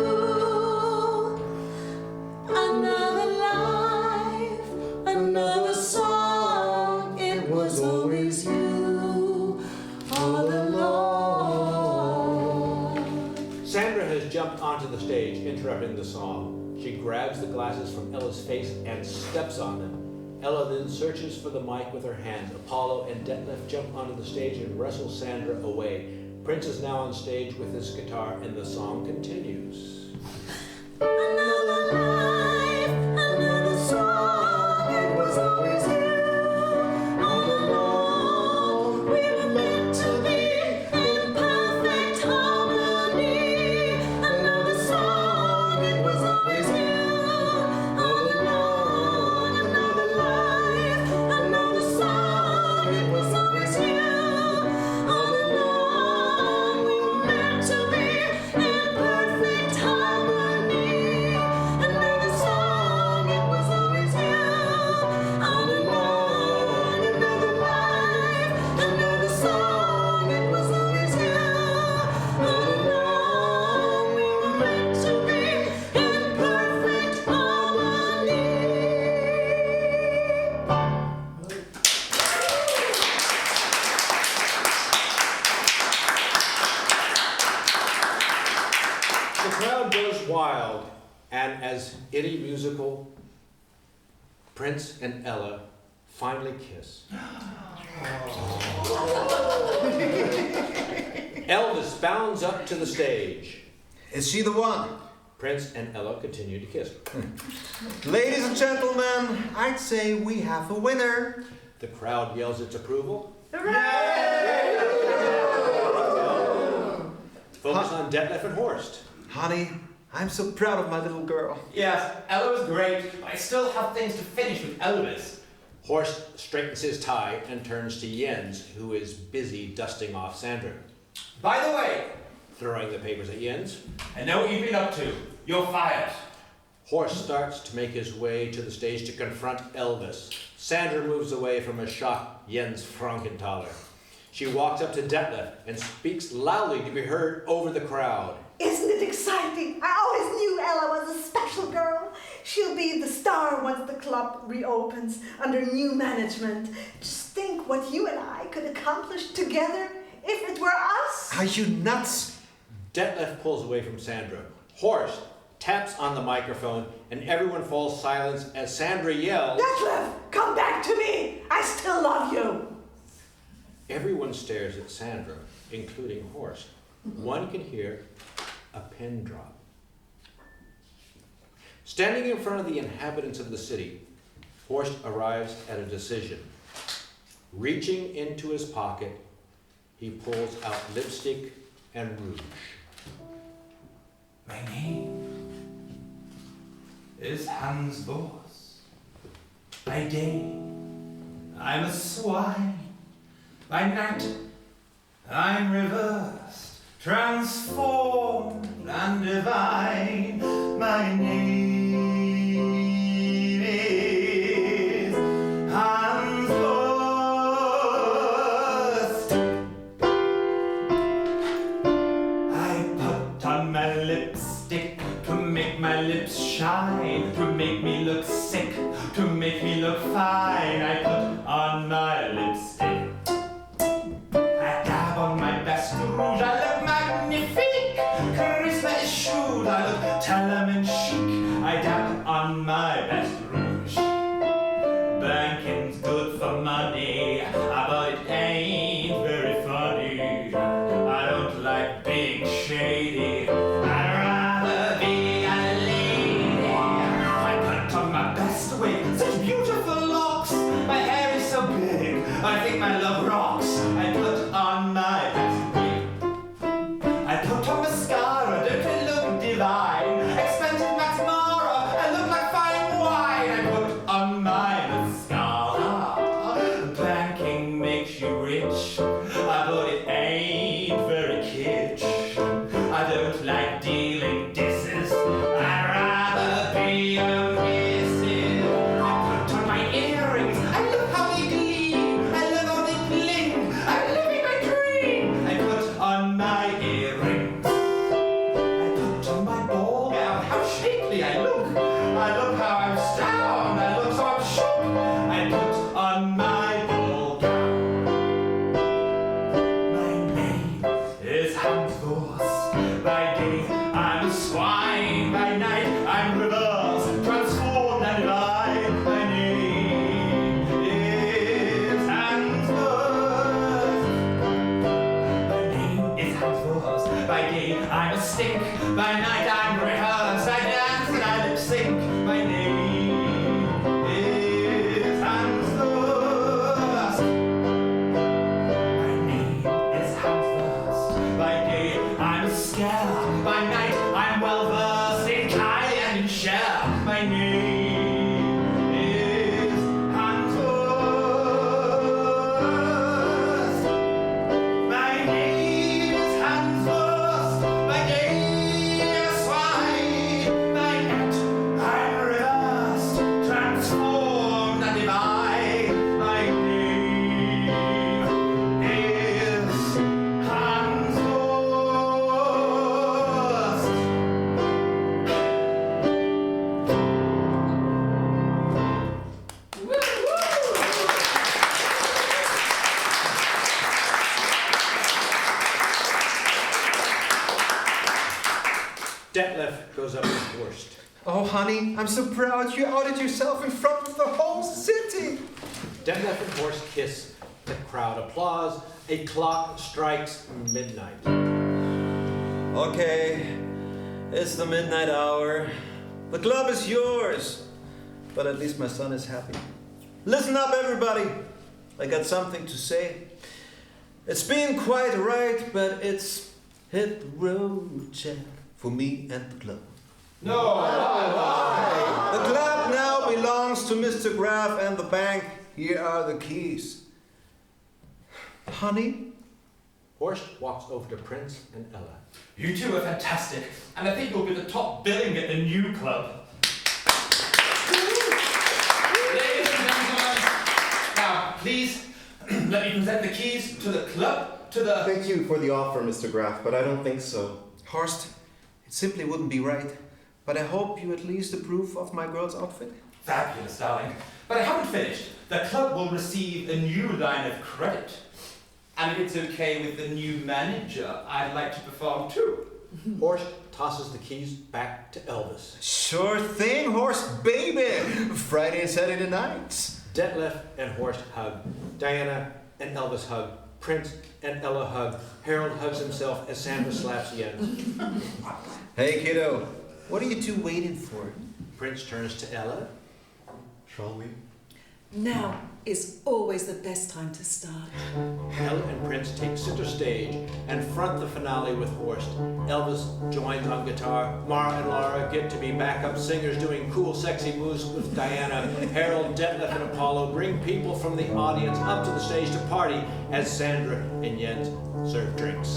Another life, another song. It was always you all along. Sandra has jumped onto the stage, interrupting the song. She grabs the glasses from Ella's face and steps on them. Ella then searches for the mic with her hands. Apollo and Detlef jump onto the stage and wrestle Sandra away. Prince is now on stage with his guitar, and the song continues. Another life, another song. It was always you all along. We were meant to be in perfect harmony. Another song. It was always you all along. Another life, another song. It was always you all along. We were meant to be in perfect harmony. Another song, it was always you all along. Another life, another song, it was always you all along. We were meant to be in perfect harmony. The crowd goes wild, and as any musical, Prince and Ella finally kiss. Elvis bounds up to the stage. Is she the one? Prince and Ella continue to kiss. Ladies and gentlemen, I'd say we have a winner. The crowd yells its approval. Focus on Detlef and Horst. Honey, I'm so proud of my little girl. Yes, Ella was great, but I still have things to finish with Elvis. Horst straightens his tie and turns to Jens, who is busy dusting off Sandra. By the way, Throwing the papers at Jens, I know what you've been up to. You're fired. Horst starts to make his way to the stage to confront Elvis. Sandra moves away from a shocked Jens Frankenthaler. She walks up to Detlef and speaks loudly to be heard over the crowd. Isn't it exciting? I always knew Ella was a special girl. She'll be the star once the club reopens under new management. Just think what you and I could accomplish together if it were us. Are you nuts? Detlef pulls away from Sandra. Horst taps on the microphone, and everyone falls silent as Sandra yells, Detlef, come back to me! I still love you! Everyone stares at Sandra, including Horst. One can hear a pin drop. Standing in front of the inhabitants of the city, Horst arrives at a decision. Reaching into his pocket, he pulls out lipstick and rouge. My name is Hans Voss. By day, I'm a swine. By night, I'm reversed, transformed and divine. My name is Hans Voss. I put on my lipstick to make my lips shine, to make me look sick, to make me look fine. I put on my lipstick. I dab on my best rouge. I look magnifique. Charisma is shrewd. I look Talaman chic. I dab on my best rouge. Banking's good for money, but it ain't very funny. I don't like being shady. I'd rather be a lady. I put on my best wig, such beautiful locks. My hair is so big, I think my love rocks. I put on my best wig. I put on mascara, don't I look divine? Expensive mascara, I look like fine wine. I put on my mascara. Banking makes you rich, but it ain't very kitsch. I don't like dealing disses, I'd rather be a missus. I put on my earrings, I love how they gleam, I love how they bling, I'm living my dream. I put on my earrings, I put on my ball gown, how shapely I look how I'm stoned, I look so I'm shook. I put on my ball gown. My name is Hans Voss. By day, I'm a swine. By night, I'm reversed, transformed and divine. My name is Hans Voss. My name is Hans Voss. By day, I'm a stink. By night, I'm rehearsed. I dance and I lip sync. My name is Hans Voss. My name is Hans Voss. By day, I'm a scare. By night, I'm well versed in Kai and in Cher. My name is Hans Voss. My name is Hans Voss. By day, I'm a swine. By night, I'm reversed, transformed and divine. My name is Hans Voss. Detlef goes up to Horst. Oh, honey, I'm so proud you outed yourself in front of the whole city. Detlef and Horst kiss. The crowd applauds. A clock strikes midnight. Okay, it's the midnight hour. The club is yours. But at least my son is happy. Listen up, everybody. I got something to say. It's been quite right, but it's hit the road, Jack, for me and the club. No. The club now belongs to Mr. Graf and the bank. Here are the keys. Honey? Horst walks over to Prince and Ella. You two are fantastic, and I think you'll be the top billing at the new club. Ladies and gentlemen, now please let me present the keys to the club, to the... Thank you for the offer, Mr. Graf, but I don't think so. Horst, It simply wouldn't be right. But I hope you at least approve of my girl's outfit. Fabulous, darling. But I haven't finished. The club will receive a new line of credit. And if it's okay with the new manager, I'd like to perform too. Horst tosses the keys back to Elvis. Sure thing, Horst, baby! Friday and Saturday nights. Detlef and Horst hug. Diana and Elvis hug. Prince and Ella hug. Harold hugs himself as Sandra slaps Jens. Hey, kiddo. What are you two waiting for? Prince turns to Ella. Shall we? Now is always the best time to start. Ella and Prince take center stage and front the finale with Horst. Elvis joins on guitar. Mara and Laura get to be backup singers doing cool, sexy moves with Diana. Harold, Detlef, and Apollo bring people from the audience up to the stage to party as Sandra and Jens serve drinks.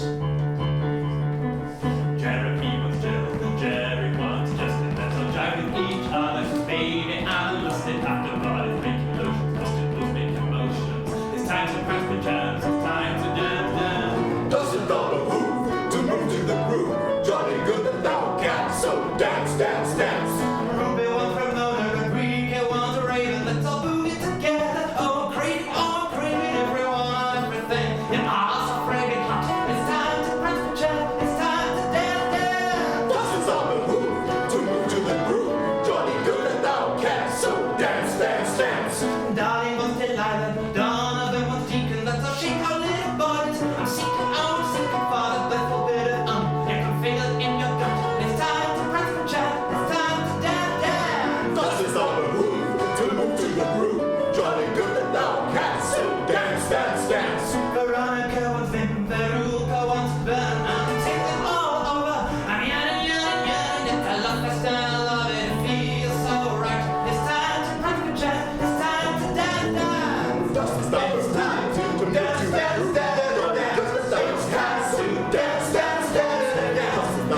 Jeremy wants Gerald and Jerry wants Justin. Let's all jive with each other. Baby, I'm lusted after bodies making lotions. Busted moves making motions. It's time to press the jams. It's time to dance. Doesn't all the move to move to the groove. Johnny good and thou cat, so dance, dance, dance. Ruby wants Ramona, the Greek, I want a Raven. Let's all boogie together. Oh, great, everyone, everything. You're all so friggin' hot. It's time to press the jam. It's time to dance, dance. Doesn't all the move to move to the groove. Johnny good and thou cat, so dance, dance, dance. Darling wants Delilah, Donovan wants Deacon. Let's all shake our little bodies. I'm seeking for the blissful bit of You can feel it in your gut. It's time to press the jam. It's time to dance, dance. Doesn't all the move to the groove. Johnny good and thou cat, so dance, dance, dance. Veronica wants Vim, Veruca wants Ben. I'm taking all over. I'm yearning, yearning, yearning. It's a love fest and I love it. It feels so right. It's time to press the jam. It's time to dance, dance. Doesn't all the move to move to the groove. Johnny good and thou cat, so dance, dance, dance.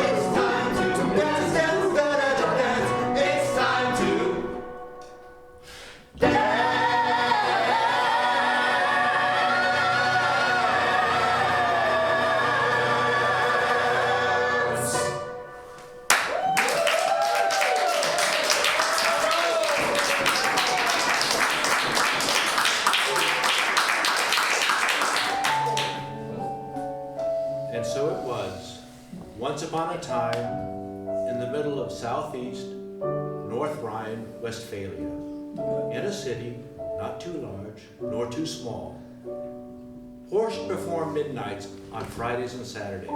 It's time to dance, dance, dance. It's time to And so it was, once upon a time, in the middle of southeast North Rhine, Westphalia, in a city not too large nor too small. Horst performed midnights on Fridays and Saturdays.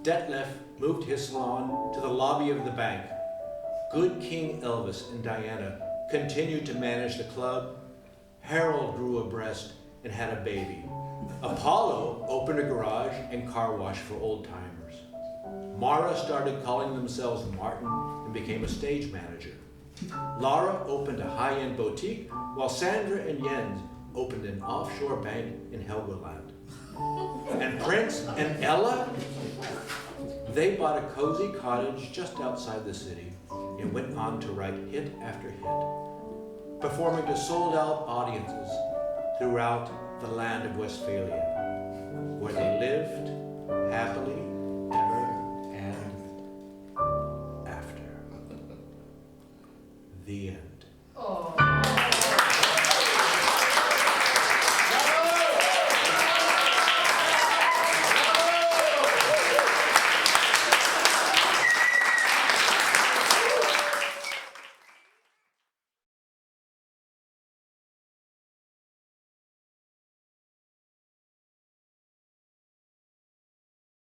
Detlef moved his salon to the lobby of the bank. Good King Elvis and Diana continued to manage the club. Harold grew a breast and had a baby. Apollo opened a garage and car wash for old-timers. Mara started calling themselves Martin and became a stage manager. Laura opened a high-end boutique, while Sandra and Jens opened an offshore bank in Helgoland. And Prince and Ella, they bought a cozy cottage just outside the city and went on to write hit after hit, performing to sold-out audiences throughout the land of Westphalia, where they lived happily